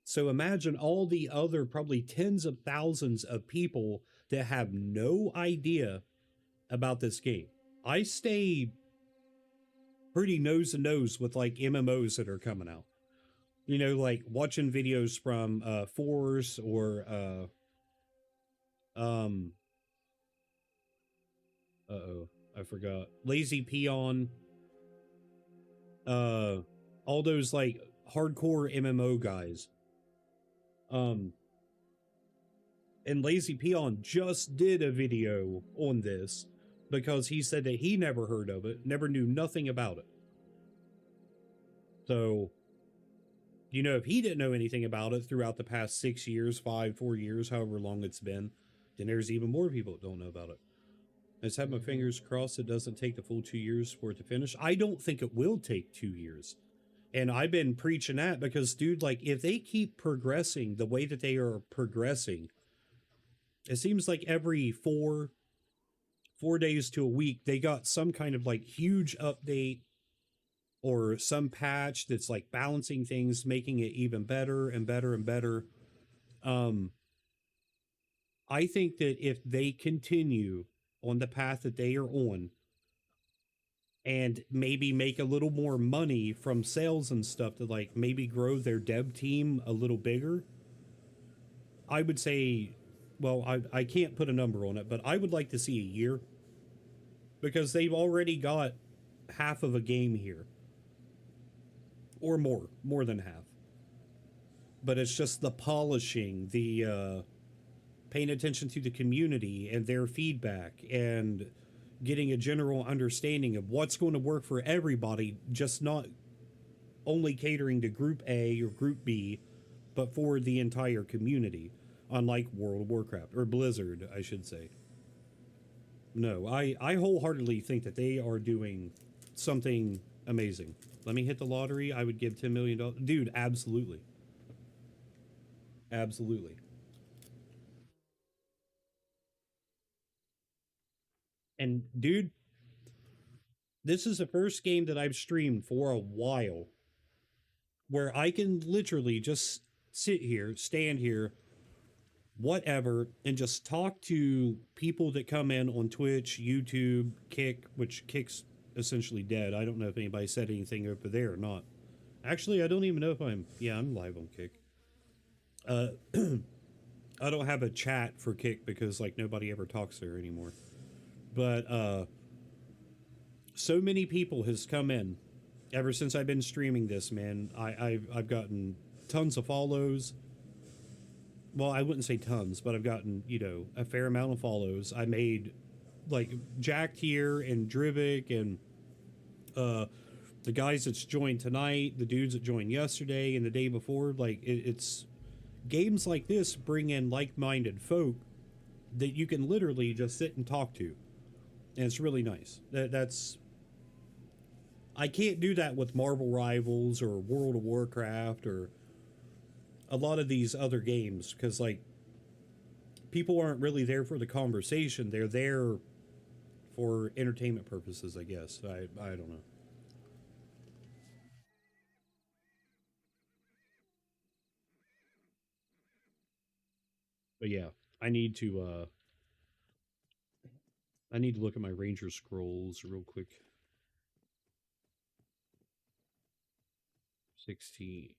So imagine all the other probably tens of thousands of people that have no idea about this game. I stay pretty nose to nose with like MMOs that are coming out. Like watching videos from Force or I forgot. Lazy Peon. All those like hardcore MMO guys. And Lazy Peon just did a video on this because he said that he never heard of it, never knew nothing about it. So, if he didn't know anything about it throughout the past 6 years, 4 years, however long it's been, then there's even more people that don't know about it. I just have my fingers crossed it doesn't take the full 2 years for it to finish. I don't think it will take 2 years. And I've been preaching that because, dude, like, if they keep progressing the way that they are progressing, it seems like every 4 days to a week, they got some kind of, like, huge update or some patch that's like balancing things, making it even better and better and better. Um, I think that if they continue on the path that they are on and maybe make a little more money from sales and stuff to like maybe grow their dev team a little bigger, I would say, well, I can't put a number on it, but I would like to see a year because they've already got half of a game here or more than half. But it's just the polishing, the paying attention to the community and their feedback and getting a general understanding of what's going to work for everybody, just not only catering to group A or group B, but for the entire community, unlike World of Warcraft or Blizzard, I should say. No, I wholeheartedly think that they are doing something amazing. Let me hit the lottery. I would give $10 million. Dude, absolutely. Absolutely. And dude, this is the first game that I've streamed for a while where I can literally just sit here, stand here, whatever, and just talk to people that come in on Twitch, YouTube, Kick, which Kick's essentially dead. I don't know if anybody said anything over there or not. Actually, I don't even know if I'm live on Kick. I don't have a chat for Kick because like nobody ever talks there anymore. But so many people has come in ever since I've been streaming this, man. I've gotten tons of follows. Well, I wouldn't say tons, but I've gotten, a fair amount of follows. I made like Jack here and Drivik and the guys that's joined tonight, the dudes that joined yesterday and the day before. Like it's games like this bring in like-minded folk that you can literally just sit and talk to. And it's really nice. That's I can't do that with Marvel Rivals or World of Warcraft or a lot of these other games because like people aren't really there for the conversation. They're there for entertainment purposes, I guess. I don't know. But yeah, I need to look at my Ranger scrolls real quick. 16.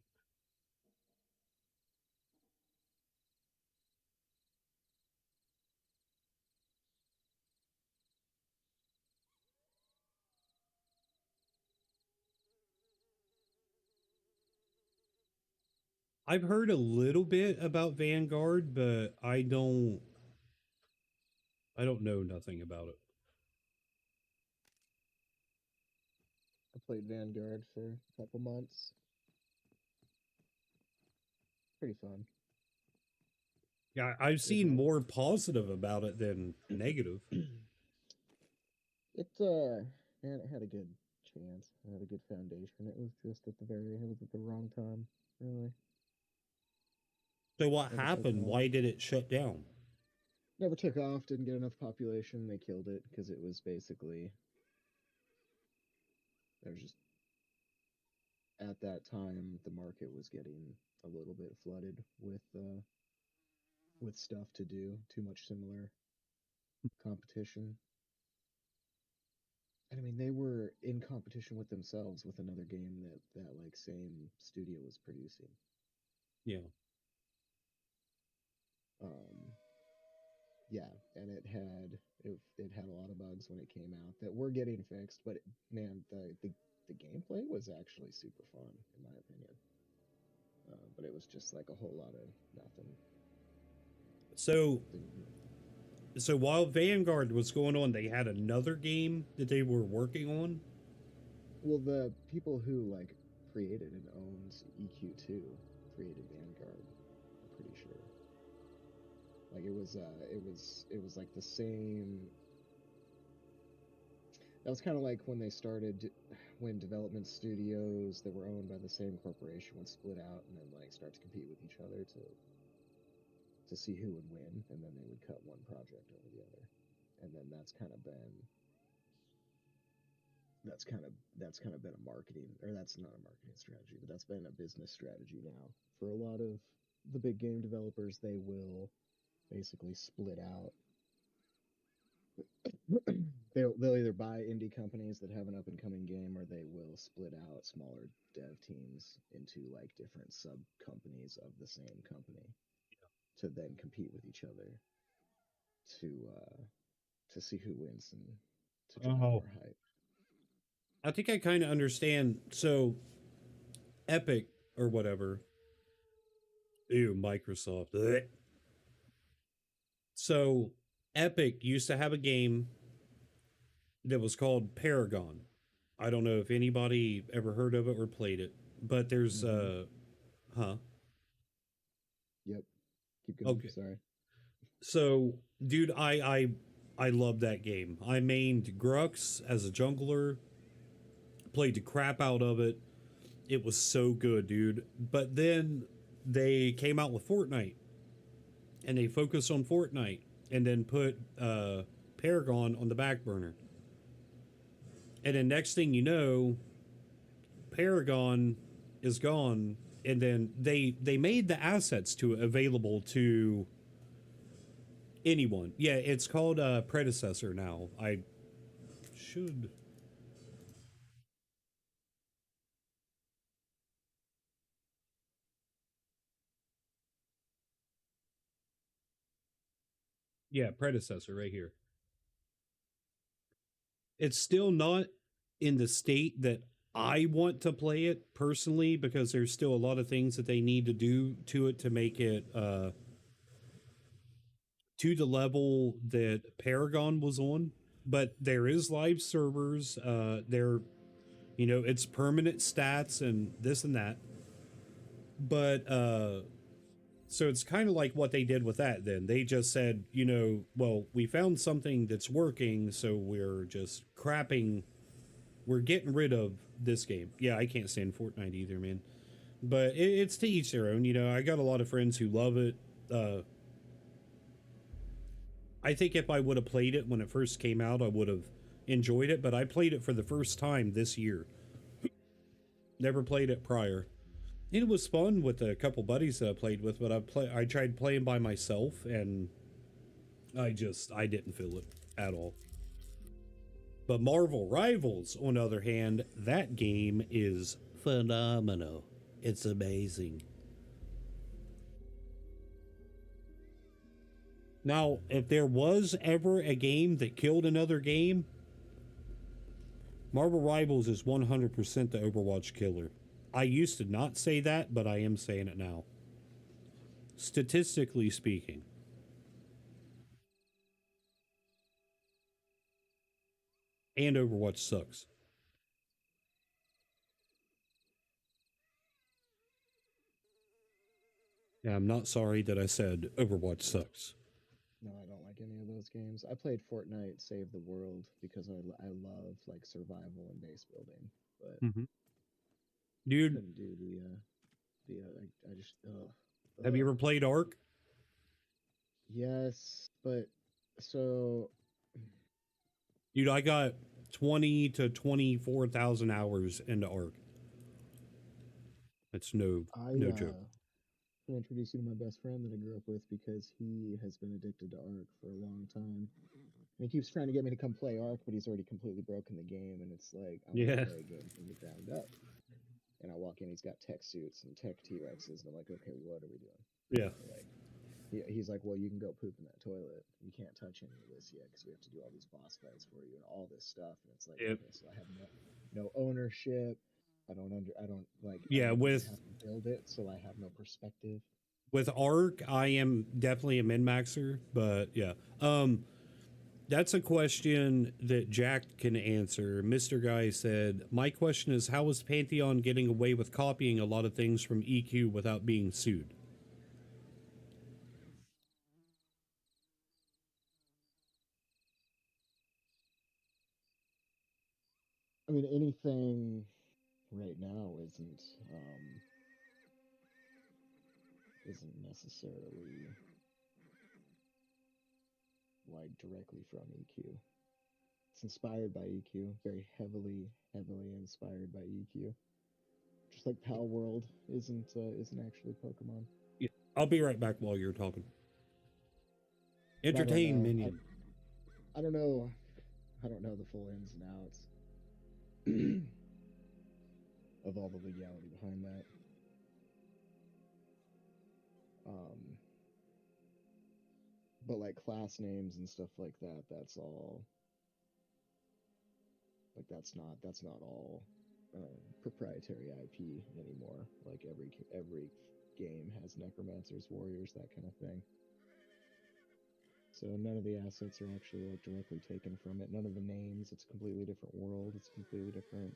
I've heard a little bit about Vanguard, but I don't know nothing about it.
I played Vanguard for a couple months. Pretty fun.
Yeah, I've seen more positive about it than negative.
It man, it had a good chance. It had a good foundation. It was just it was at the wrong time, really.
So what
Never took
happened?
off.
Why did it shut down?
Never took off, didn't get enough population, they killed it because it was basically there was just at that time the market was getting a little bit flooded with stuff to do, too much similar competition. And I mean, they were in competition with themselves with another game that like same studio was producing.
Yeah.
Yeah, and it had a lot of bugs when it came out that were getting fixed, but man, the gameplay was actually super fun in my opinion. But it was just like a whole lot of nothing.
So while Vanguard was going on, they had another game that they were working on.
Well, the people who like created and owned EQ2 created Vanguard. I'm pretty sure. Like it was like the same. That was kind of like when they started, when development studios that were owned by the same corporation would split out and then like start to compete with each other to see who would win, and then they would cut one project over the other, and then that's kind of been that's kind of been a marketing, or that's not a marketing strategy, but that's been a business strategy now for a lot of the big game developers. They will basically split out. They'll either buy indie companies that have an up and coming game, or they will split out smaller dev teams into like different sub companies of the same company to then compete with each other to see who wins and to drive
Oh,
more hype.
I think I kind of understand. So, Epic or whatever. Ew, Microsoft. Blech. So, Epic used to have a game that was called Paragon. I don't know if anybody ever heard of it or played it, but there's huh.
Yep. Keep going.
Okay.
Sorry.
So, dude, I love that game. I mained Grux as a jungler, played the crap out of it. It was so good, dude. But then they came out with Fortnite, and they focused on Fortnite, and then put Paragon on the back burner. And then next thing you know, Paragon is gone, and then they made the assets to available to anyone. Yeah, it's called Predecessor now. I should. Yeah, Predecessor right here. It's still not in the state that I want to play it personally because there's still a lot of things that they need to do to it to make it to the level that Paragon was on. But there is live servers. There, it's permanent stats and this and that. But so it's kind of like what they did with that. Then they just said, well, we found something that's working, so we're just crapping. We're getting rid of this game. Yeah, I can't stand Fortnite either, man. But it's to each their own. I got a lot of friends who love it. I think if I would have played it when it first came out, I would have enjoyed it. But I played it for the first time this year. Never played it prior. It was fun with a couple buddies that I played with, but I tried playing by myself, and I didn't feel it at all. But Marvel Rivals, on the other hand, that game is phenomenal. It's amazing. Now, if there was ever a game that killed another game, Marvel Rivals is 100% the Overwatch killer. I used to not say that, but I am saying it now. Statistically speaking. And Overwatch sucks. Yeah, I'm not sorry that I said Overwatch sucks.
No, I don't like any of those games. I played Fortnite Save the World because I love like survival and base building, but
Dude,
couldn't do I just
have you ever played Ark?
Yes, but so
Dude, I got 20 to 24,000 hours into Ark. That's no joke.
I introduced you to my best friend that I grew up with because he has been addicted to Ark for a long time. And he keeps trying to get me to come play Ark, but he's already completely broken the game, and it's like I want to play a game from the ground up. And I walk in, he's got tech suits and tech T-Rexes, and I'm like, okay, what are we doing?
Yeah.
He's like, well, you can go poop in that toilet. You can't touch any of this yet because we have to do all these boss fights for you and all this stuff. And it's like, okay, so I have no ownership. I don't like.
Yeah,
I don't
with
have to build it, so I have no perspective.
With Ark, I am definitely a min-maxer, but yeah. That's a question that Jack can answer. Mr. Guy said, my question is, how is Pantheon getting away with copying a lot of things from EQ without being sued?
I mean, anything right now isn't necessarily like directly from EQ. It's inspired by EQ, very heavily inspired by EQ. Just like Pal World isn't actually Pokemon.
Yeah, I'll be right back while you're talking.
But
Entertain minion.
I don't know. I don't know the full ins and outs of all the legality behind that. But like class names and stuff like that, that's all. Like that's not all proprietary IP anymore. Like every game has necromancers, warriors, that kind of thing. So none of the assets are actually like directly taken from it. None of the names. It's a completely different world. It's completely different.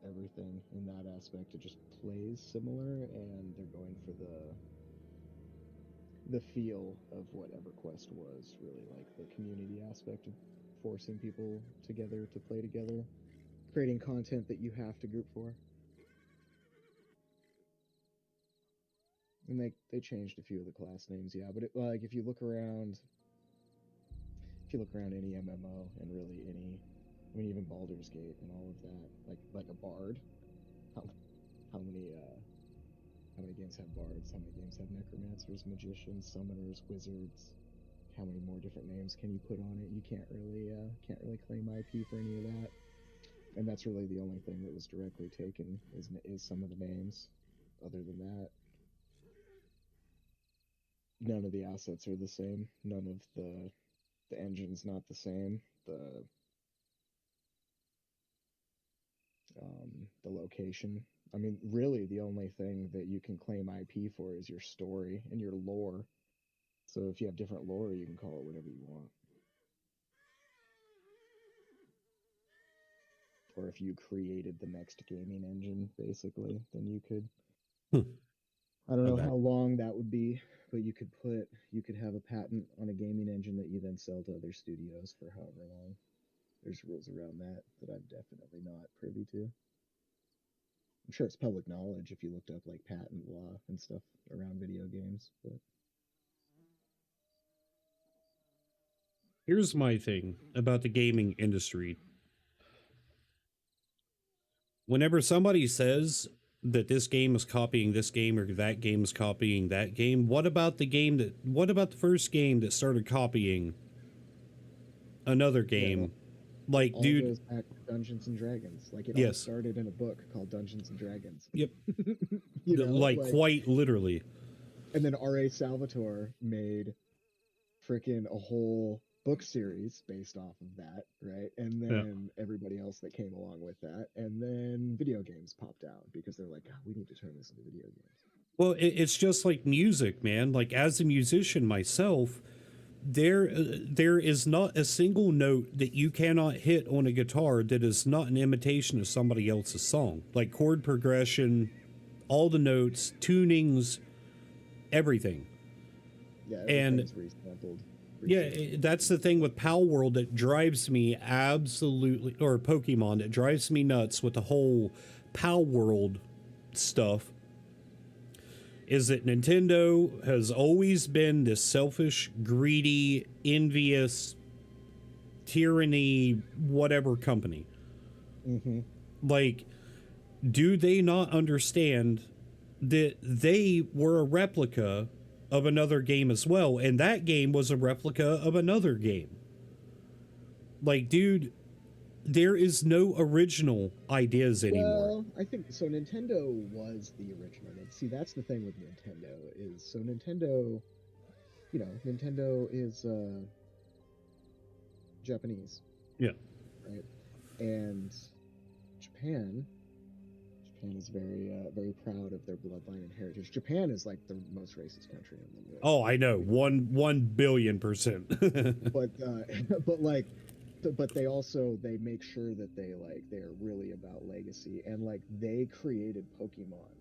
Everything in that aspect, it just plays similar, and they're going for the feel of what EverQuest was, really like the community aspect of forcing people together to play together, creating content that you have to group for. And they changed a few of the class names, yeah, but like if you look around any MMO and really any, I mean even Baldur's Gate and all of that, like a bard, how many games have bards? How many games have necromancers, magicians, summoners, wizards? How many more different names can you put on it? You can't really claim IP for any of that. And that's really the only thing that was directly taken is some of the names. Other than that, none of the assets are the same. None of the engine's not the same. The location. I mean, really, the only thing that you can claim IP for is your story and your lore. So if you have different lore, you can call it whatever you want. Or if you created the next gaming engine, basically, then you could. I don't know how long that would be, but you could have a patent on a gaming engine that you then sell to other studios for however long. There's rules around that I'm definitely not privy to. I'm sure it's public knowledge if you looked up like patent law and stuff around video games, but
Here's my thing about the gaming industry. Whenever somebody says that this game is copying this game or that game is copying that game, what about the first game that started copying another game?
Yeah,
like,
all
dude,
goes back to Dungeons and Dragons. Like it all
yes.
started in a book called Dungeons and Dragons.
Yep.
You know,
like quite literally.
And then R.A. Salvatore made freaking a whole book series based off of that, right? And then everybody else that came along with that, and then video games popped out because they're like, God, we need to turn this into video games.
Well, it's just like music, man. Like as a musician myself, there is not a single note that you cannot hit on a guitar that is not an imitation of somebody else's song. Like chord progression, all the notes, tunings, everything.
Yeah,
and
resampled.
Yeah, that's the thing with Pal World that drives me absolutely, or Pokemon that drives me nuts with the whole Pal World stuff, is that Nintendo has always been this selfish, greedy, envious, tyranny, whatever company.
Mm-hmm.
Like, do they not understand that they were a replica of another game as well, and that game was a replica of another game? Like, dude, there is no original ideas anymore.
Well, I think so. Nintendo was the original. See, that's the thing with Nintendo is, so Nintendo, you know, Nintendo is Japanese.
Yeah.
Right. And Japan is very proud of their bloodline and heritage. Japan is like the most racist country in the world.
Oh, I know, 1,000,000,000%.
But they make sure that they're really about legacy, and like they created Pokemon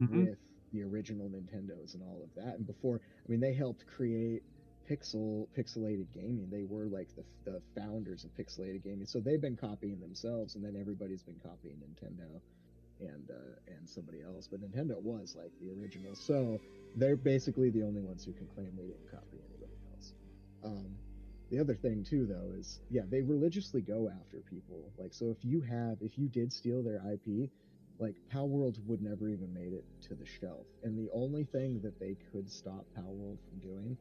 with the original Nintendos and all of that. And before, I mean, they helped create pixelated gaming. They were like the founders of pixelated gaming. So they've been copying themselves, and then everybody's been copying Nintendo and somebody else. But Nintendo was like the original. So they're basically the only ones who can claim they didn't copy anybody else. The other thing too, though, is yeah, they religiously go after people. Like, so if you did steal their IP, like Palworld would never even made it to the shelf. And the only thing that they could stop Palworld from doing,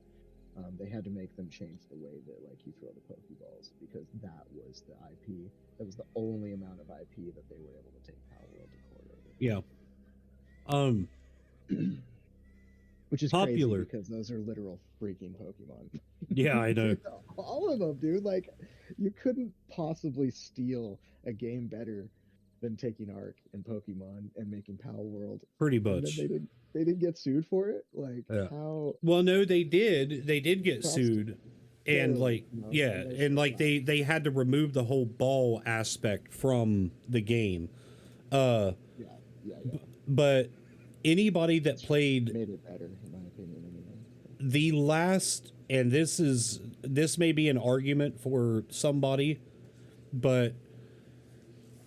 they had to make them change the way that like you throw the Pokeballs, because that was the IP. That was the only amount of IP that they were able to take Palworld to court over.
Yeah.
Which is
Popular.
crazy because those are literal freaking Pokemon.
Yeah, I know.
All of them, dude. Like, you couldn't possibly steal a game better than taking Arc and Pokemon and making Palworld.
Pretty
And
much.
then they didn't get sued for it. Like,
Yeah.
how?
Well, no, they did. They did get
Props-
sued, and
Barely,
like,
you know,
yeah,
and
and like they had to remove the whole ball aspect from the game.
Yeah.
But anybody that played
Made it better, in my opinion. Anyway.
the last, and this may be an argument for somebody, but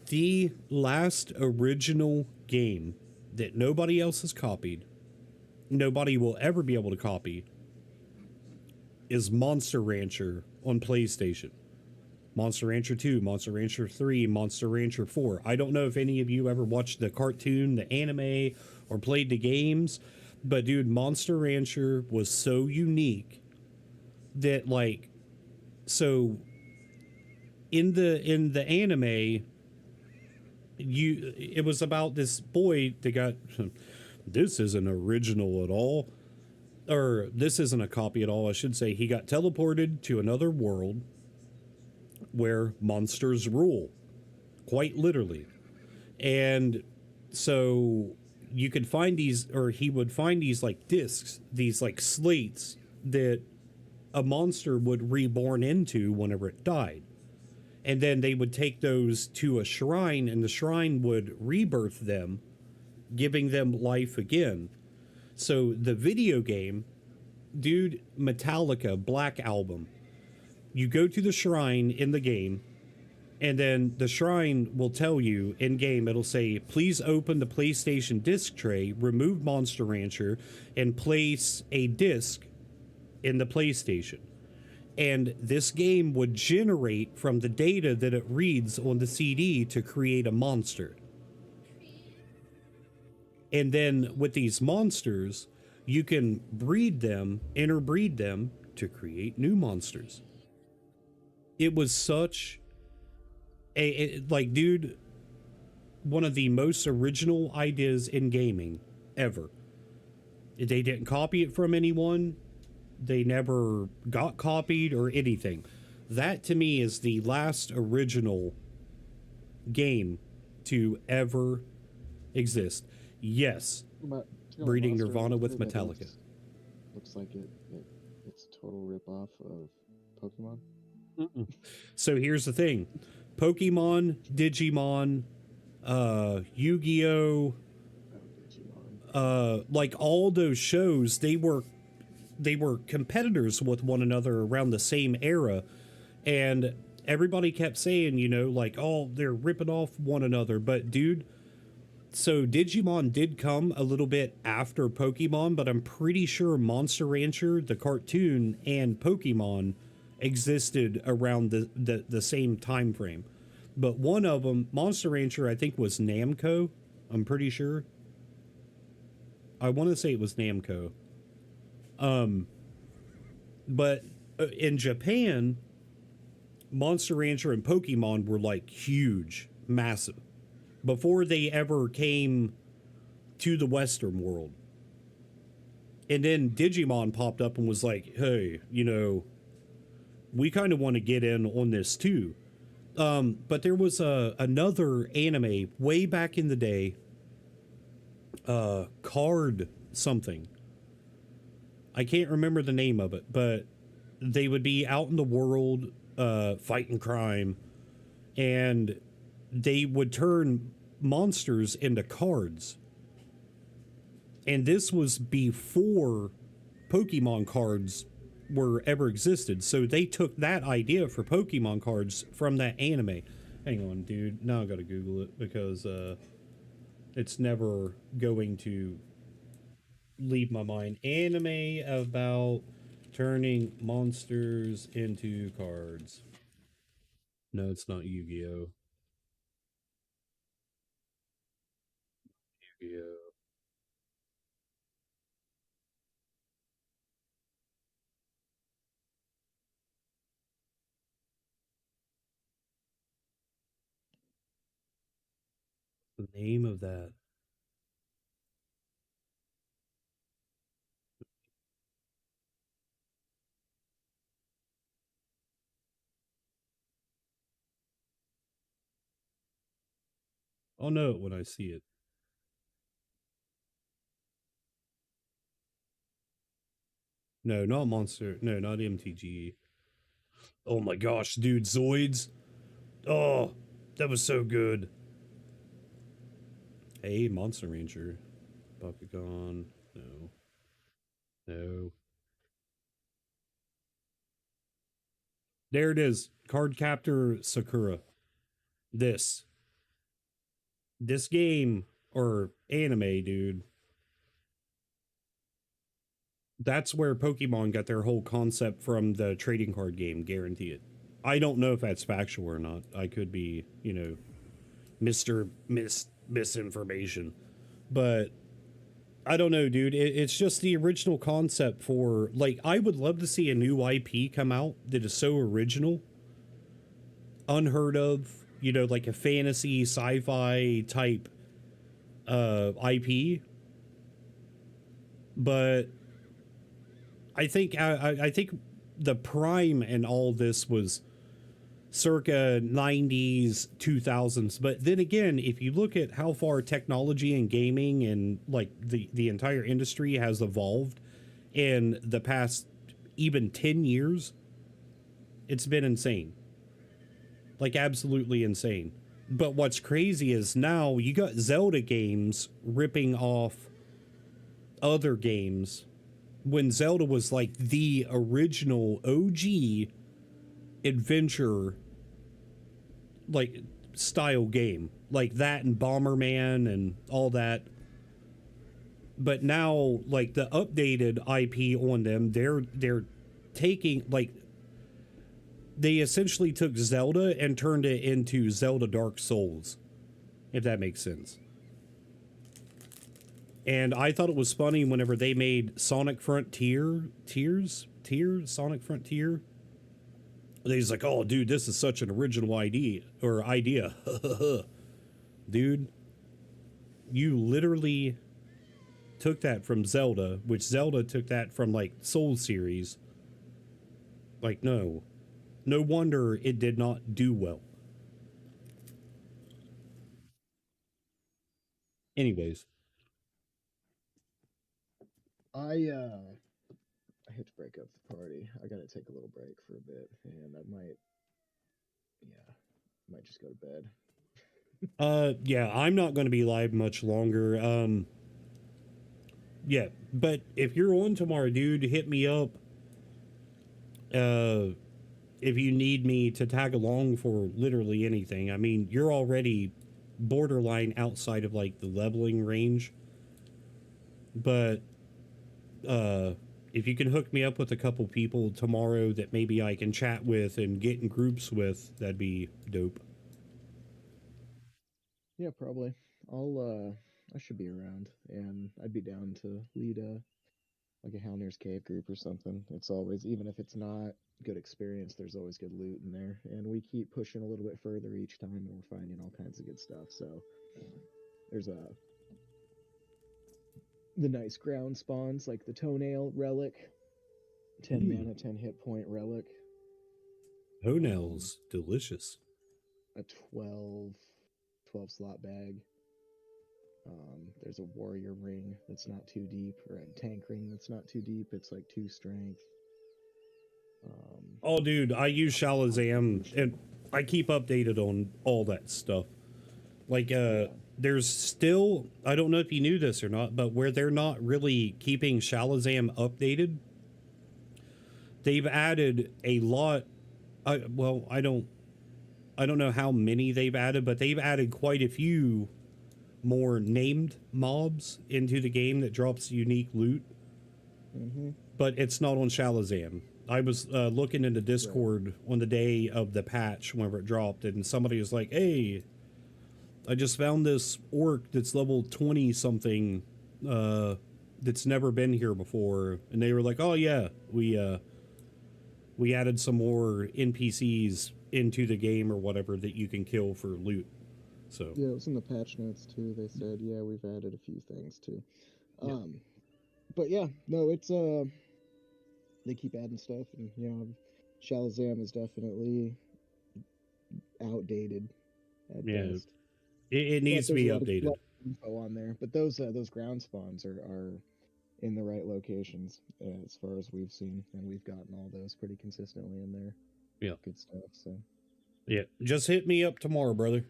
the last original game that nobody else has copied, nobody will ever be able to copy, is Monster Rancher on PlayStation. Monster Rancher 2, Monster Rancher 3, Monster Rancher 4. I don't know if any of you ever watched the cartoon, the anime, or played the games, but dude, Monster Rancher was so unique that like, so in the anime, it was about this boy that got, this isn't original at all, or this isn't a copy at all, I should say. He got teleported to another world where monsters rule, quite literally. And so you could find these, or he would find these like discs, these like slates that a monster would reborn into whenever it died. And then they would take those to a shrine, and the shrine would rebirth them, giving them life again. So the video game, dude, Metallica, Black Album, you go to the shrine in the game, and then the shrine will tell you in game, it'll say, please open the PlayStation disc tray, remove Monster Rancher, and place a disc in the PlayStation. And this game would generate from the data that it reads on the CD to create a monster. And then with these monsters, you can breed them, interbreed them to create new monsters. It was such like, dude, one of the most original ideas in gaming ever. They didn't copy it from anyone. They never got copied or anything. That to me is the last original game to ever exist. Yes, breeding Nirvana with Metallica.
Looks like it's a total ripoff of Pokemon.
So here's the thing. Pokemon, Digimon, Yu-Gi-Oh, like all those shows, they were competitors with one another around the same era, and everybody kept saying, you know, like, oh, they're ripping off one another. But dude, so Digimon did come a little bit after Pokemon, but I'm pretty sure Monster Rancher, the cartoon, and Pokemon existed around the same time frame. But one of them, Monster Rancher, I think was Namco. I'm pretty sure. I want to say it was Namco. But in Japan, Monster Rancher and Pokemon were like huge, massive, before they ever came to the Western world. And then Digimon popped up and was like, hey, you know, we kind of want to get in on this too. But there was another anime way back in the day, Card something. I can't remember the name of it, but they would be out in the world fighting crime, and they would turn monsters into cards. And this was before Pokemon cards were ever existed. So they took that idea for Pokemon cards from that anime. Hang on, dude. Now I gotta Google it because it's never going to leave my mind. Anime about Turning monsters into cards. No, it's not Yu-Gi-Oh. Yu-Gi-Oh. The name of that. I'll know it when I see it. No, not Monster. No, not MTG. Oh my gosh, dude, Zoids. Oh, that was so good. Hey, Monster Ranger. Bakugan. No. No. There it is. Card Captor Sakura. This game or anime, dude. That's where Pokemon got their whole concept from, the trading card game, guarantee it. I don't know if that's factual or not. I could be, you know, misinformation. But I don't know, dude. It's just the original concept for, like, I would love to see a new IP come out that is so original, unheard of, you know, like a fantasy, sci-fi type IP. But I think I think the prime in all this was circa 90s, 2000s. But then again, if you look at how far technology and gaming and like the entire industry has evolved in the past even 10 years, it's been insane. Like absolutely insane. But what's crazy is now you got Zelda games ripping off other games when Zelda was like the original OG adventure like style game, like that and Bomberman and all that. But now like the updated IP on them, they're taking, like, they essentially took Zelda and turned it into Zelda Dark Souls, if that makes sense. And I thought it was funny whenever they made Sonic Frontier, Sonic Frontier. He's like, oh, dude, this is such an original idea. Dude, you literally took that from Zelda, which Zelda took that from, like, Soul series. Like, no wonder it did not do well. Anyways.
I hate to break up the party. I gotta take a little break for a bit, and I might just go to bed.
Yeah, I'm not going to be live much longer. Yeah, but if you're on tomorrow, dude, hit me up. If you need me to tag along for literally anything. I mean, you're already borderline outside of like the leveling range. But if you can hook me up with a couple people tomorrow that maybe I can chat with and get in groups with, that'd be dope.
Yeah, probably. I should be around, and I'd be down to lead like a Halnir's Cave group or something. It's always, even if it's not good experience, there's always good loot in there, and we keep pushing a little bit further each time, and we're finding all kinds of good stuff. So there's the nice ground spawns like the toenail relic, 10 mana, 10 hit point relic.
Toenails, delicious.
A 12 slot bag. There's a warrior ring that's not too deep, or a tank ring that's not too deep. It's like 2 strength.
Oh, dude, I use Shalazam, and I keep updated on all that stuff. Like, there's still, I don't know if you knew this or not, but where they're not really keeping Shalazam updated, they've added a lot. I don't know how many they've added, but they've added quite a few more named mobs into the game that drops unique loot.
Mm-hmm.
but it's not on Shalazam. I was looking into Discord on the day of the patch whenever it dropped, and somebody was like, "Hey, I just found this orc that's level 20 something that's never been here before," and they were like, "Oh yeah, we added some more NPCs into the game or whatever that you can kill for loot." So
Yeah, it was in the patch notes too. They said, yeah, we've added a few things too.
Yeah.
But yeah, no, it's they keep adding stuff, and you know, Shalazam is definitely outdated at
yeah,
best.
it needs
But
to
there's
be
a lot
updated.
of info on there. But those ground spawns are in the right locations as far as we've seen, and we've gotten all those pretty consistently in there.
Yeah.
Good stuff. So
Yeah, just hit me up tomorrow, brother.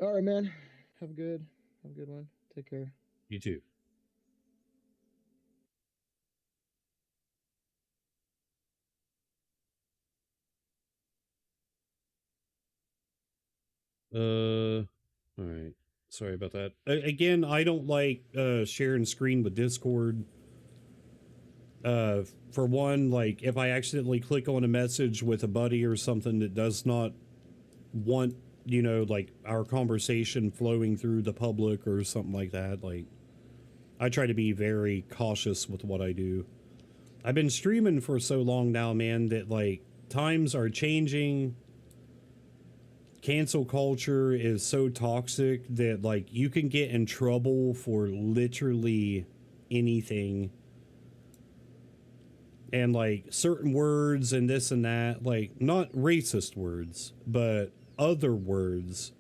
all right, man. Have a good one. Take care.
You too. All right. Sorry about that. Again, I don't like sharing screen with Discord. For one, like if I accidentally click on a message with a buddy or something that does not want, you know, like our conversation flowing through the public or something like that, like I try to be very cautious with what I do. I've been streaming for so long now, man, that like times are changing. Cancel culture is so toxic that like you can get in trouble for literally anything. And like certain words and this and that, like not racist words, but other words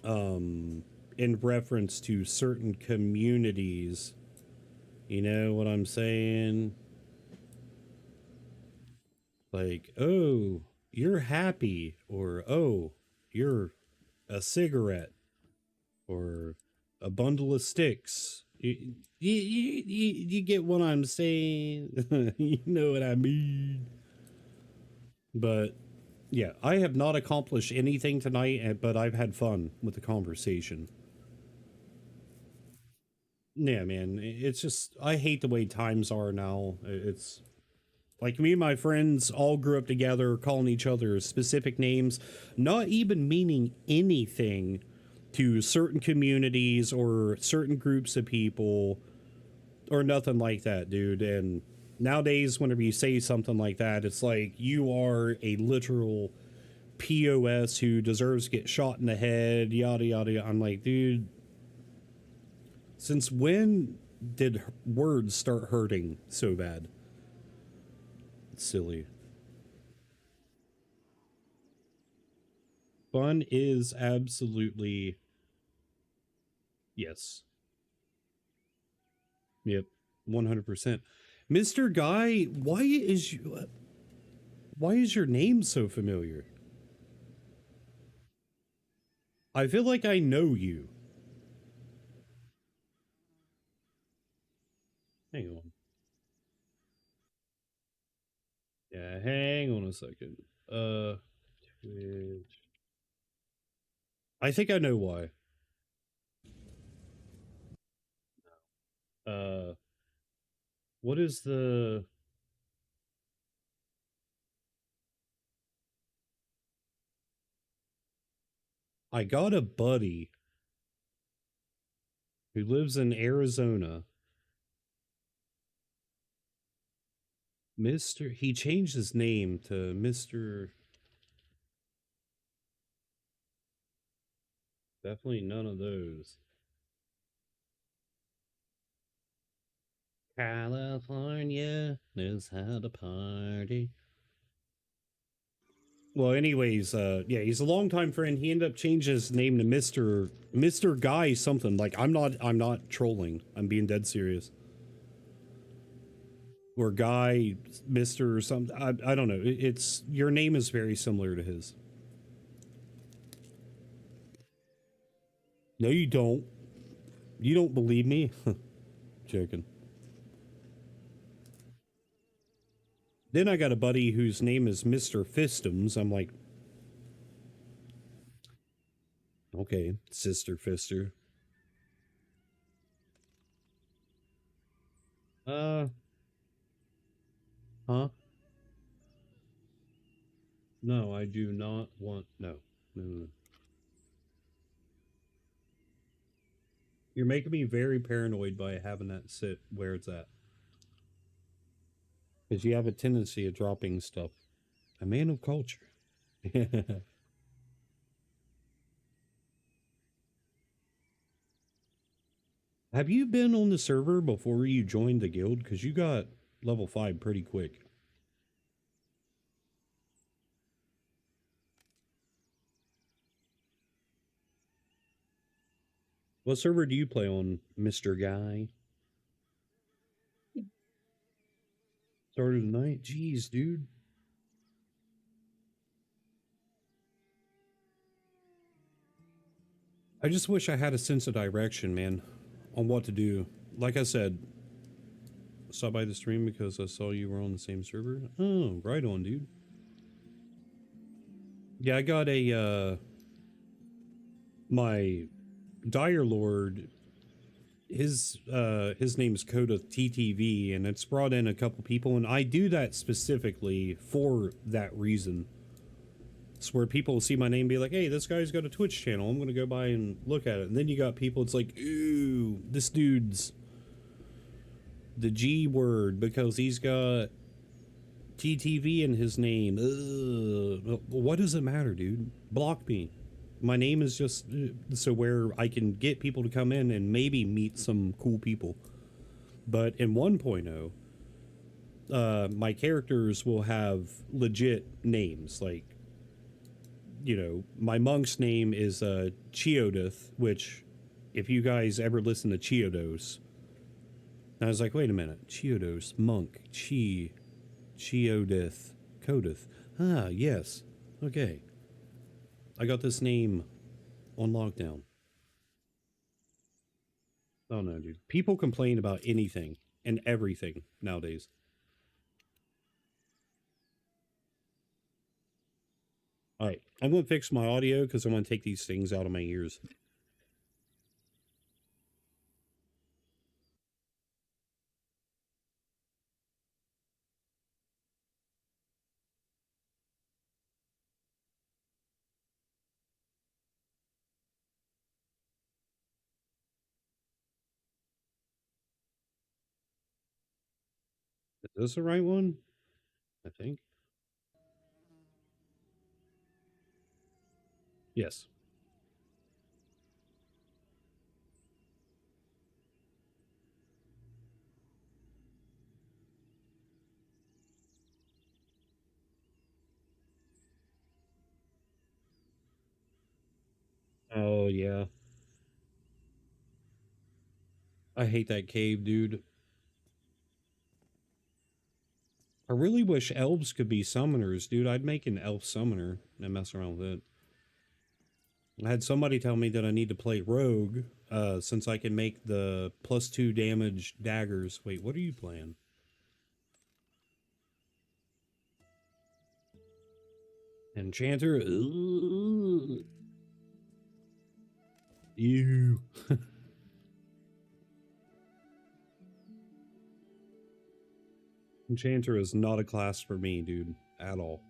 in reference to certain communities. You know what I'm saying? Like, oh, you're happy, or oh, you're a cigarette, or a bundle of sticks. You get what I'm saying? You know what I mean? But yeah, I have not accomplished anything tonight, but I've had fun with the conversation. Yeah, man, it's just, I hate the way times are now. It's like me and my friends all grew up together, calling each other specific names, not even meaning anything to certain communities or certain groups of people or nothing like that, dude. And nowadays, whenever you say something like that, it's like you are a literal POS who deserves to get shot in the head, yada, yada, yada. I'm like, dude, since when did words start hurting so bad? It's silly. Fun is absolutely yes. Yep, 100%. Mr. Guy, why is your name so familiar? I feel like I know you. Hang on. Yeah, hang on a second. Twitch. I think I know why. Uh, what is the... I got a buddy who lives in Arizona. He changed his name to Mr. Definitely none of those. California knows how to party. Well, anyways, yeah, he's a longtime friend. He ended up changing his name to Mr. Guy something. Like, I'm not trolling. I'm being dead serious. Or Guy, Mr. or something. I don't know. It's your name is very similar to his. No, you don't. You don't believe me? Joking. Then I got a buddy whose name is Mr. Fistums. I'm like, okay, Sister Fister. Huh? No, I do not want... No. No, no, no. You're making me very paranoid by having that sit where it's at. Because you have a tendency of dropping stuff. A man of culture. Have you been on the server before you joined the guild? Because you got level 5 pretty quick. What server do you play on, Mr. Guy? Started tonight? Jeez, dude. I just wish I had a sense of direction, man, on what to do. Like I said, saw by the stream because I saw you were on the same server. Oh, right on, dude. Yeah, I got a, my Dire Lord, his name's Coda TTV, and it's brought in a couple people, and I do that specifically for that reason. It's where people see my name and be like, hey, this guy's got a Twitch channel, I'm gonna go by and look at it. And then you got people, it's like, ooh, this dude's the G word because he's got TTV in his name. Ugh. What does it matter, dude? Block me. My name is just so where I can get people to come in and maybe meet some cool people. But in 1.0, my characters will have legit names. Like, you know, my monk's name is Chiodith, which, if you guys ever listen to Chiodos, I was like, wait a minute, Chiodos, monk, Chiodith, Codith. Ah, yes. Okay. I got this name on lockdown. Oh no, dude. People complain about anything and everything nowadays. Alright, I'm going to fix my audio because I want to take these things out of my ears. Is this the right one? I think. Yes. Oh, yeah. I hate that cave, dude. I really wish elves could be summoners, dude. I'd make an elf summoner and mess around with it. I had somebody tell me that I need to play rogue, since I can make the +2 damage daggers. Wait, what are you playing? Enchanter? Ugh. Ew. Enchanter is not a class for me, dude, at all.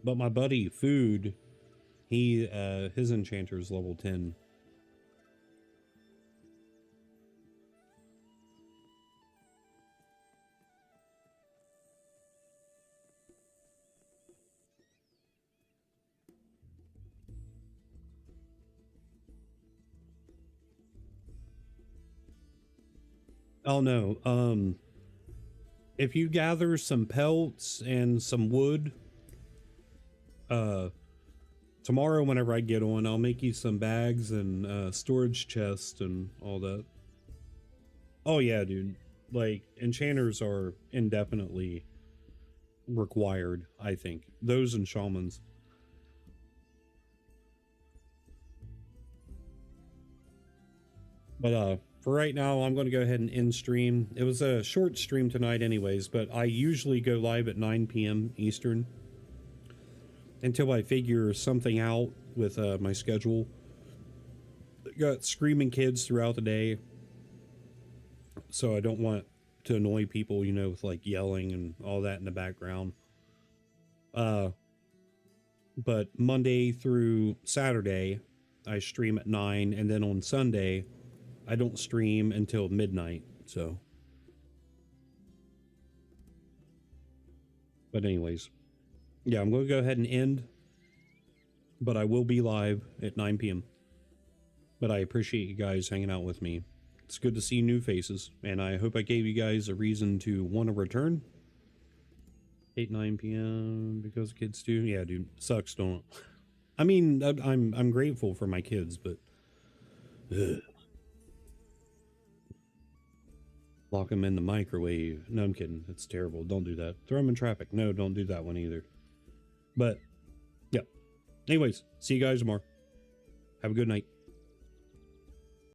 But my buddy Food, he his enchanter is level 10. Oh no, if you gather some pelts and some wood, tomorrow whenever I get on, I'll make you some bags and storage chest and all that. Oh yeah, dude. Like, enchanters are indefinitely required, I think. Those and shamans. But for right now, I'm going to go ahead and end stream. It was a short stream tonight anyways, but I usually go live at 9 p.m. Eastern until I figure something out with my schedule. got screaming kids throughout the day, so I don't want to annoy people, you know, with like yelling and all that in the background. But Monday through Saturday, I stream at 9, and then on Sunday, I don't stream until midnight, so. But anyways, yeah, I'm going to go ahead and end, but I will be live at 9 p.m. But I appreciate you guys hanging out with me. It's good to see new faces, and I hope I gave you guys a reason to want to return. 9 p.m. because kids do. Yeah, dude, sucks, don't it? I mean, I'm grateful for my kids, but ugh. Lock them in the microwave. No, I'm kidding. It's terrible. Don't do that. Throw them in traffic. No, don't do that one either. But yeah. Anyways, see you guys tomorrow. Have a good night.